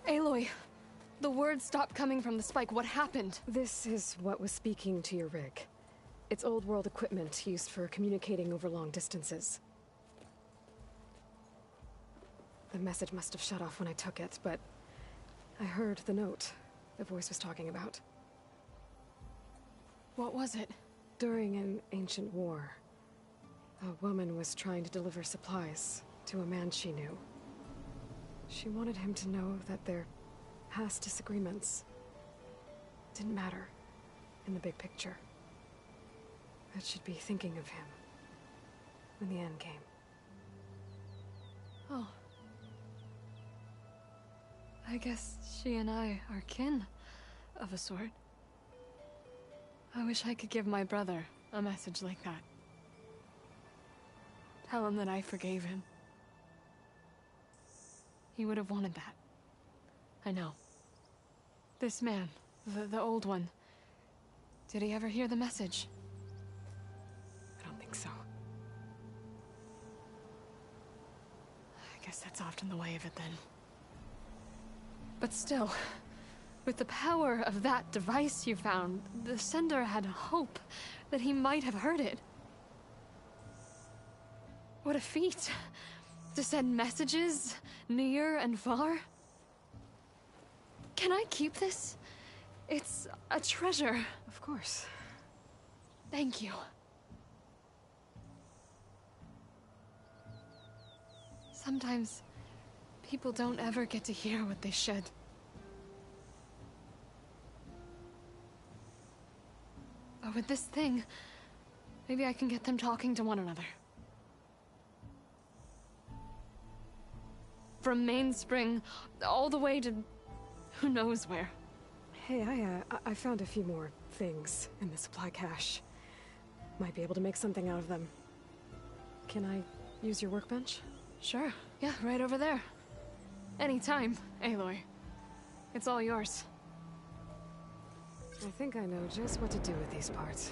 Aloy, the words stopped coming from the spike. What happened? This is what was speaking to your rig. It's old world equipment used for communicating over long distances. The message must have shut off when I took it, but I heard the note the voice was talking about. What was it? During an ancient war, a woman was trying to deliver supplies to a man she knew. She wanted him to know that their past disagreements didn't matter in the big picture. That she'd be thinking of him when the end came. Oh. I guess she and I are kin, of a sort. I wish I could give my brother a message like that. Tell him that I forgave him. He would have wanted that. I know. This man, the old one, did he ever hear the message? I don't think so. I guess that's often the way of it then. But still, with the power of that device you found, the sender had hope that he might have heard it. What a feat! To send messages near and far. Can I keep this? It's a treasure. Of course. Thank you. Sometimes people don't ever get to hear what they should. But with this thing, maybe I can get them talking to one another. From Mainspring, all the way to who knows where. Hey, I found a few more things in the supply cache. Might be able to make something out of them. Can I use your workbench? Sure. Yeah, right over there. Anytime, Aloy. It's all yours. I think I know just what to do with these parts.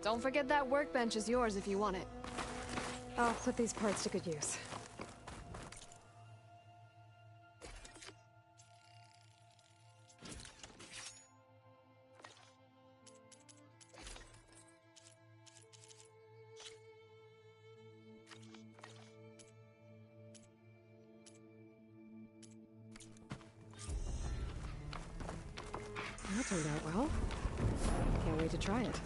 Don't forget that workbench is yours if you want it. I'll put these parts to good use. That turned out well. Can't wait to try it.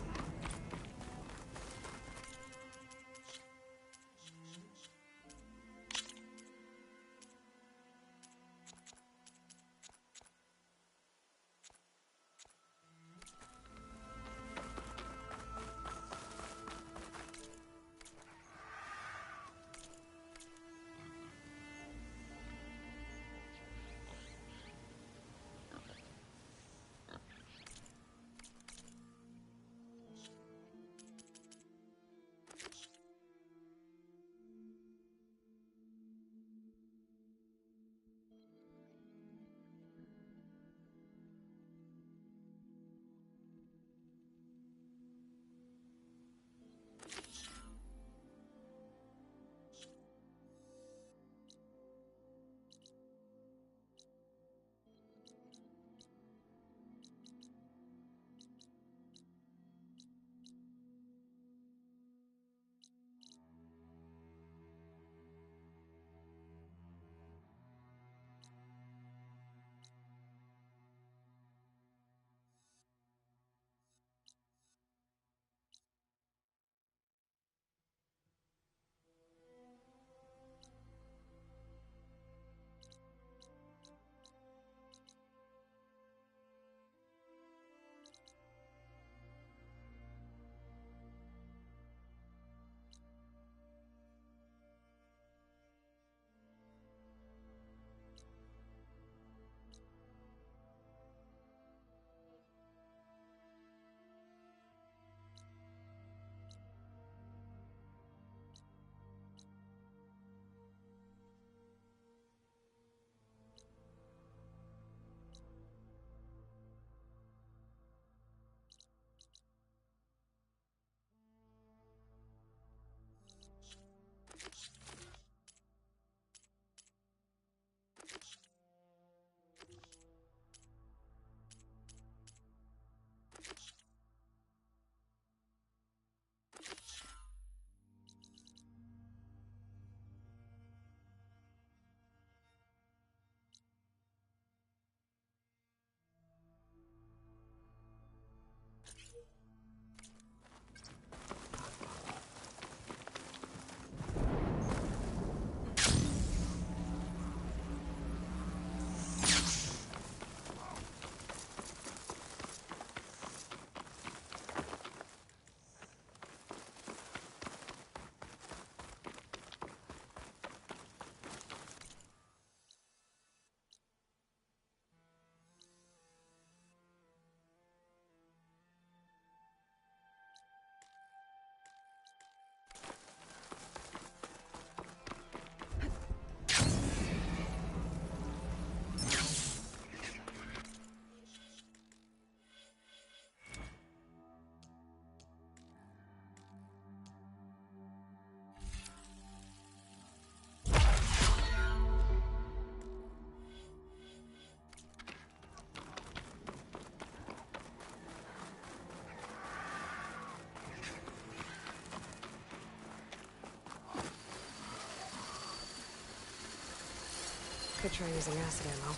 Could try using acid ammo.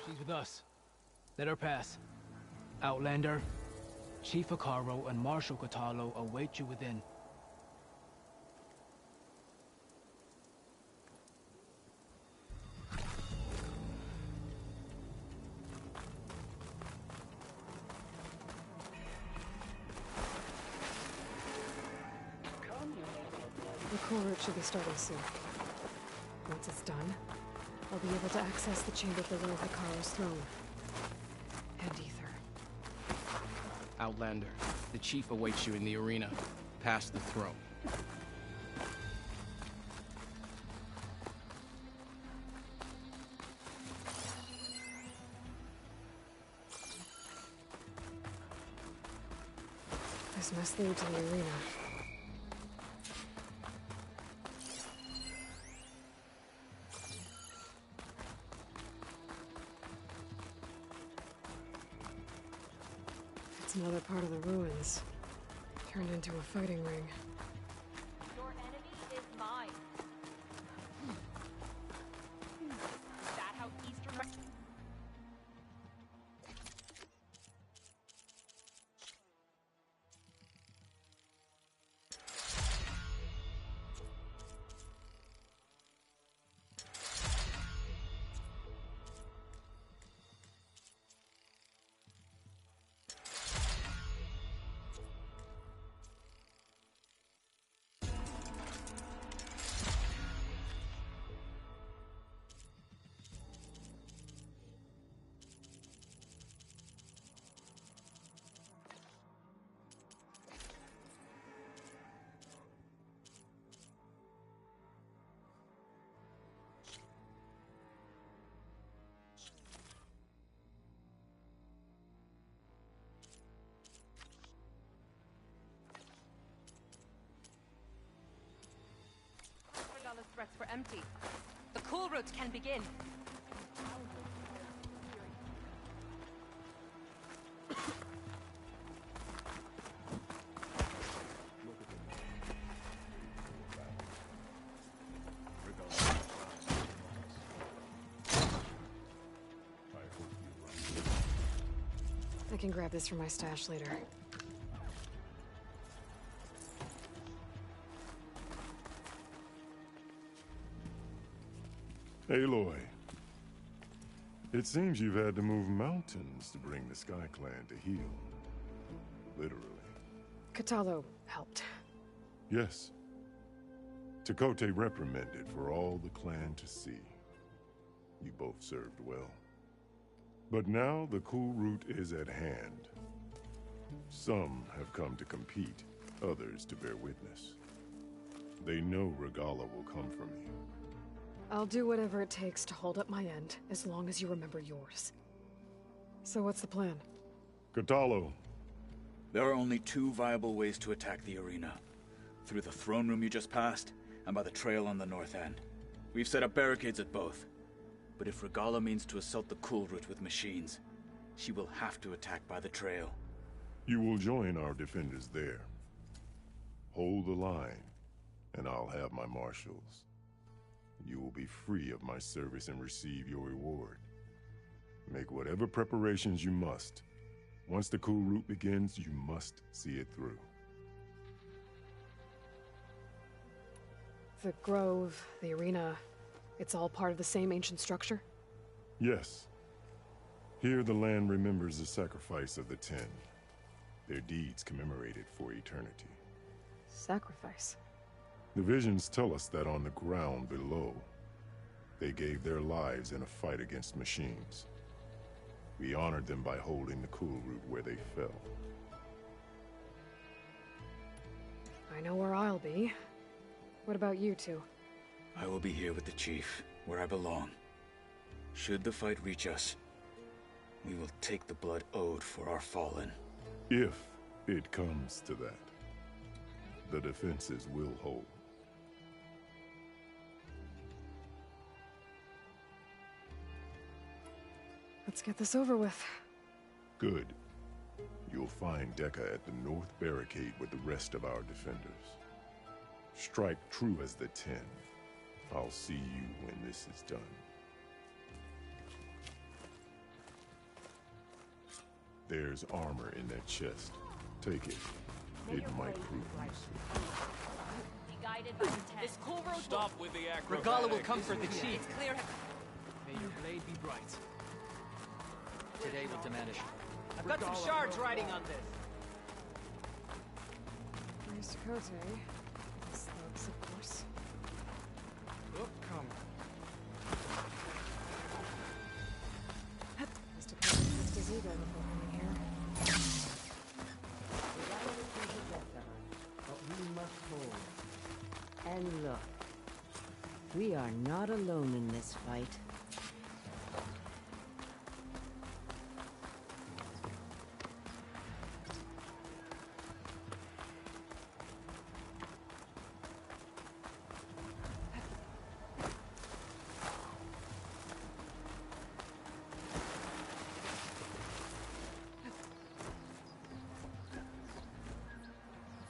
She's with us. Let her pass. Outlander, Chief Akaro and Marshal Katalo await you within. The core route should be starting soon. Once it's done, I'll be able to access the chamber below Hikaru's throne. And Ether. Outlander, the Chief awaits you in the arena, past the throne. This must lead to the arena. It's another part of the ruins, turned into a fighting ring. Your enemy is mine. Is that how Eastern... threats were empty. The cool route can begin. I can grab this from my stash later. Aloy. It seems you've had to move mountains to bring the Sky Clan to heel. Literally. Katalo helped. Yes. Takote reprimanded for all the clan to see. You both served well. But now the cool route is at hand. Some have come to compete, others to bear witness. They know Regala will come for me. I'll do whatever it takes to hold up my end, as long as you remember yours. So what's the plan? Kotallo. There are only two viable ways to attack the arena. Through the throne room you just passed, and by the trail on the north end. We've set up barricades at both. But if Regala means to assault the cool route with machines, she will have to attack by the trail. You will join our defenders there. Hold the line, and I'll have my marshals. You will be free of my service and receive your reward. Make whatever preparations you must. Once the cool route begins, you must see it through. The grove, the arena, it's all part of the same ancient structure? Yes. Here the land remembers the sacrifice of the 10. Their deeds commemorated for eternity. Sacrifice? The visions tell us that on the ground below, they gave their lives in a fight against machines. We honored them by holding the cool route where they fell. I know where I'll be. What about you two? I will be here with the chief, where I belong. Should the fight reach us, we will take the blood owed for our fallen. If it comes to that, the defenses will hold. Let's get this over with. Good. You'll find Dekka at the north barricade with the rest of our defenders. Strike true as the 10. I'll see you when this is done. There's armor in that chest. Take it. It might prove useful. This cool road. Stop with the acrobatics. Regala will come for the chief. It's clear. May your blade be bright. Today will diminish. I've got some shards riding on this. Where's Dakota? Slugs, of course. Oh, come. Must have been just his ego before coming here. But we must hold. And look, we are not alone in this fight.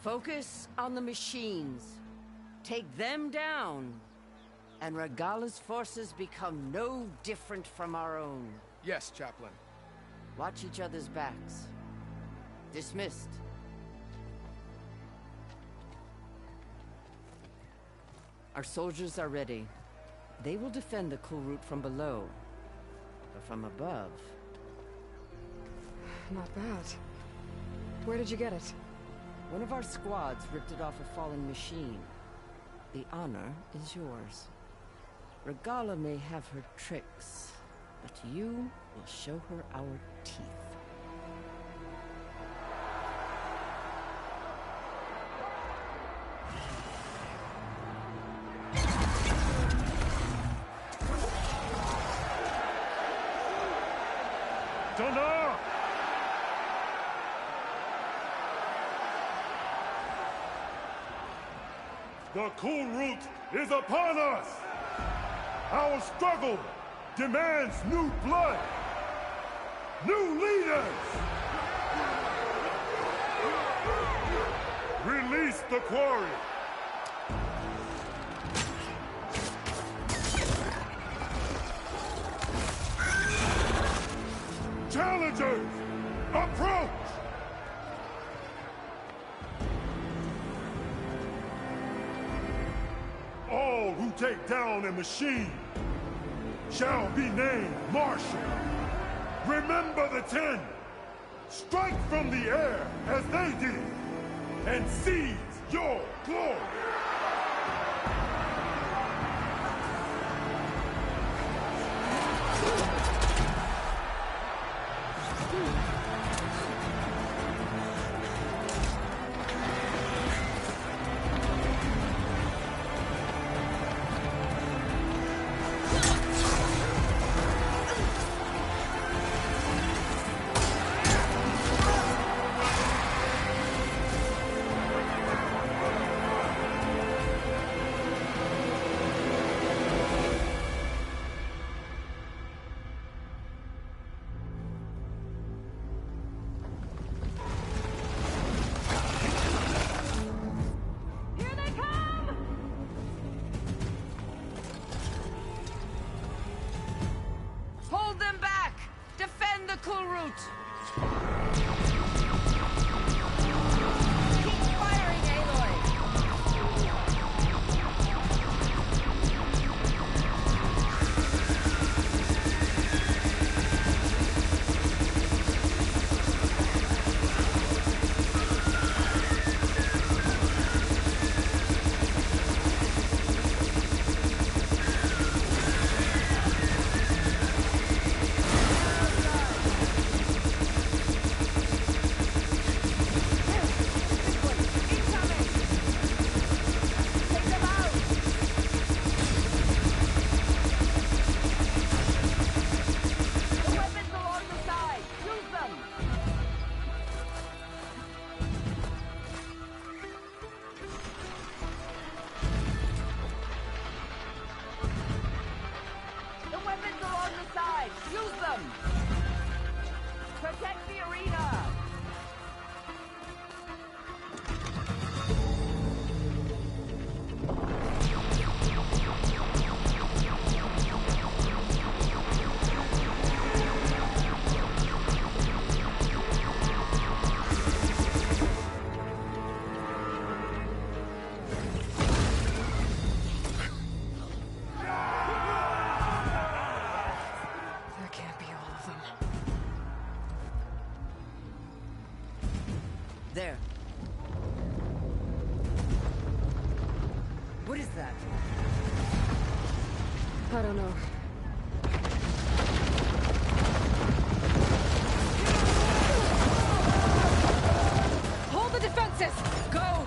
Focus on the machines. Take them down, and Regala's forces become no different from our own. Yes, Chaplain. Watch each other's backs. Dismissed. Our soldiers are ready. They will defend the cool route from below. But from above... Not bad. Where did you get it? One of our squads ripped it off a fallen machine. The honor is yours. Regala may have her tricks, but you will show her our teeth. Thunder! The cool route is upon us! Our struggle demands new blood! New leaders! Release the quarry! Challengers, approach! All who take down a machine shall be named Marshal. Remember the 10. Strike from the air as they did, and seize your glory. Shoot! Keep firing, Aloy! There. What is that? I don't know. Hold the defenses! Go!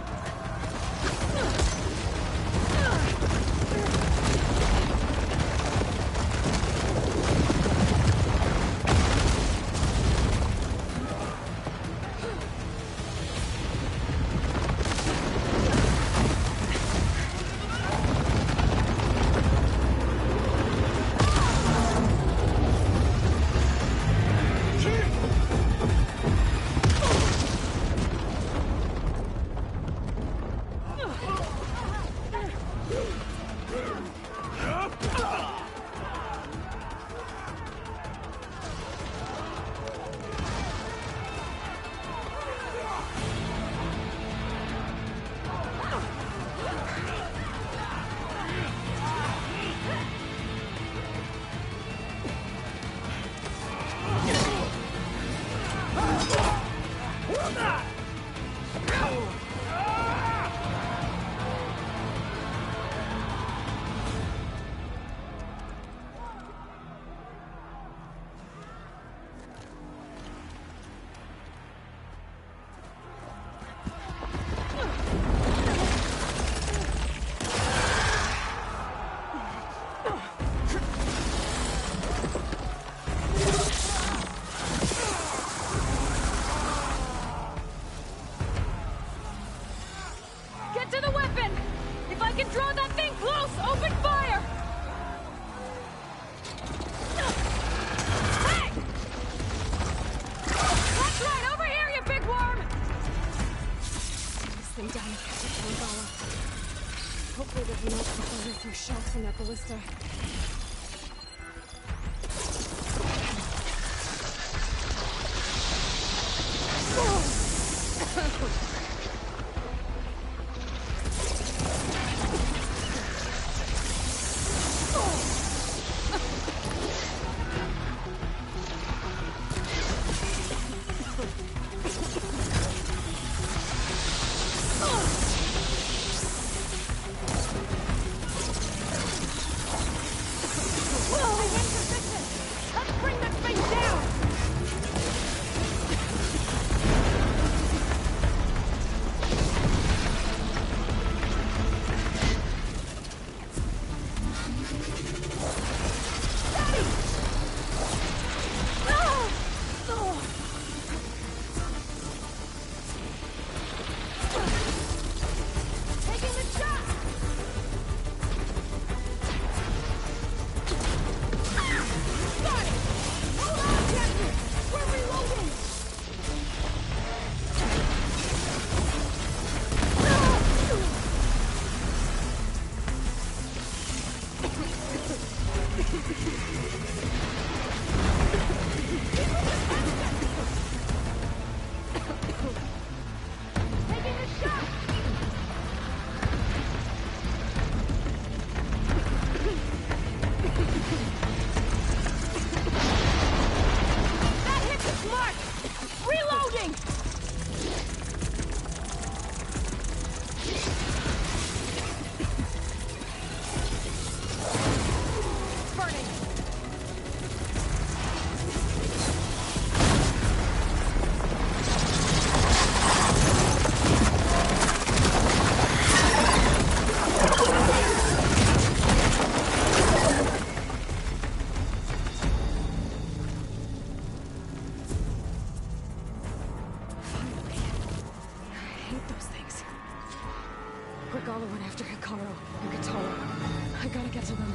Hopefully there's enough to fire through shots from that ballista. I gotta get to them.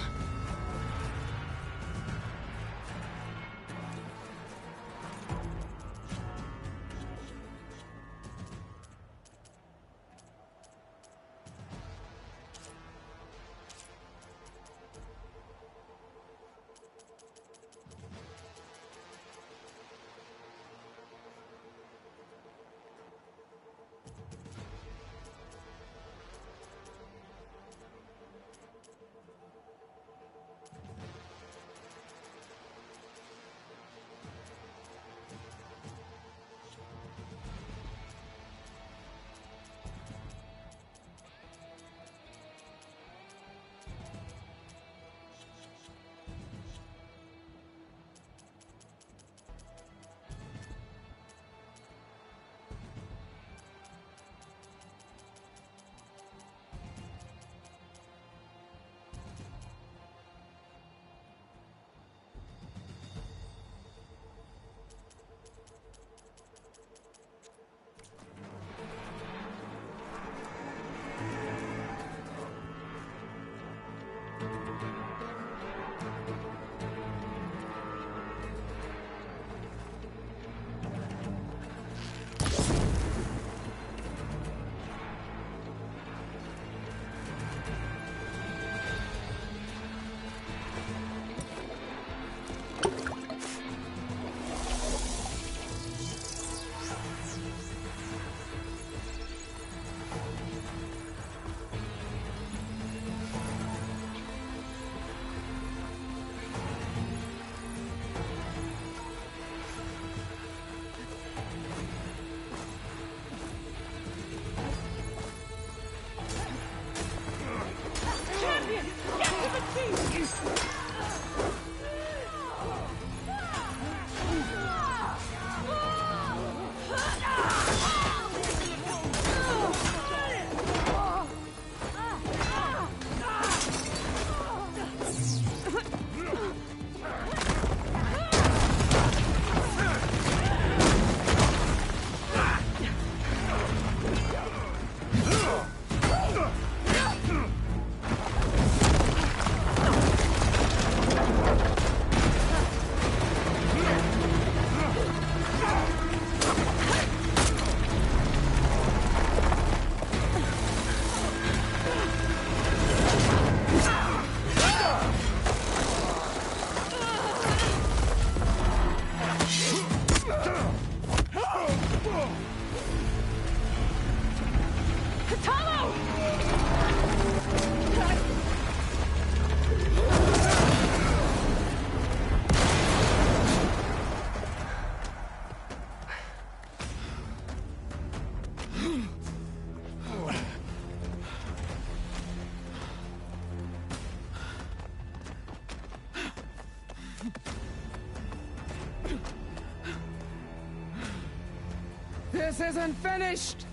This isn't finished!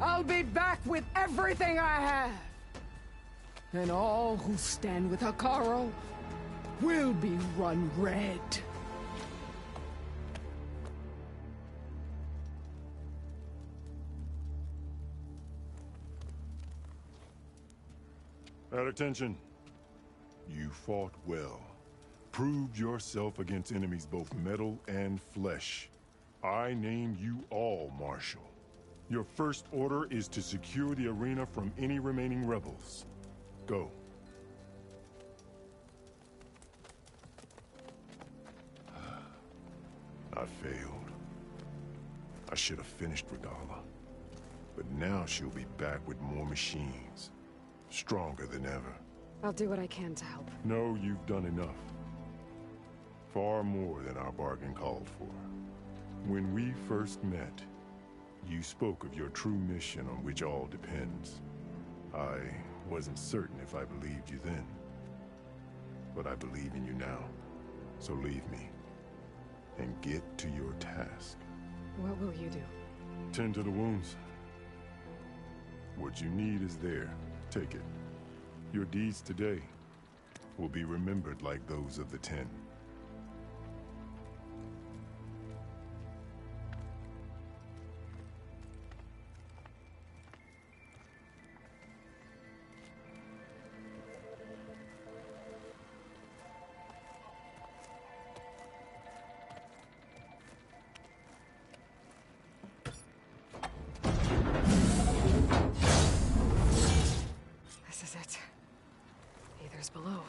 I'll be back with everything I have! And all who stand with Hekarro will be run red. At attention. You fought well. Proved yourself against enemies both metal and flesh. I name you all Marshal. Your first order is to secure the arena from any remaining rebels. Go. I failed. I should have finished Regala. But now she'll be back with more machines. Stronger than ever. I'll do what I can to help. No, you've done enough. Far more than our bargain called for. When we first met, you spoke of your true mission on which all depends. I wasn't certain if I believed you then. But I believe in you now. So leave me. And get to your task. What will you do? Tend to the wounds. What you need is there. Take it. Your deeds today will be remembered like those of the 10. stairs below.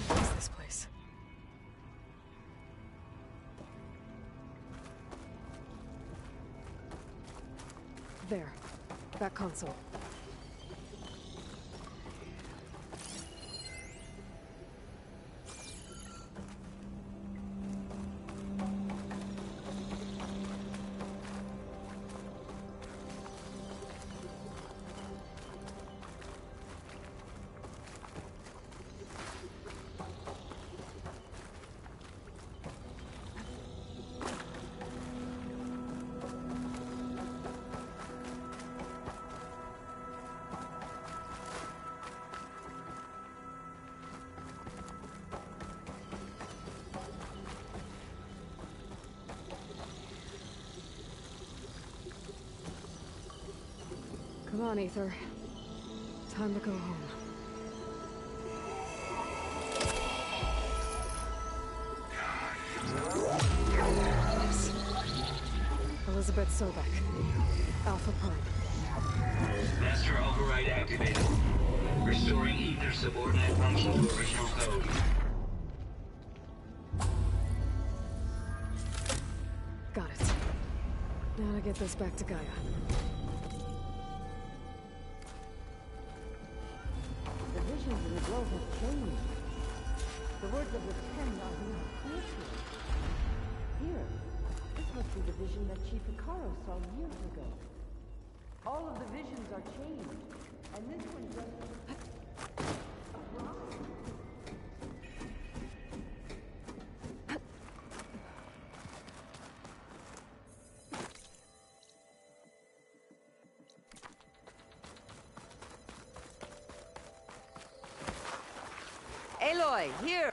What is this place? There. That console. Come on, Aether. Time to go home. Yes. Elizabeth Sobek. Alpha Prime. Master override activated. Restoring Ether subordinate function to original code. Got it. Now to get this back to Gaia. The visions in the grove have changed. The words of the Ten are being clear to us. Here, this must be the vision that Chief Icaro saw years ago. All of the visions are changed, and this one just... Aloy, here!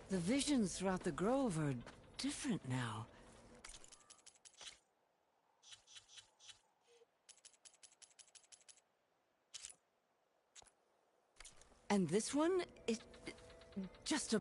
The visions throughout the grove are different now. And this one is just a...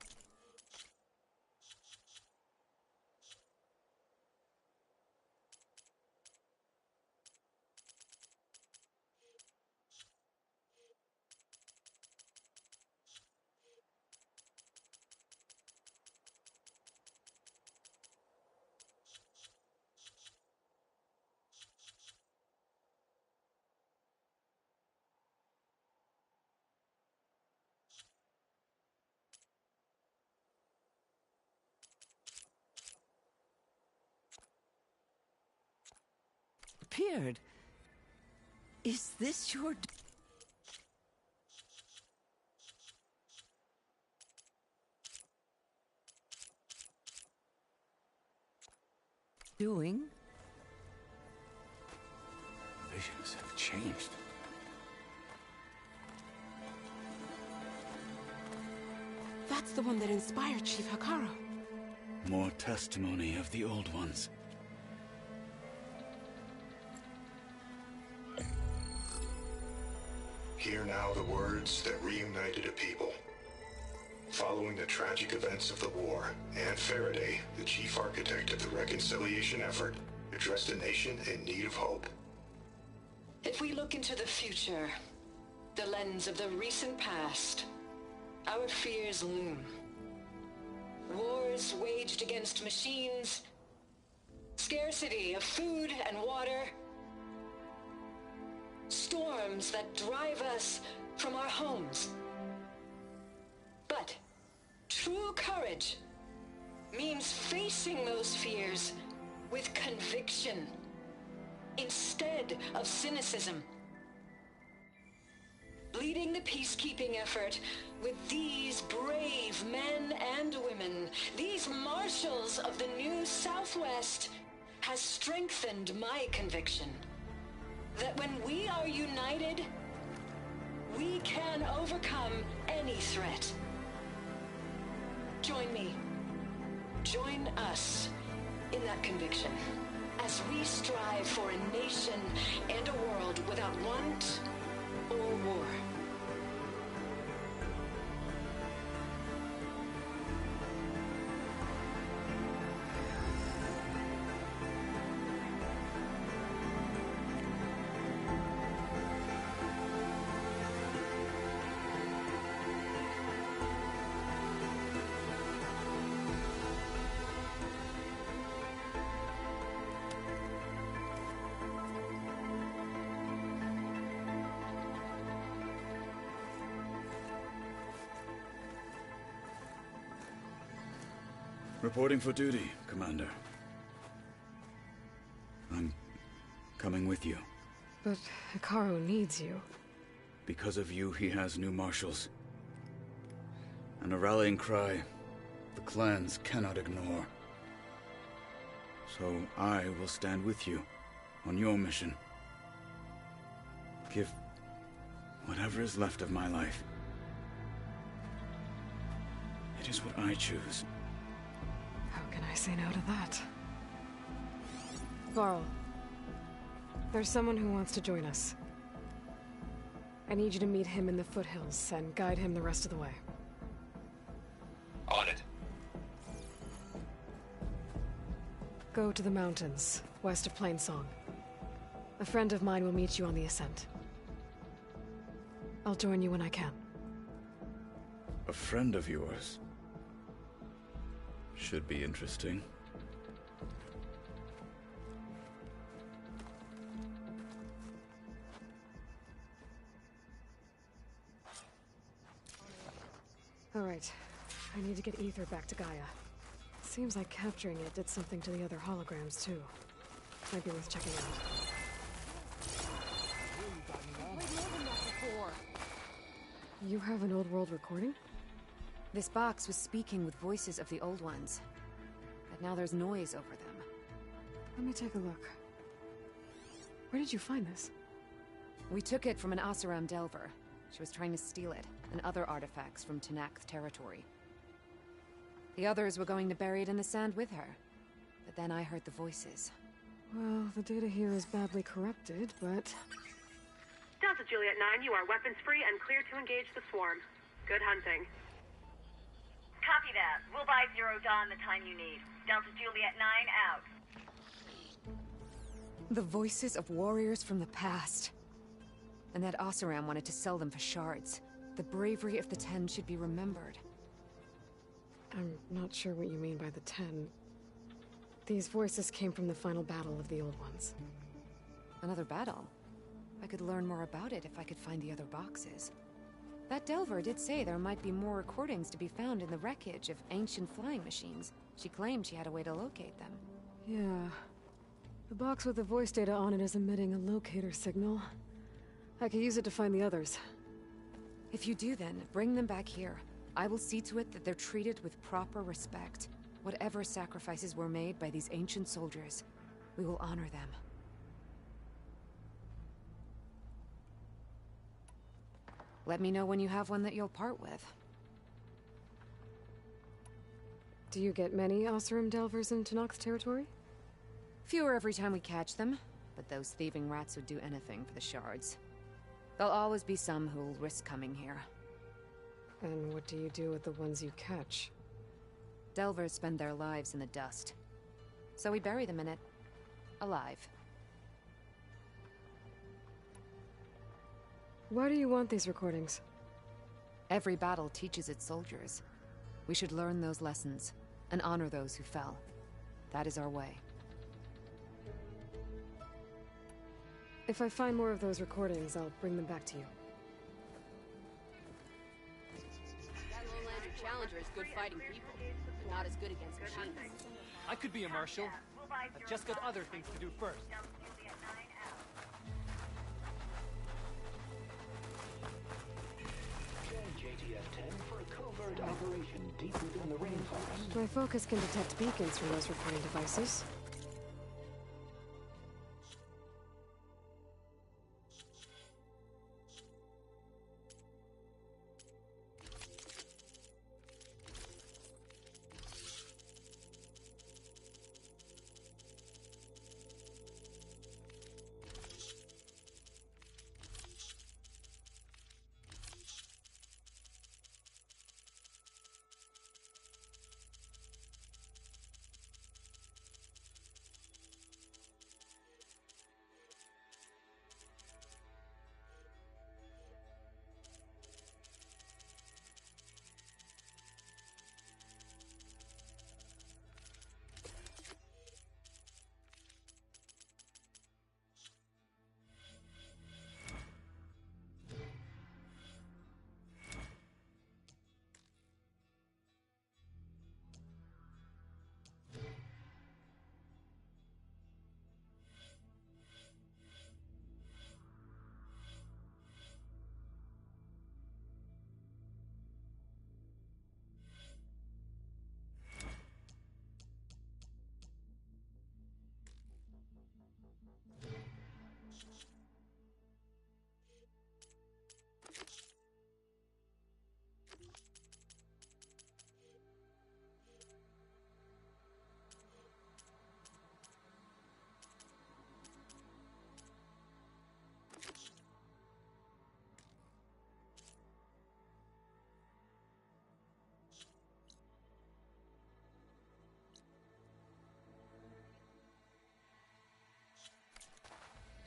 disappeared. Is this your... doing? Visions have changed. That's the one that inspired Chief Hikaru. More testimony of the old ones. Hear now the words that reunited a people. Following the tragic events of the war, Anne Faraday, the chief architect of the reconciliation effort, addressed a nation in need of hope. If we look into the future, the lens of the recent past, our fears loom. Wars waged against machines, scarcity of food and water, storms that drive us from our homes. But true courage means facing those fears with conviction instead of cynicism. Leading the peacekeeping effort with these brave men and women, these marshals of the new Southwest, has strengthened my conviction that when we are united, we can overcome any threat. Join me. Join us in that conviction as we strive for a nation and a world without want or war. Reporting for duty, Commander. I'm coming with you. But Hikaru needs you. Because of you, he has new marshals. And a rallying cry the clans cannot ignore. So I will stand with you on your mission. Give whatever is left of my life. It is what I choose. How can I say no to that? Varl, there's someone who wants to join us. I need you to meet him in the foothills and guide him the rest of the way. On it. Go to the mountains, west of Plainsong. A friend of mine will meet you on the ascent. I'll join you when I can. A friend of yours? Should be interesting. All right. I need to get Ether back to Gaia. Seems like capturing it did something to the other holograms, too. Might be worth checking out. You have an old world recording? This box was speaking with voices of the old ones. But now there's noise over them. Let me take a look. Where did you find this? We took it from an Oseram Delver. She was trying to steal it, and other artifacts from Tenakth territory. The others were going to bury it in the sand with her. But then I heard the voices. Well, the data here is badly corrupted, but... Delta Juliet 9, you are weapons-free and clear to engage the swarm. Good hunting. Copy that. We'll buy Zero Dawn the time you need. Delta Juliet 9 out. The voices of warriors from the past. And that Oseram wanted to sell them for shards. The bravery of the Ten should be remembered. I'm not sure what you mean by the Ten. These voices came from the final battle of the Old Ones. Another battle? I could learn more about it if I could find the other boxes. That Delver did say there might be more recordings to be found in the wreckage of ancient flying machines. She claimed she had a way to locate them. Yeah. The box with the voice data on it is emitting a locator signal. I could use it to find the others. If you do then, bring them back here. I will see to it that they're treated with proper respect. Whatever sacrifices were made by these ancient soldiers, we will honor them. Let me know when you have one that you'll part with. Do you get many Oseram Delvers in Tenakth territory? Fewer every time we catch them, but those thieving rats would do anything for the shards. There'll always be some who'll risk coming here. And what do you do with the ones you catch? Delvers spend their lives in the dust. So we bury them in it, alive. Why do you want these recordings? Every battle teaches its soldiers. We should learn those lessons, and honor those who fell. That is our way. If I find more of those recordings, I'll bring them back to you. That Lowlander Challenger is good fighting people, but not as good against machines. I could be a marshal. I've just got other things to do first. JTF-10 for a covert operation deep within the rainforest. My focus can detect beacons from those recording devices.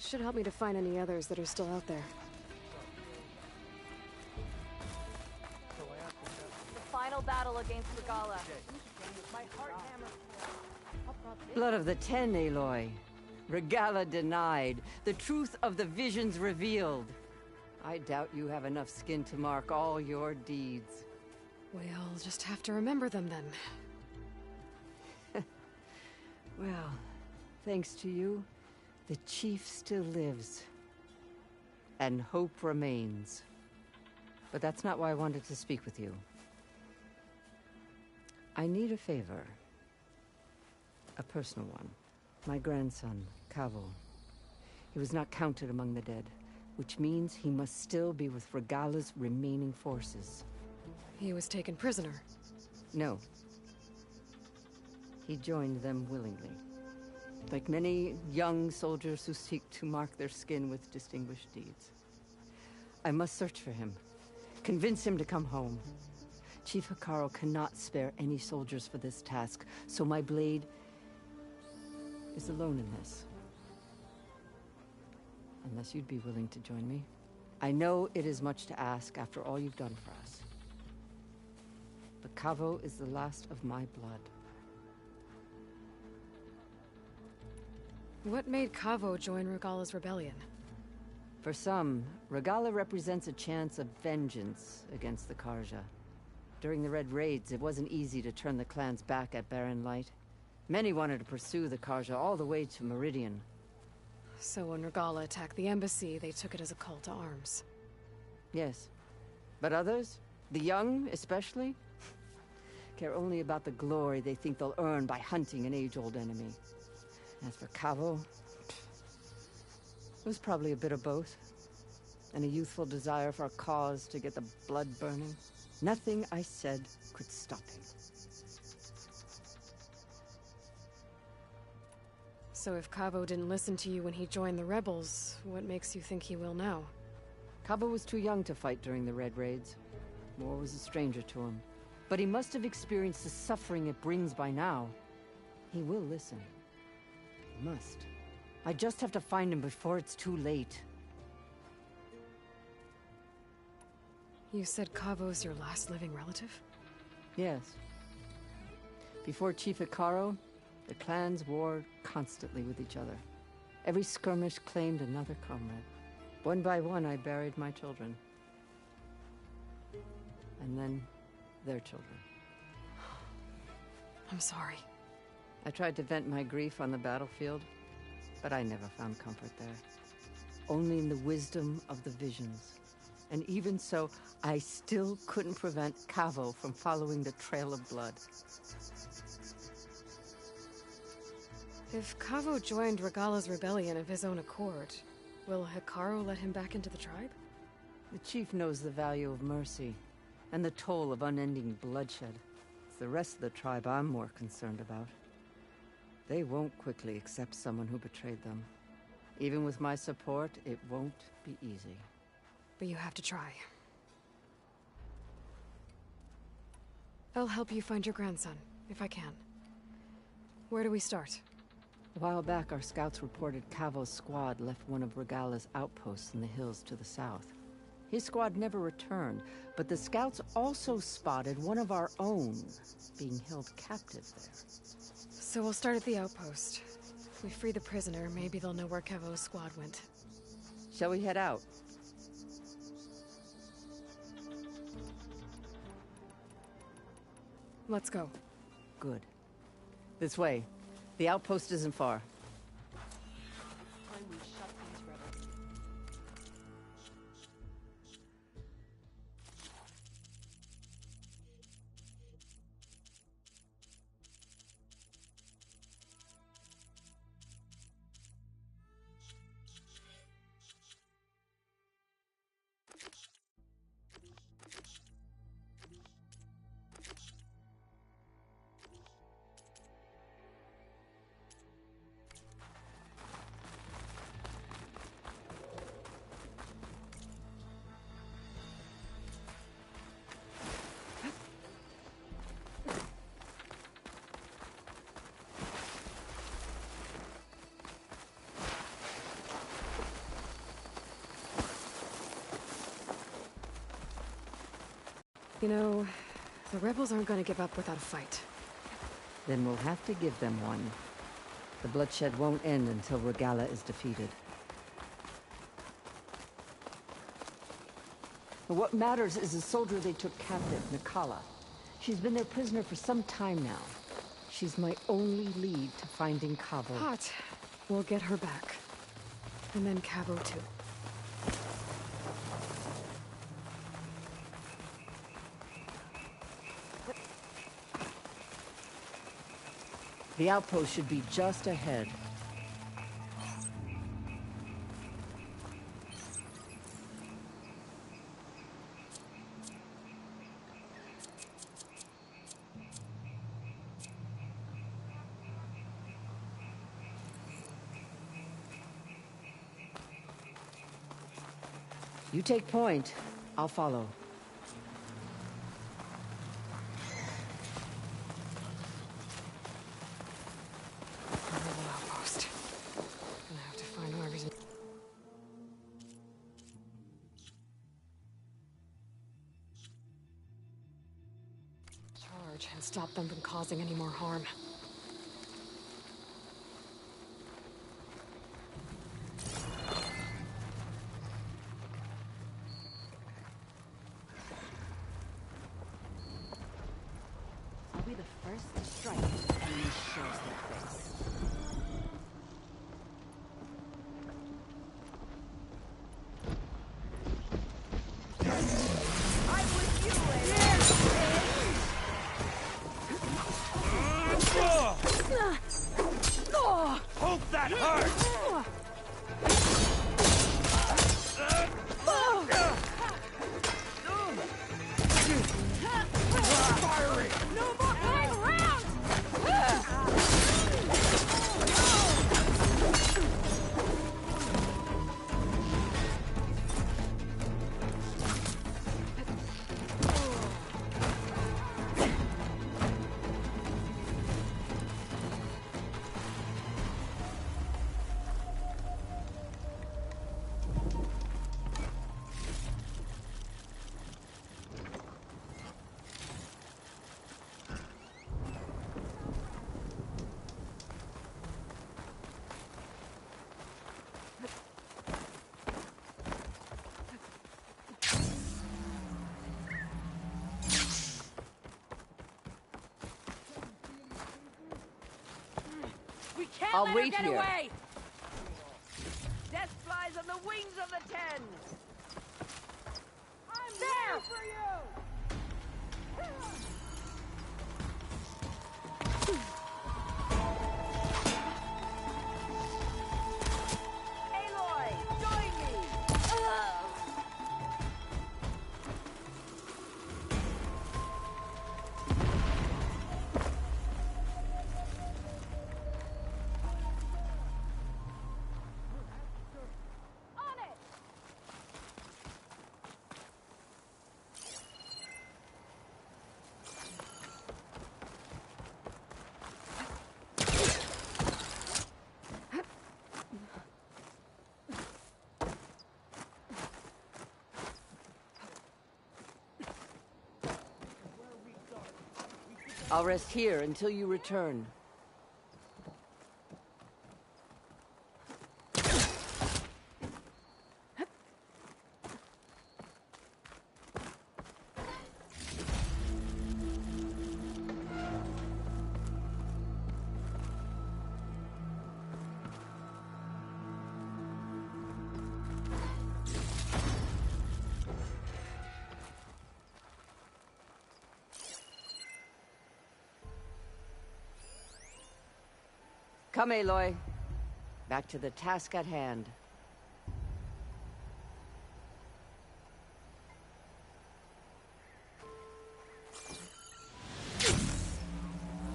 Should help me to find any others that are still out there. The final battle against Regala. My heart hammer. Blood of the Ten, Aloy. Regala denied. The truth of the visions revealed. I doubt you have enough skin to mark all your deeds. We'll just have to remember them then. Well, thanks to you, the Chief still lives. And hope remains. But that's not why I wanted to speak with you. I need a favor. A personal one. My grandson, Kavo. He was not counted among the dead, which means he must still be with Regala's remaining forces. He was taken prisoner? No. He joined them willingly. Like many young soldiers who seek to mark their skin with distinguished deeds. I must search for him. Convince him to come home. Chief Hekarro cannot spare any soldiers for this task, so my blade is alone in this. Unless you'd be willing to join me. I know it is much to ask after all you've done for us. But Kavo is the last of my blood. What made Kavo join Regala's rebellion? For some, Regala represents a chance of vengeance against the Karja. During the Red Raids, it wasn't easy to turn the clans back at Barren Light. Many wanted to pursue the Karja all the way to Meridian. So when Regala attacked the embassy, they took it as a call to arms. Yes. But others, the young especially, care only about the glory they think they'll earn by hunting an age-old enemy. As for Cavo, it was probably a bit of both. And a youthful desire for a cause to get the blood burning. Nothing I said could stop him. So if Cavo didn't listen to you when he joined the rebels, what makes you think he will now? Cabo was too young to fight during the Red Raids. War was a stranger to him. But he must have experienced the suffering it brings by now. He will listen. He must. I just have to find him before it's too late. You said Cavo's your last living relative? Yes. Before Chief Icaro, the clans warred constantly with each other. Every skirmish claimed another comrade. One by one, I buried my children. And then, their children. I'm sorry. I tried to vent my grief on the battlefield, but I never found comfort there. Only in the wisdom of the visions. And even so, I still couldn't prevent Cavo from following the trail of blood. If Cavo joined Regala's rebellion of his own accord, will Hikaru let him back into the tribe? The chief knows the value of mercy, and the toll of unending bloodshed. It's the rest of the tribe I'm more concerned about. They won't quickly accept someone who betrayed them. Even with my support, it won't be easy. But you have to try. I'll help you find your grandson, if I can. Where do we start? A while back, our scouts reported Cavo's squad left one of Regala's outposts in the hills to the south. His squad never returned, but the scouts also spotted one of our own being held captive there. So we'll start at the outpost. If we free the prisoner, maybe they'll know where Cavo's squad went. Shall we head out? Let's go. Good. This way. The outpost isn't far. You know, the rebels aren't going to give up without a fight. Then we'll have to give them one. The bloodshed won't end until Regala is defeated. But what matters is the soldier they took captive, Nikala. She's been their prisoner for some time now. She's my only lead to finding Cavo. Hot. We'll get her back. And then Cavo too. The outpost should be just ahead. You take point. I'll follow. And stop them from causing any more harm. I'll be the first to strike if the enemy shows their I'll let her wait get here. away! Death flies on the wings of the Ten. I'm there for you! Aloy, join me. I'll rest here until you return. Come, Aloy. Back to the task at hand.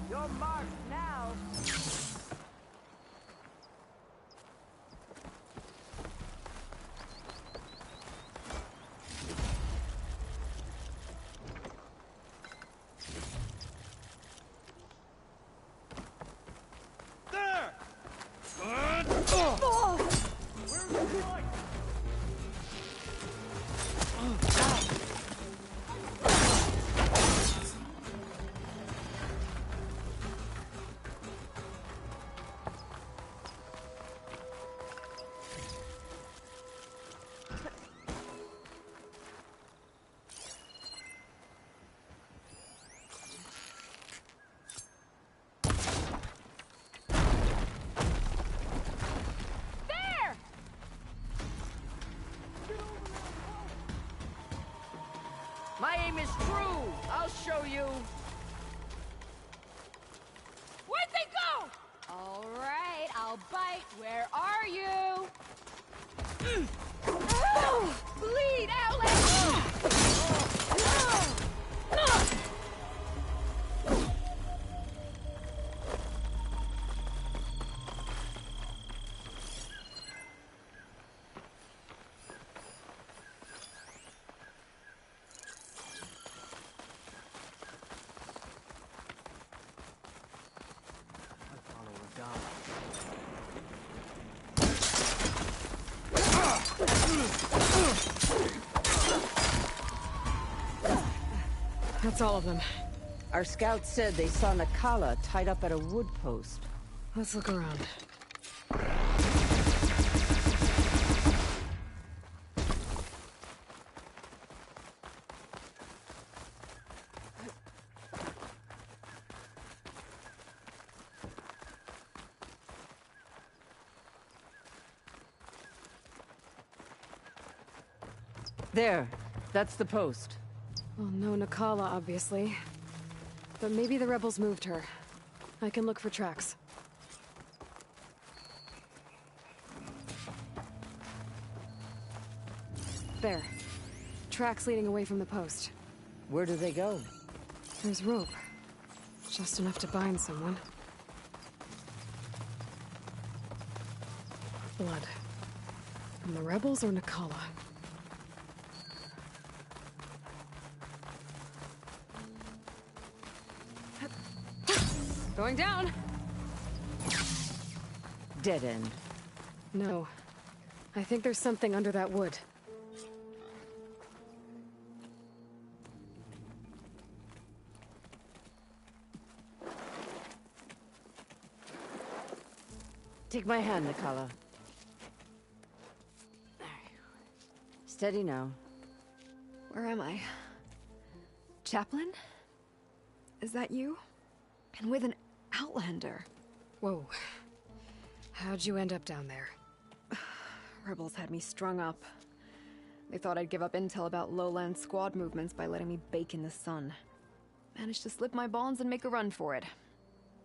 You're marked now. My aim is true. I'll show you. Where'd they go? All right, I'll bite. Where are you? Bleed, Outlander! That's all of them. Our scouts said they saw Nakala tied up at a wood post. Let's look around. There. That's the post. Well, no Nakala, obviously. But maybe the rebels moved her. I can look for tracks. There. Tracks leading away from the post. Where do they go? There's rope. Just enough to bind someone. Blood. From the rebels or Nakala? Going down! Dead end. No. I think there's something under that wood. Take my hand, Nakala. Steady now. Where am I? Chaplain? Is that you? And with an Outlander. Whoa. How'd you end up down there? Rebels had me strung up. They thought I'd give up intel about lowland squad movements by letting me bake in the sun. Managed to slip my bonds and make a run for it.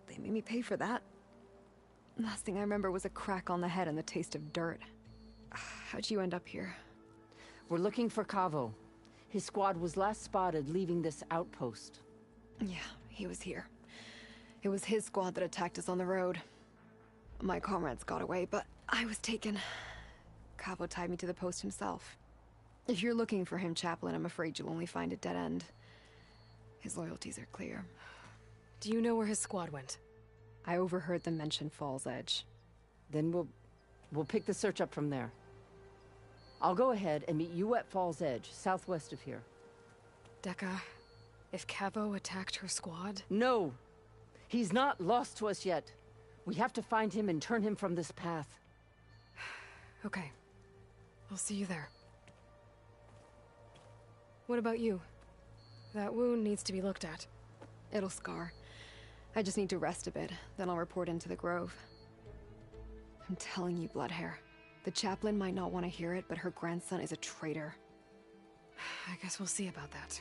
They made me pay for that. Last thing I remember was a crack on the head and the taste of dirt. How'd you end up here? We're looking for Cavo. His squad was last spotted leaving this outpost. Yeah, he was here. It was his squad that attacked us on the road. My comrades got away, but I was taken. Cavo tied me to the post himself. If you're looking for him, Chaplain, I'm afraid you'll only find a dead end. His loyalties are clear. Do you know where his squad went? I overheard them mention Fall's Edge. Then we'll pick the search up from there. I'll go ahead and meet you at Fall's Edge, southwest of here. Dekka, if Cavo attacked her squad? No! He's not lost to us yet. We have to find him and turn him from this path. Okay. I'll see you there. What about you? That wound needs to be looked at. It'll scar. I just need to rest a bit, then I'll report into the Grove. I'm telling you, Bloodhair. The chaplain might not want to hear it, but her grandson is a traitor. I guess we'll see about that.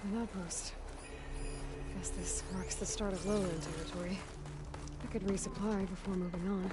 An outpost. Guess this marks the start of lowland territory. could resupply before moving on.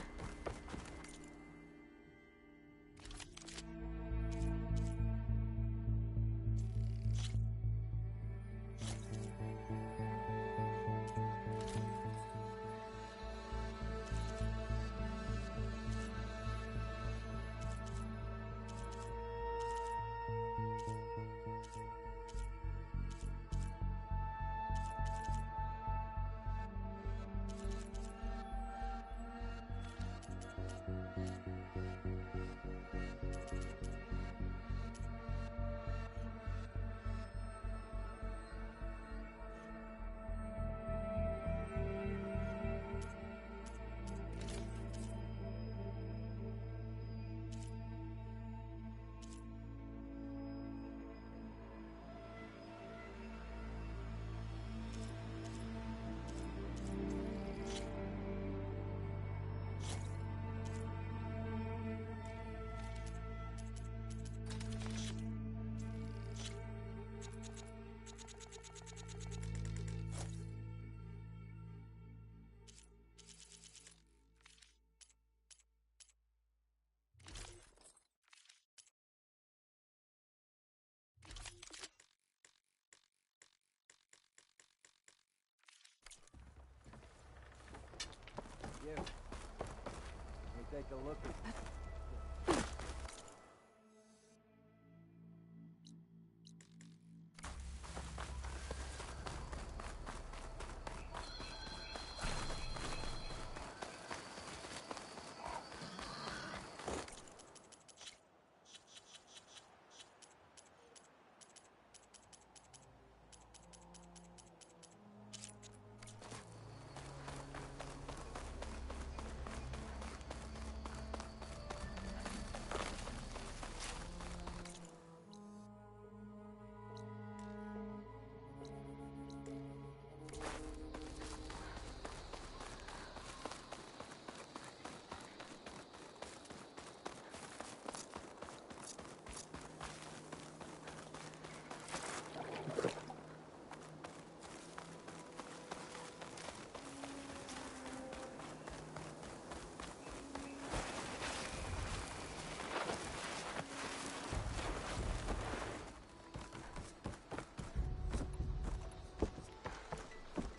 You. Let me take a look at...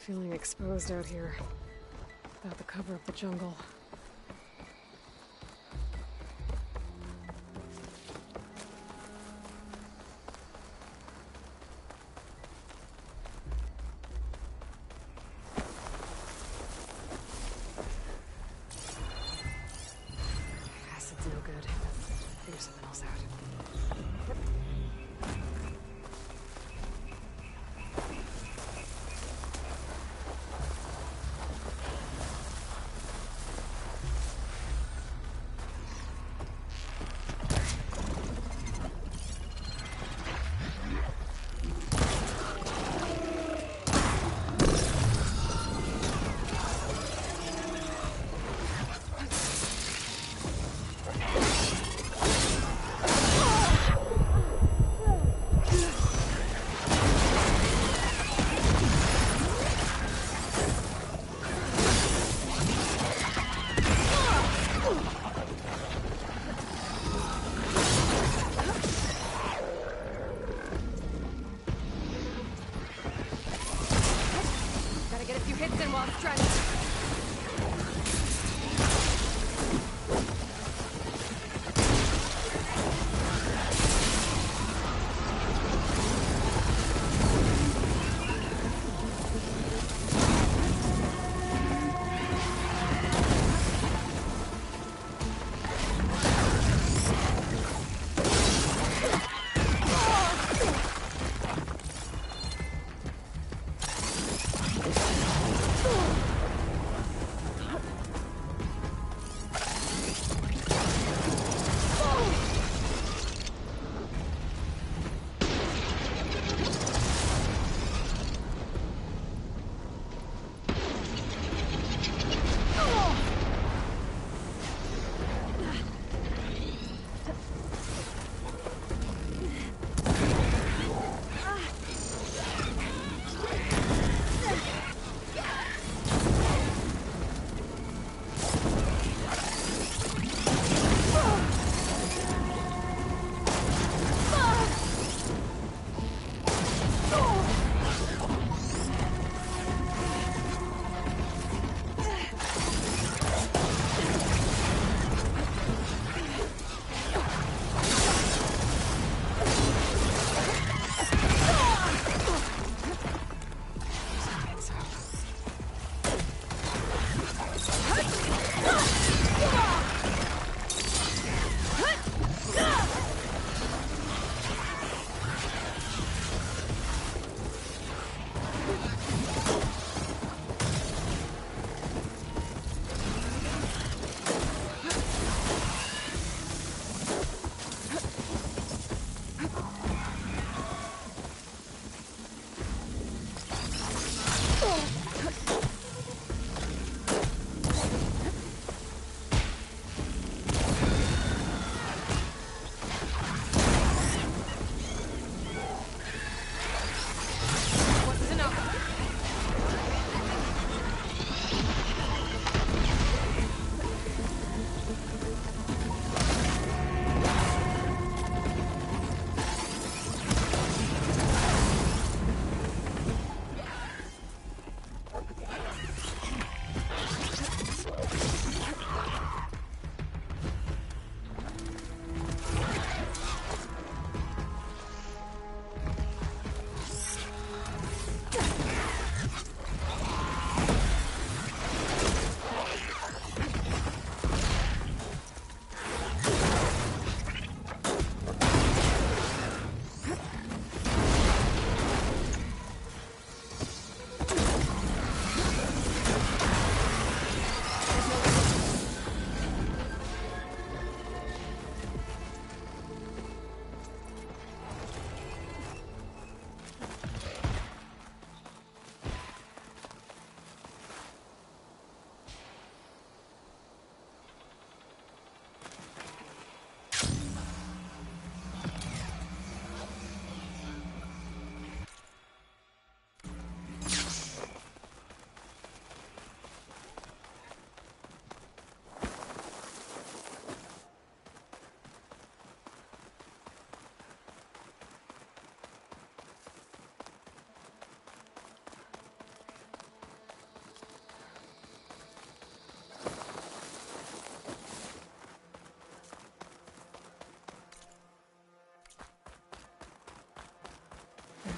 Feeling exposed out here, without the cover of the jungle. Acid's no good. Figure something else out.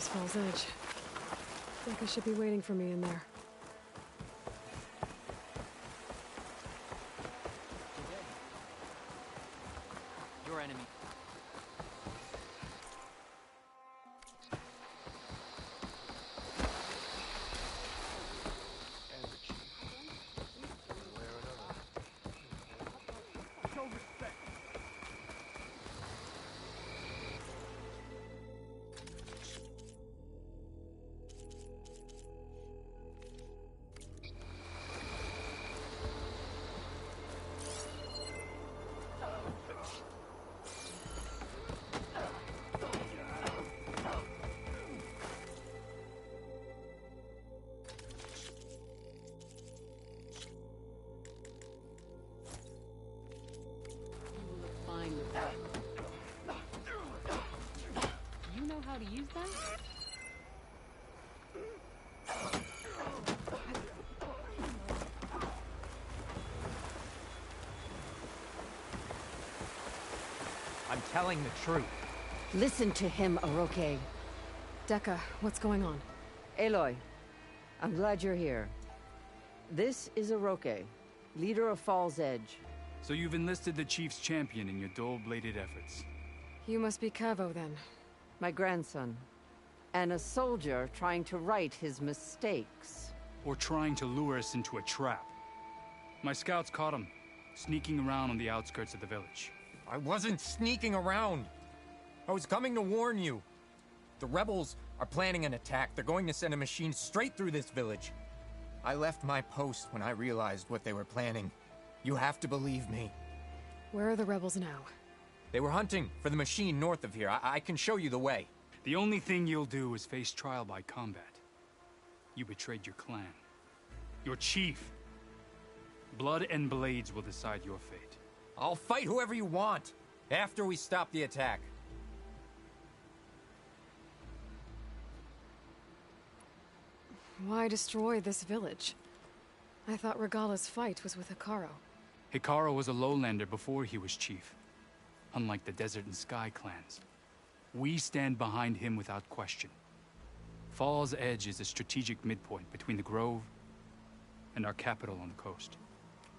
was Fall's Edge. Becca should be waiting for me in there. Your enemy. You know how to use them? I'm telling the truth. Listen to him, Oroke. Dekka, what's going on? Aloy, I'm glad you're here. This is Oroke, leader of Fall's Edge. So you've enlisted the Chief's champion in your dull-bladed efforts. You must be Cavo, then. My grandson. And a soldier trying to right his mistakes. Or trying to lure us into a trap. My scouts caught him, sneaking around on the outskirts of the village. I wasn't sneaking around. I was coming to warn you. The rebels are planning an attack. They're going to send a machine straight through this village. I left my post when I realized what they were planning. You have to believe me. Where are the rebels now? They were hunting for the machine north of here. I can show you the way. The only thing you'll do is face trial by combat. You betrayed your clan. Your chief. Blood and blades will decide your fate. I'll fight whoever you want, after we stop the attack. Why destroy this village? I thought Regala's fight was with Hikaru. Hikaru was a lowlander before he was chief. Unlike the Desert and Sky clans. We stand behind him without question. Fall's Edge is a strategic midpoint between the Grove and our capital on the coast.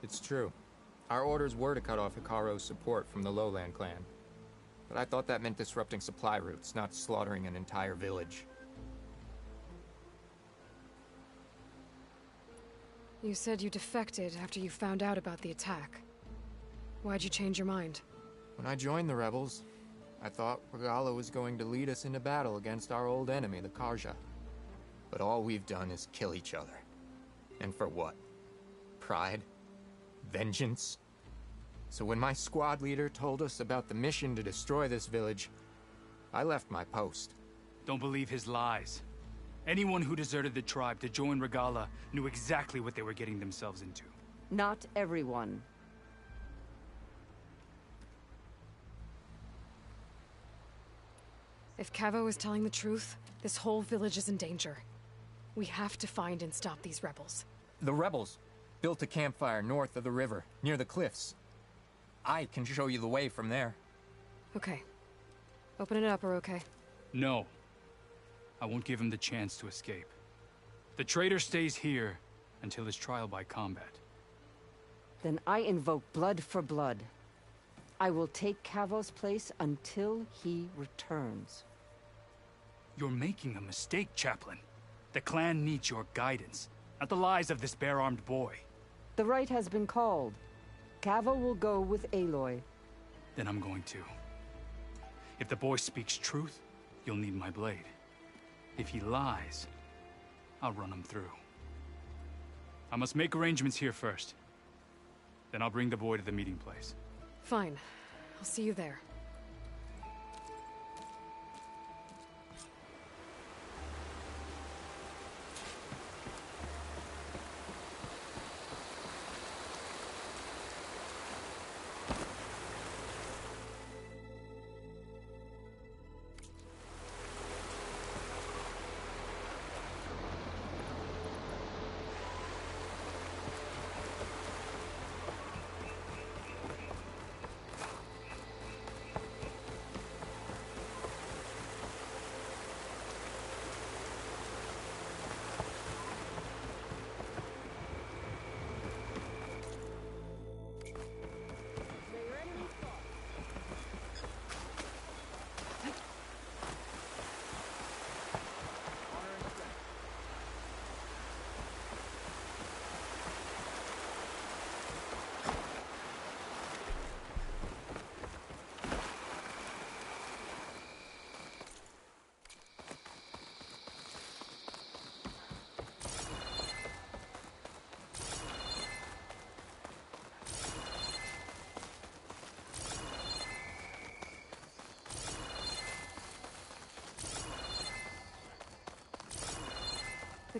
It's true. Our orders were to cut off Hikaru's support from the Lowland clan. But I thought that meant disrupting supply routes, not slaughtering an entire village. You said you defected after you found out about the attack. Why'd you change your mind? When I joined the rebels, I thought Regala was going to lead us into battle against our old enemy, the Karja. But all we've done is kill each other. And for what? Pride? Vengeance? So when my squad leader told us about the mission to destroy this village, I left my post. Don't believe his lies. Anyone who deserted the tribe to join Regala knew exactly what they were getting themselves into. Not everyone. If Cavo is telling the truth, this whole village is in danger. We have to find and stop these rebels. The rebels built a campfire north of the river, near the cliffs. I can show you the way from there. Okay. Open it up, Oroke. No. I won't give him the chance to escape. The traitor stays here until his trial by combat. Then I invoke blood for blood. I will take Cavo's place until he returns. You're making a mistake, Chaplain. The clan needs your guidance, not the lies of this bare-armed boy. The right has been called. Cavo will go with Aloy. Then I'm going to. If the boy speaks truth, you'll need my blade. If he lies, I'll run him through. I must make arrangements here first. Then I'll bring the boy to the meeting place. Fine. I'll see you there.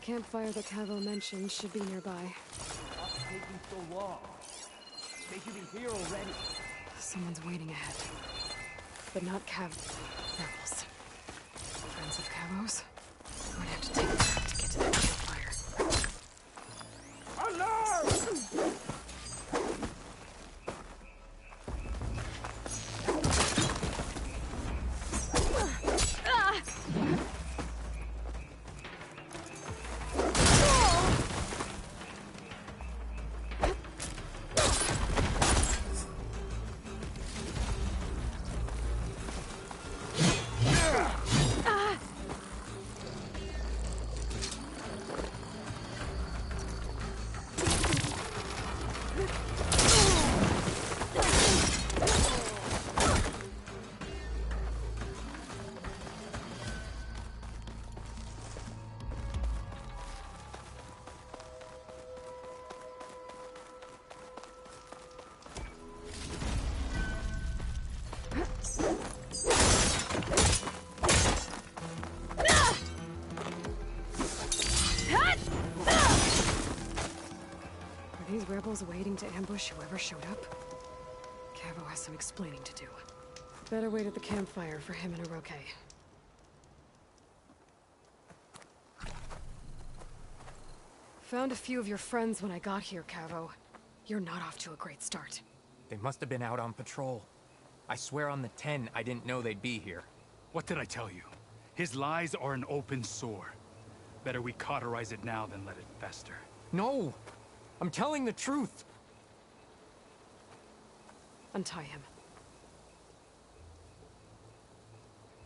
campfire that Cavo mentioned should be nearby. What's taking so long? They should be here already. Someone's waiting ahead. But not Cav... rebels. Friends of Cavo's? I'm gonna have to take them back to get to that campfire. Alarm! Rebels waiting to ambush whoever showed up? Cavo has some explaining to do. Better wait at the campfire for him and Oroke. Found a few of your friends when I got here, Cavo. You're not off to a great start. They must have been out on patrol. I swear on the 10, I didn't know they'd be here. What did I tell you? His lies are an open sore. Better we cauterize it now than let it fester. No! I'm telling the truth! Untie him.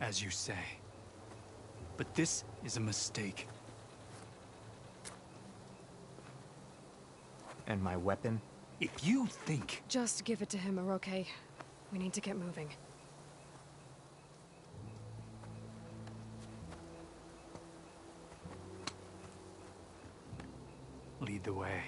As you say. But this is a mistake. And my weapon? If you think... Just give it to him, Oroke. We need to get moving. Lead the way.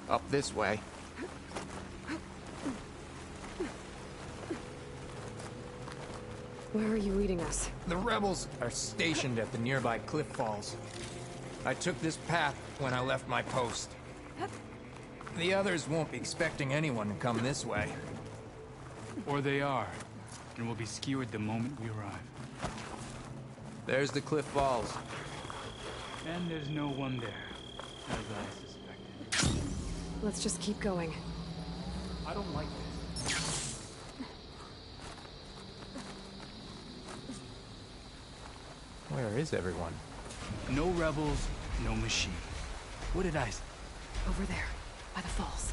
Up this way. Where are you leading us? The rebels are stationed at the nearby cliff falls. I took this path when I left my post. The others won't be expecting anyone to come this way. Or they are, and will be skewered the moment we arrive. There's the cliff falls. And there's no one there, as I suspected. Let's just keep going. I don't like this. Where is everyone? No rebels, no machine. What did I say? Over there, by the falls.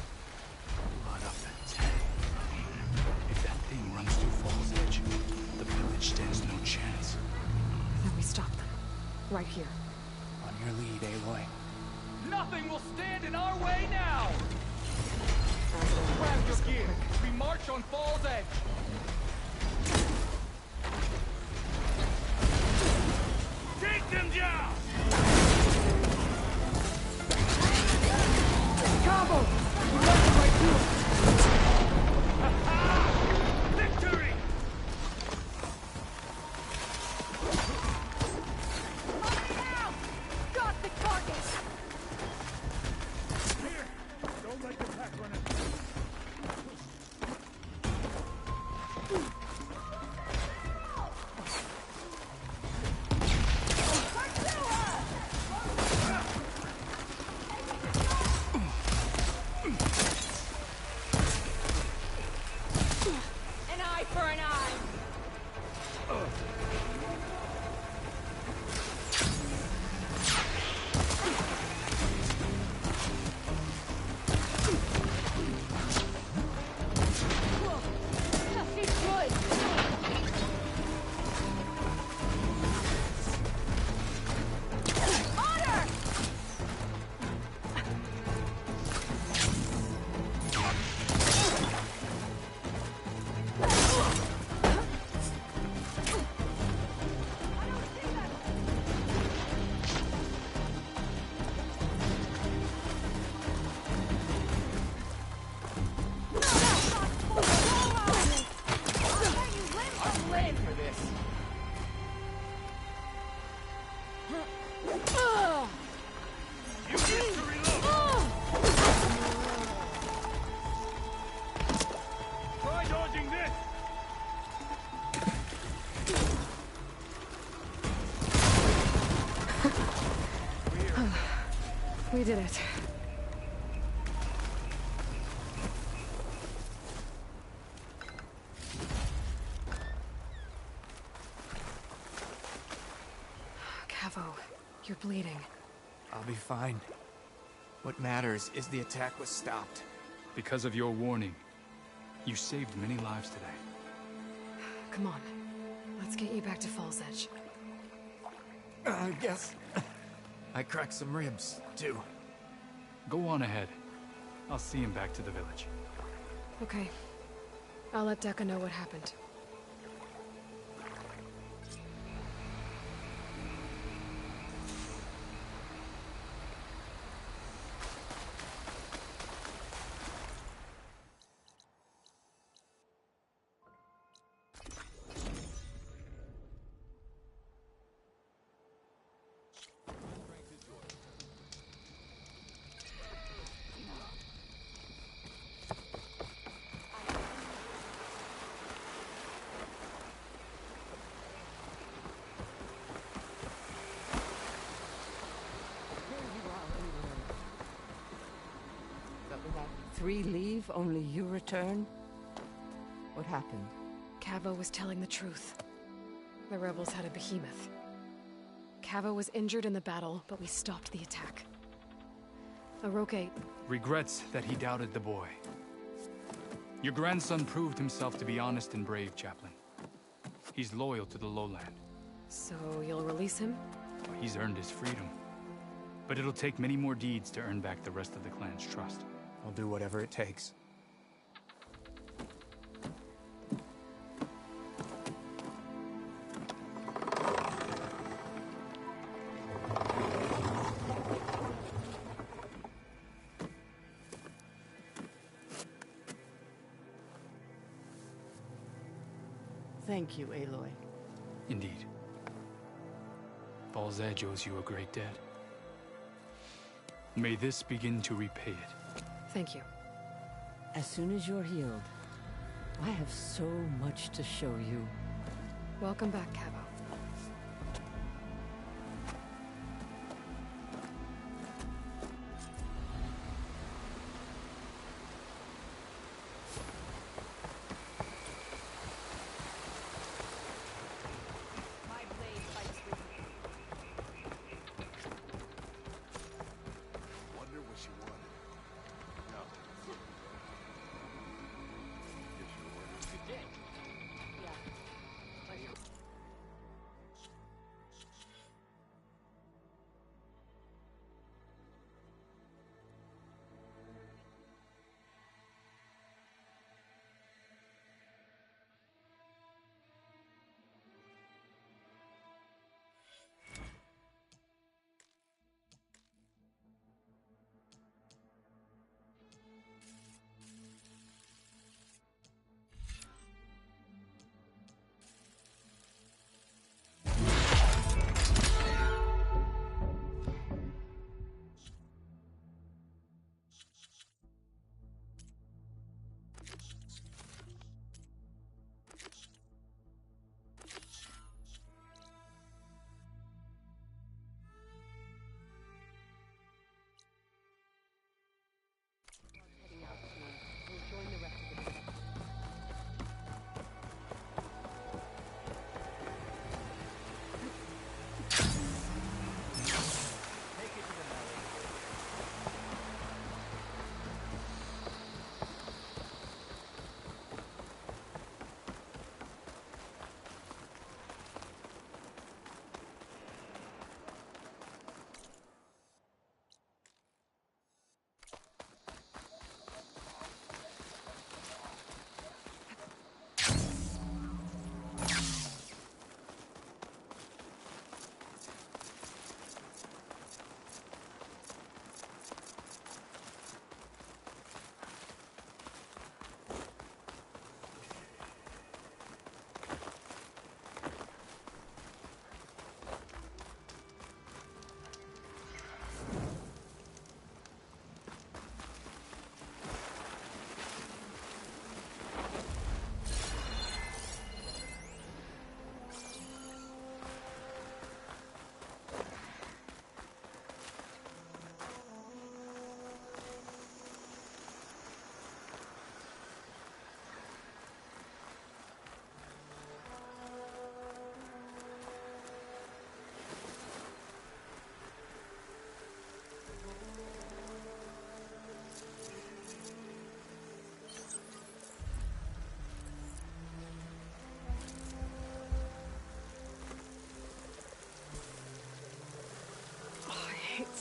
Blood of the 10. If that thing runs through Fall's Edge, the village stands no chance. Then we stop them. Right here. On your lead, Aloy. Nothing will stand in our way now! Grab your gear. We march on Fall's Edge. Take them down! Cabo! You left it right through it! Victory! Got the target! Here! Don't let the pack run in. We did it. Cavo, you're bleeding. I'll be fine. What matters is the attack was stopped. Because of your warning, you saved many lives today. Come on. Let's get you back to Falls Edge. I guess I cracked some ribs, too. Go on ahead. I'll see him back to the village. Okay. I'll let Decca know what happened. Three leave, only you return? What happened? Cavo was telling the truth. The rebels had a behemoth. Cavo was injured in the battle, but we stopped the attack. Aroke... regrets that he doubted the boy. Your grandson proved himself to be honest and brave, Chaplain. He's loyal to the lowland. So you'll release him? He's earned his freedom. But it'll take many more deeds to earn back the rest of the clan's trust. I'll do whatever it takes. Thank you, Aloy. Indeed. Falls Edge owes you a great debt. May this begin to repay it. Thank you. As soon as you're healed, I have so much to show you. Welcome back, Cavo.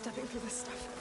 stepping through this stuff.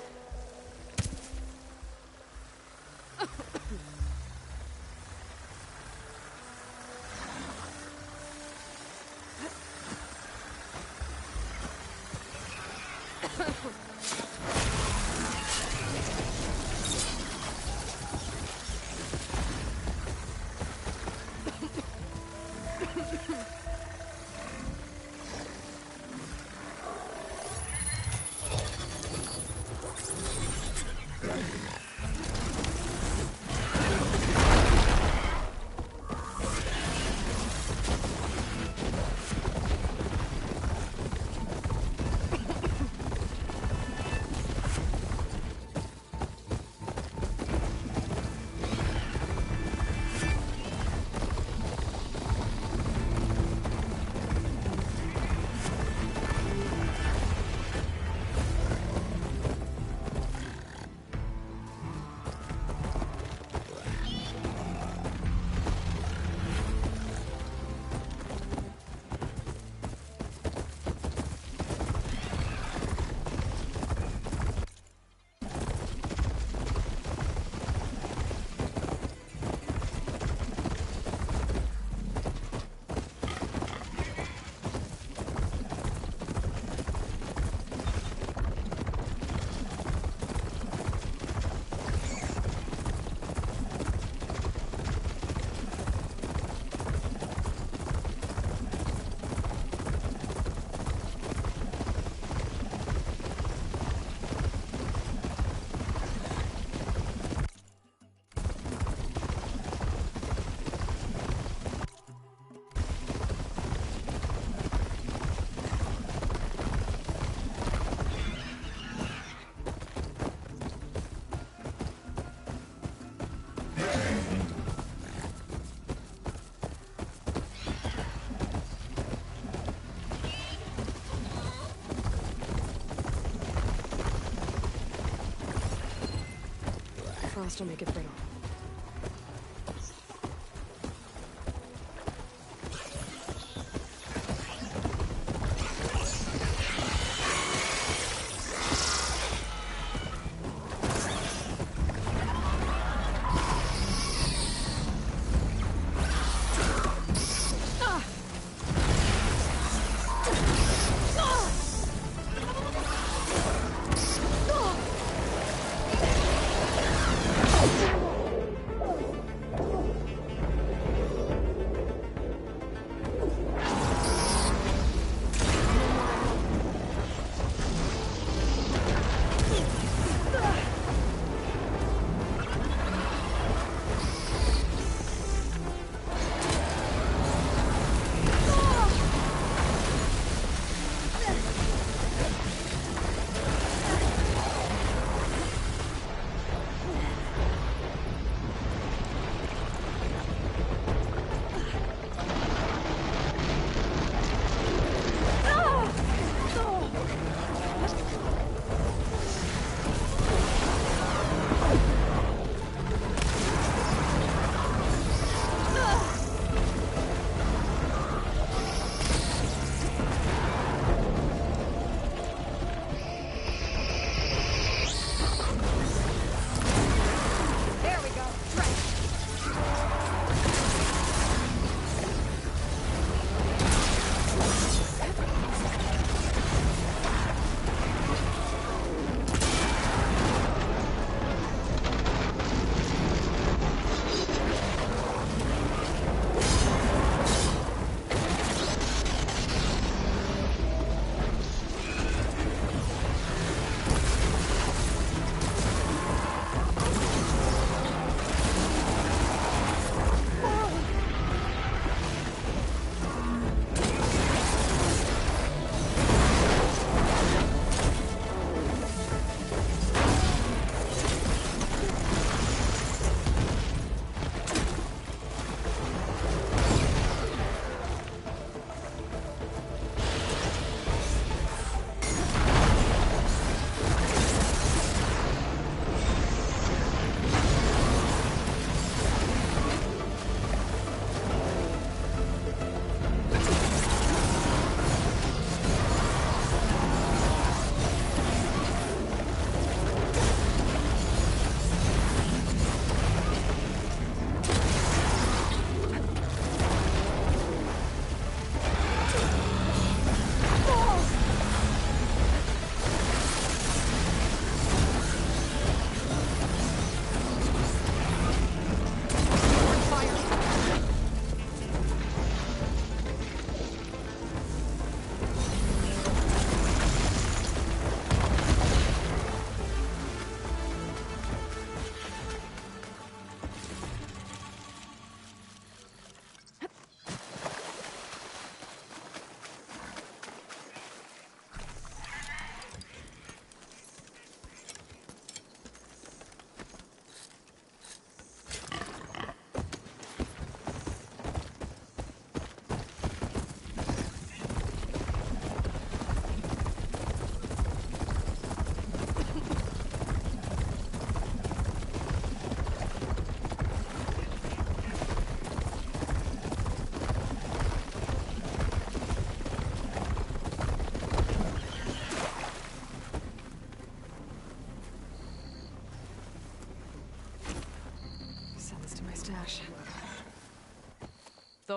Frost will make it brittle.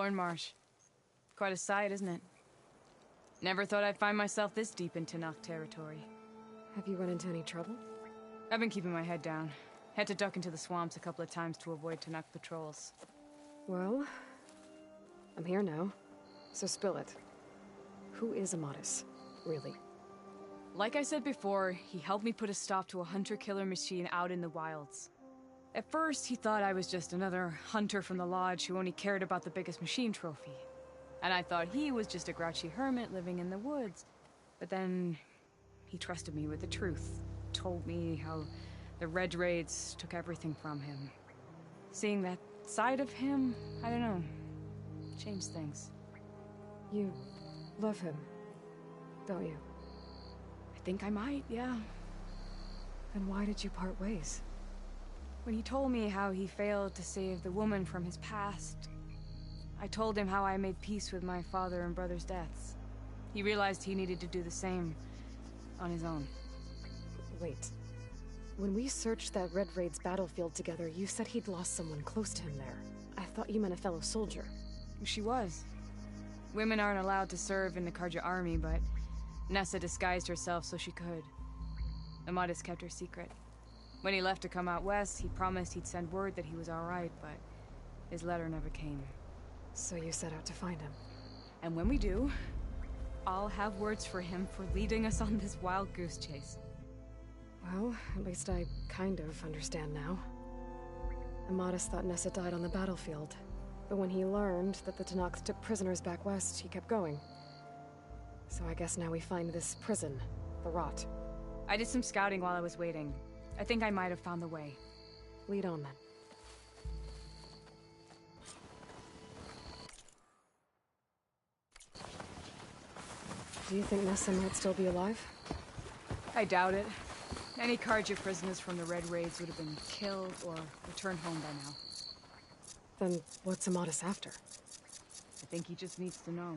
Thornmarsh. Quite a sight, isn't it? Never thought I'd find myself this deep in Tenakth territory. Have you run into any trouble? I've been keeping my head down. Had to duck into the swamps a couple of times to avoid Tenakth patrols. Well, I'm here now, so spill it. Who is Amatis, really? Like I said before, he helped me put a stop to a hunter-killer machine out in the wilds. At first, he thought I was just another hunter from the Lodge who only cared about the biggest machine trophy. And I thought he was just a grouchy hermit living in the woods. But then, he trusted me with the truth. Told me how the Red Raids took everything from him. Seeing that side of him, I don't know, changed things. You love him, don't you? I think I might, yeah. Then why did you part ways? When he told me how he failed to save the woman from his past, I told him how I made peace with my father and brother's deaths. He realized he needed to do the same on his own. Wait. When we searched that Red Raid's battlefield together, you said he'd lost someone close to him there. I thought you meant a fellow soldier. She was. Women aren't allowed to serve in the Karja army, but Nessa disguised herself so she could. Amatis kept her secret. When he left to come out west, he promised he'd send word that he was alright, but his letter never came. So you set out to find him. And when we do, I'll have words for him for leading us on this wild goose chase. Well, at least I kind of understand now. Amatis thought Nessa died on the battlefield, but when he learned that the Tenakth took prisoners back west, he kept going. So I guess now we find this prison, the Rot. I did some scouting while I was waiting. I think I might have found the way. Lead on then. Do you think Nessa might still be alive? I doubt it. Any Karja prisoners from the Red Raids would have been killed or returned home by now. Then what's Amatis after? I think he just needs to know.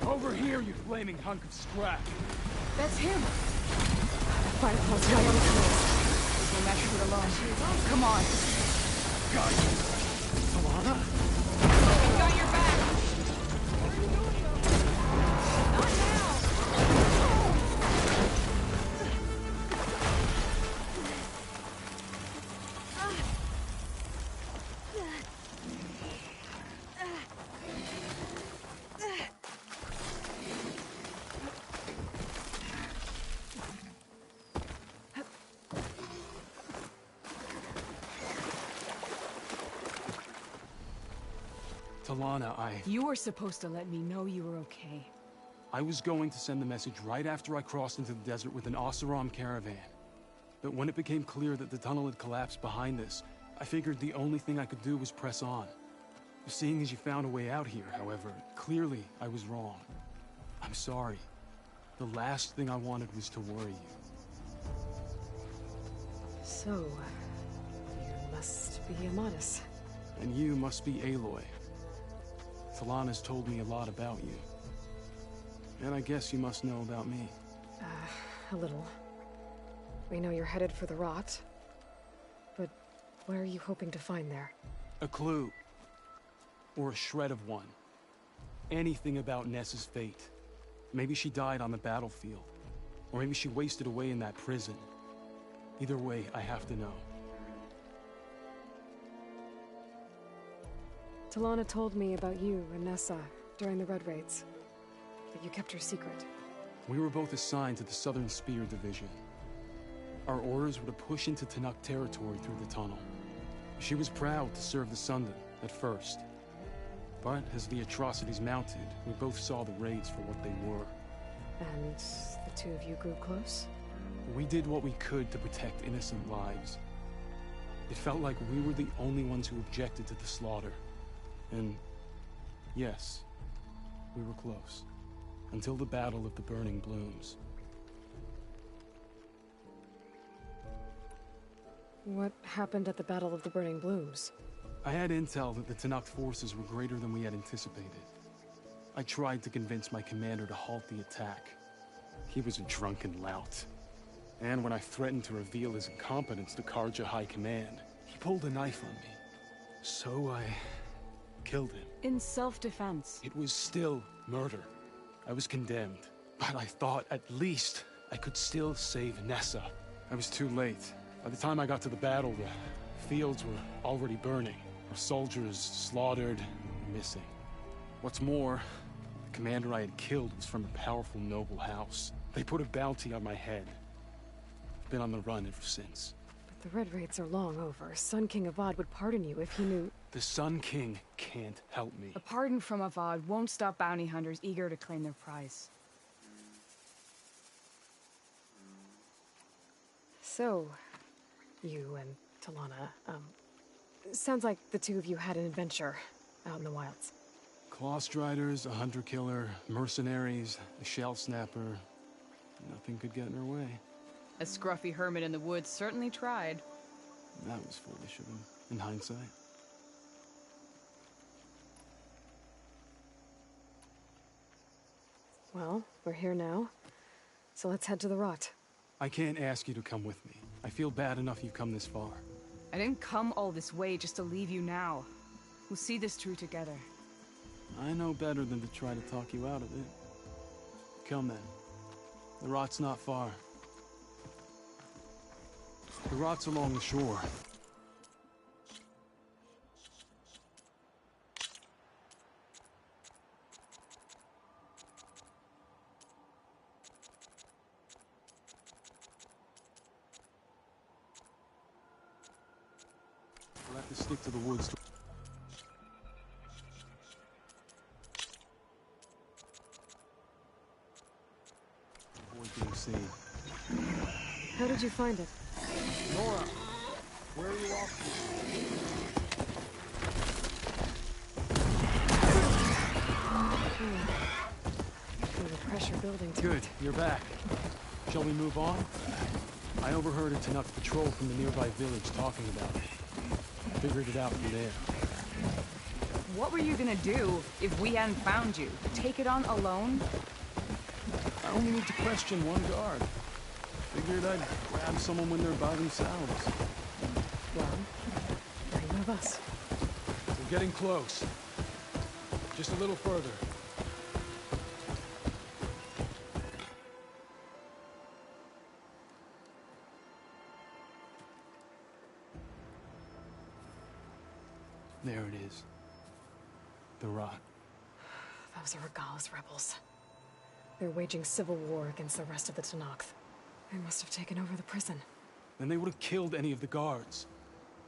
Over here, you flaming hunk of scrap. That's him! Fire calls right on the place. There's no match for it alone. Come on. Got you. Talana? I got your back! Not now! Talana, You were supposed to let me know you were okay. I was going to send the message right after I crossed into the desert with an Oseram caravan. But when it became clear that the tunnel had collapsed behind us, I figured the only thing I could do was press on. Seeing as you found a way out here, however, clearly I was wrong. I'm sorry. The last thing I wanted was to worry you. So, you must be Amatis. And you must be Aloy. Talana's told me a lot about you. And I guess you must know about me. A little. We know you're headed for the Rot. But what are you hoping to find there? A clue. Or a shred of one. Anything about Nessa's fate. Maybe she died on the battlefield. Or maybe she wasted away in that prison. Either way, I have to know. Talana told me about you and Nessa during the Red Raids. That you kept her secret. We were both assigned to the Southern Spear Division. Our orders were to push into Tenakth territory through the tunnel. She was proud to serve the Sundan at first. But as the atrocities mounted, we both saw the raids for what they were. And the two of you grew close? We did what we could to protect innocent lives. It felt like we were the only ones who objected to the slaughter. And yes, we were close. Until the Battle of the Burning Blooms. What happened at the Battle of the Burning Blooms? I had intel that the Tenakth forces were greater than we had anticipated. I tried to convince my commander to halt the attack. He was a drunken lout. And when I threatened to reveal his incompetence to Karja High Command, he pulled a knife on me. So I killed him. In self-defense. It was still murder. I was condemned. But I thought at least I could still save Nessa. I was too late. By the time I got to the battle, the fields were already burning. Our soldiers slaughtered and missing. What's more, the commander I had killed was from a powerful noble house. They put a bounty on my head. I've been on the run ever since. But the Red Raids are long over. Sun King Avad would pardon you if he knew... The Sun King can't help me. A pardon from Avad won't stop bounty hunters eager to claim their prize. So, you and Talana, sounds like the two of you had an adventure out in the wilds. Clawstriders, a hunter-killer, mercenaries, a shell snapper. Nothing could get in her way. A scruffy hermit in the woods certainly tried. That was foolish of him, in hindsight. Well, we're here now, so let's head to the rot. I can't ask you to come with me. I feel bad enough you've come this far. I didn't come all this way just to leave you now. We'll see this through together. I know better than to try to talk you out of it. Come then. The rot's not far. The rot's along the shore. We'll have to stick to the woods to... avoid being seen. How did you find it? Nora, where are you off Feel the pressure building to Good, it. you're back. Shall we move on? I overheard a Tenakth patrol from the nearby village talking about it. Figured it out from there. What were you gonna do if we hadn't found you? Take it on alone? I only need to question one guard. Figured I'd grab someone when they're by themselves. Well, three of us. We're getting close. Just a little further. There it is. The rot. Those are Regala's rebels. They're waging civil war against the rest of the Tenakth. They must have taken over the prison. Then they would have killed any of the guards.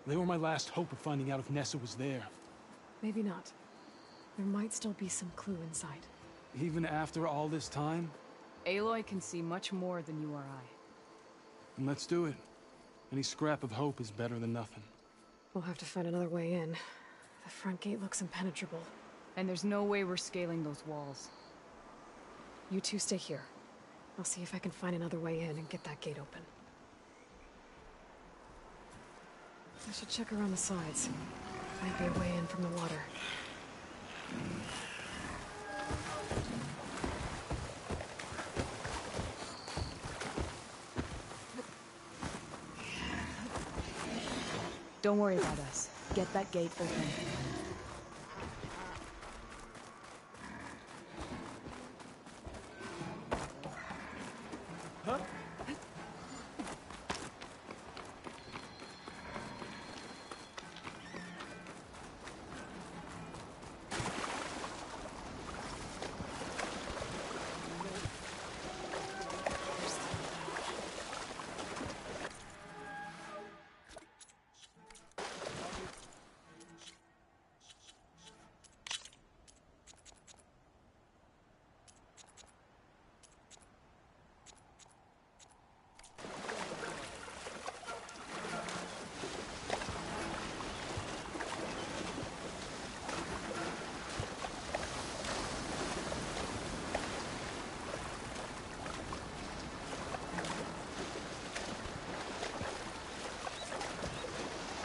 They were my last hope of finding out if Nessa was there. Maybe not. There might still be some clue inside. Even after all this time? Aloy can see much more than you or I. Then let's do it. Any scrap of hope is better than nothing. We'll have to find another way in. The front gate looks impenetrable. And there's no way we're scaling those walls. You two stay here. I'll see if I can find another way in and get that gate open. I should check around the sides. Might be a way in from the water. Don't worry about us. Get that gate open. Huh?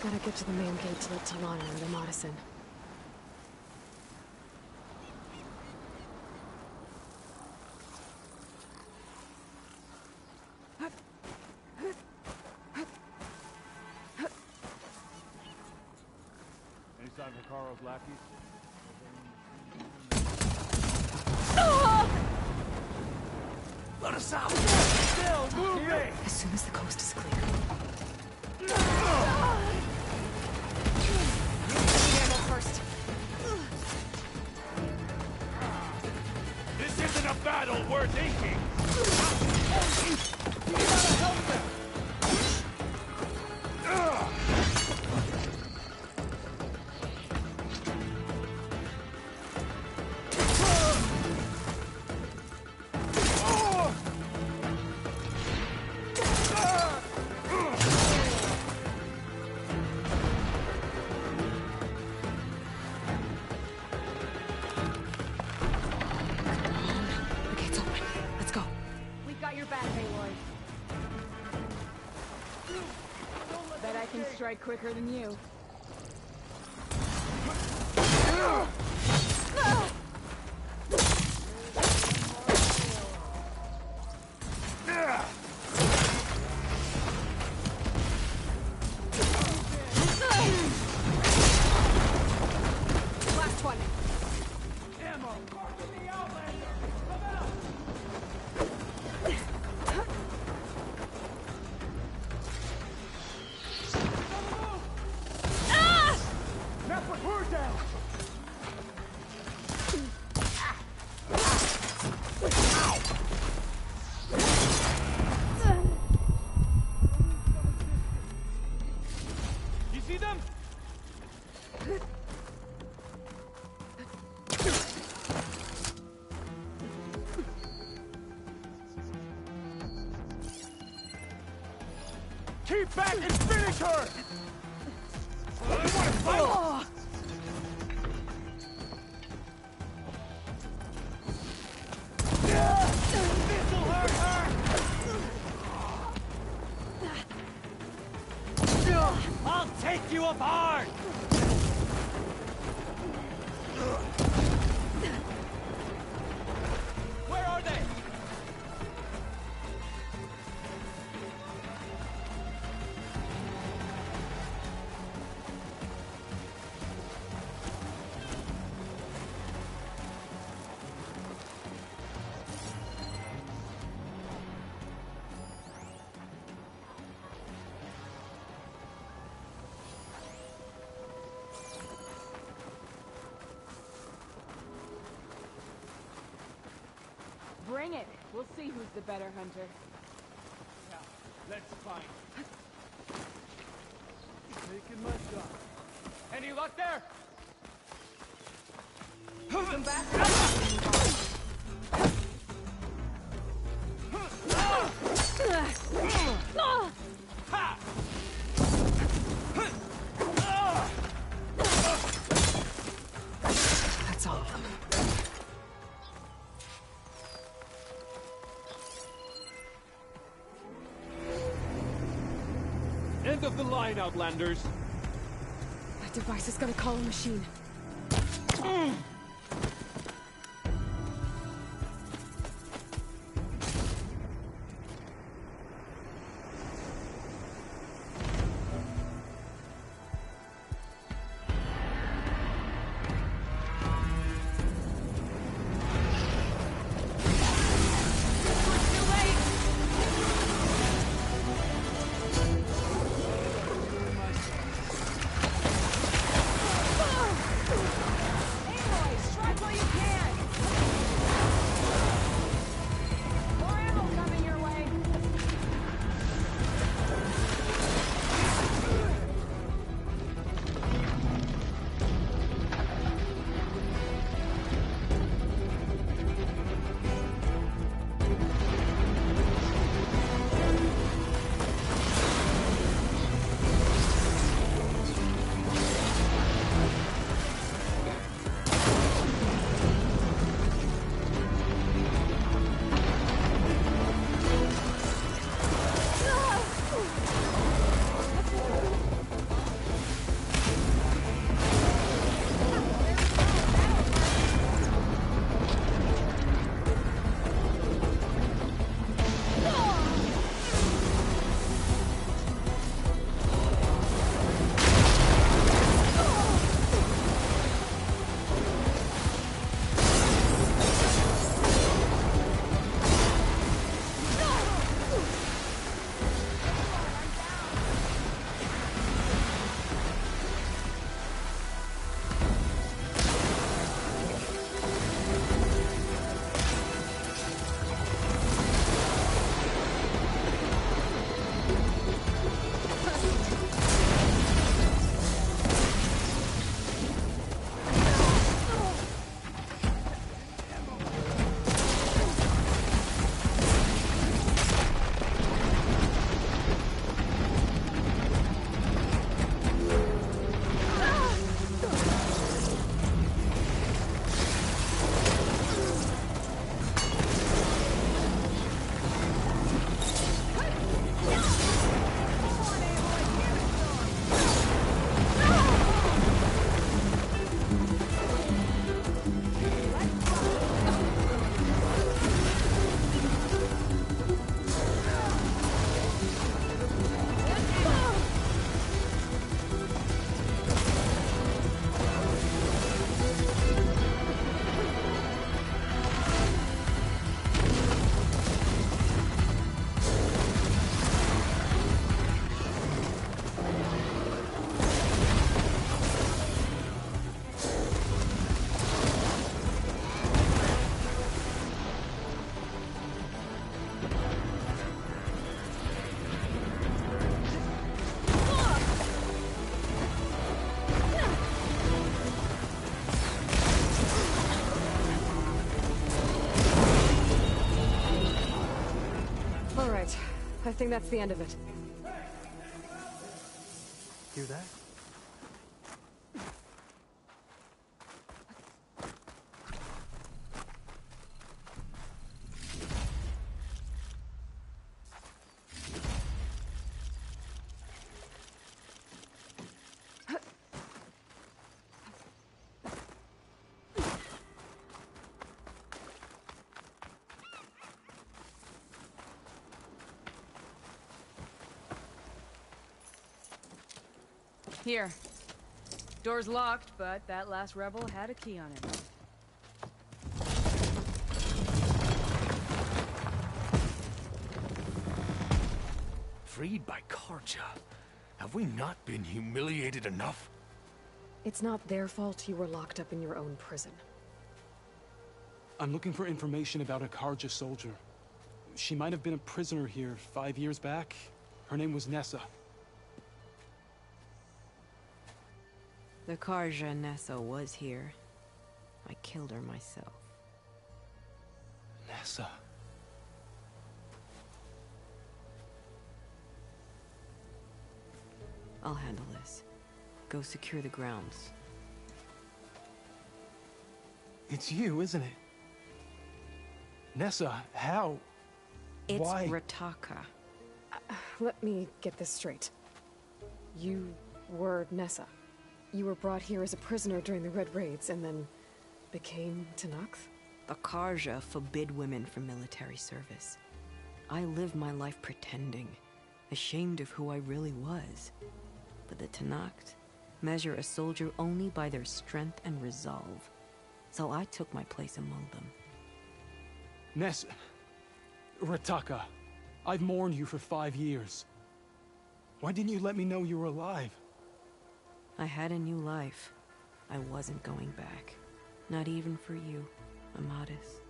Gotta get to the main gate to let Talana and the Madison. Any sign of Hikaro's lackeys? Let us out! Still, move me! As soon as the coast is clear. Ammo first. This isn't a battle worth inking! You gotta help them! The gate's open. Let's go. We've got your back, Aloy. Bet I can strike quicker than you. Last one. Ammo! The Outlander! Come out! Network, we're down! You see them? Keep back and finish her! I want to fight! This'll hurt her! I'll take you apart! Where are they? Bring it. We'll see who's the better hunter. Now, let's find taking my shot. Any luck there? Come back. Ha! That's all of them. End of the line, Outlanders! That device is gonna call a machine. I think that's the end of it. Hear that? Here. Door's locked, but that last rebel had a key on it. Freed by Karja. Have we not been humiliated enough? It's not their fault you were locked up in your own prison. I'm looking for information about a Karja soldier. She might have been a prisoner here 5 years back. Her name was Nessa. The Karja Nessa was here. I killed her myself. Nessa. I'll handle this. Go secure the grounds. It's you, isn't it? Nessa, how? It's Why? Rataka. Let me get this straight. You were Nessa. You were brought here as a prisoner during the Red Raids and then became Tenakth? The Karja forbid women from military service. I lived my life pretending, ashamed of who I really was. But the Tenakth measure a soldier only by their strength and resolve. So I took my place among them. Nessa. Rataka. I've mourned you for 5 years. Why didn't you let me know you were alive? I had a new life. I wasn't going back. Not even for you, Amadis.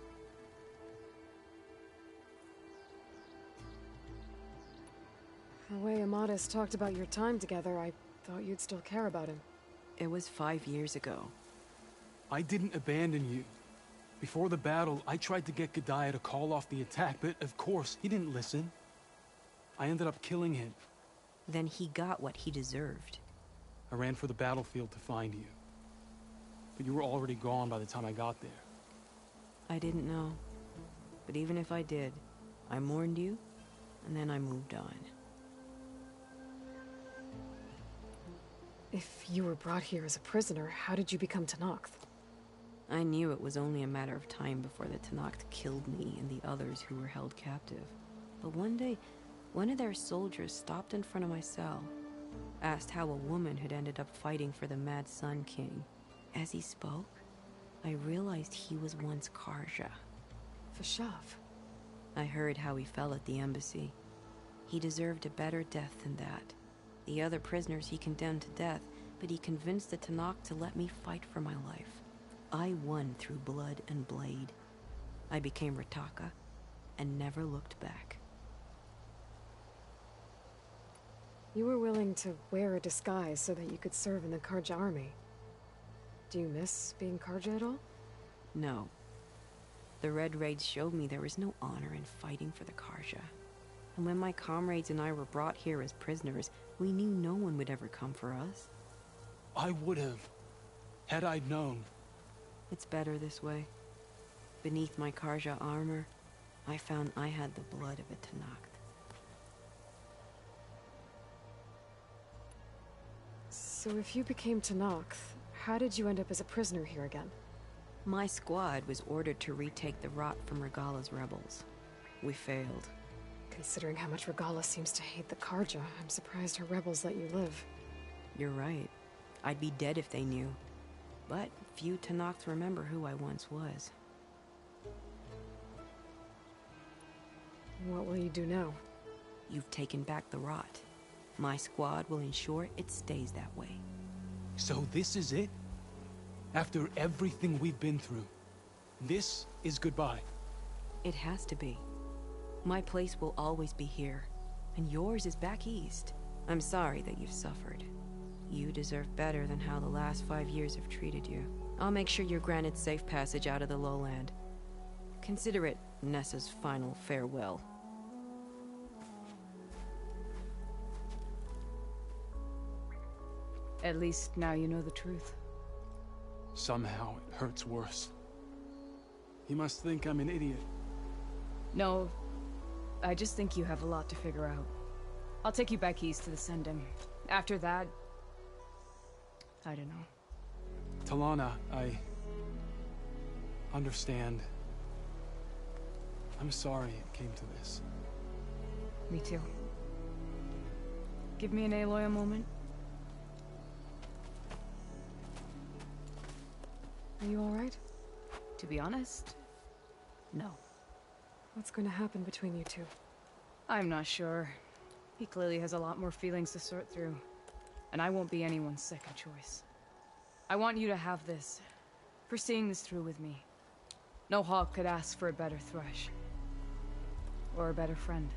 The way Amadis talked about your time together, I thought you'd still care about him. It was 5 years ago. I didn't abandon you. Before the battle, I tried to get Godiah to call off the attack, but of course, he didn't listen. I ended up killing him. Then he got what he deserved. I ran for the battlefield to find you. But you were already gone by the time I got there. I didn't know. But even if I did, I mourned you, and then I moved on. If you were brought here as a prisoner, how did you become Tenakth? I knew it was only a matter of time before the Tenakth killed me and the others who were held captive. But one day, one of their soldiers stopped in front of my cell, asked how a woman had ended up fighting for the Mad Sun King. As he spoke, I realized he was once Karja. Fashav. I heard how he fell at the embassy. He deserved a better death than that. The other prisoners he condemned to death, but he convinced the Tenakth to let me fight for my life. I won through blood and blade. I became Rataka, and never looked back. You were willing to wear a disguise so that you could serve in the Karja army. Do you miss being Karja at all? No. The Red Raids showed me there was no honor in fighting for the Karja. And when my comrades and I were brought here as prisoners, we knew no one would ever come for us. I would have, had I known. It's better this way. Beneath my Karja armor, I found I had the blood of a Tenakth. So if you became Tenakth, how did you end up as a prisoner here again? My squad was ordered to retake the Rot from Regala's rebels. We failed. Considering how much Regala seems to hate the Karja, I'm surprised her rebels let you live. You're right. I'd be dead if they knew. But few Tenakth remember who I once was. What will you do now? You've taken back the Rot. My squad will ensure it stays that way. So this is it? After everything we've been through, this is goodbye? It has to be. My place will always be here, and yours is back east. I'm sorry that you've suffered. You deserve better than how the last 5 years have treated you. I'll make sure you're granted safe passage out of the lowland. Consider it Nessa's final farewell. At least now you know the truth. Somehow it hurts worse. He must think I'm an idiot. No, I just think you have a lot to figure out. I'll take you back east to the Sending. After that, I don't know. Talana, I understand. I'm sorry it came to this. Me too. Give me an Aloy a moment. Are you alright? To be honest, no. What's going to happen between you two? I'm not sure. He clearly has a lot more feelings to sort through. And I won't be anyone's second choice. I want you to have this. For seeing this through with me. No hawk could ask for a better thrush. Or a better friend.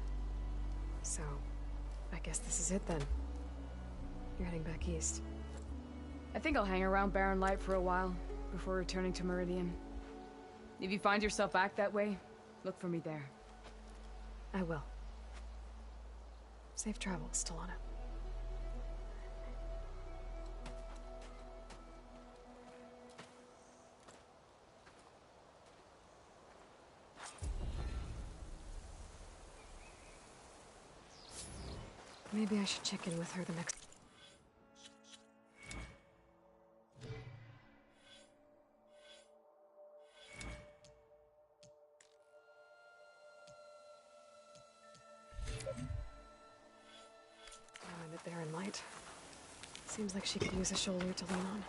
So, I guess this is it then. You're heading back east. I think I'll hang around Barren Light for a while, before returning to Meridian. If you find yourself back that way, look for me there. I will. Safe travels, Talana. Maybe I should check in with her the next... I'm at Barren Light. Seems like she could use a shoulder to lean on.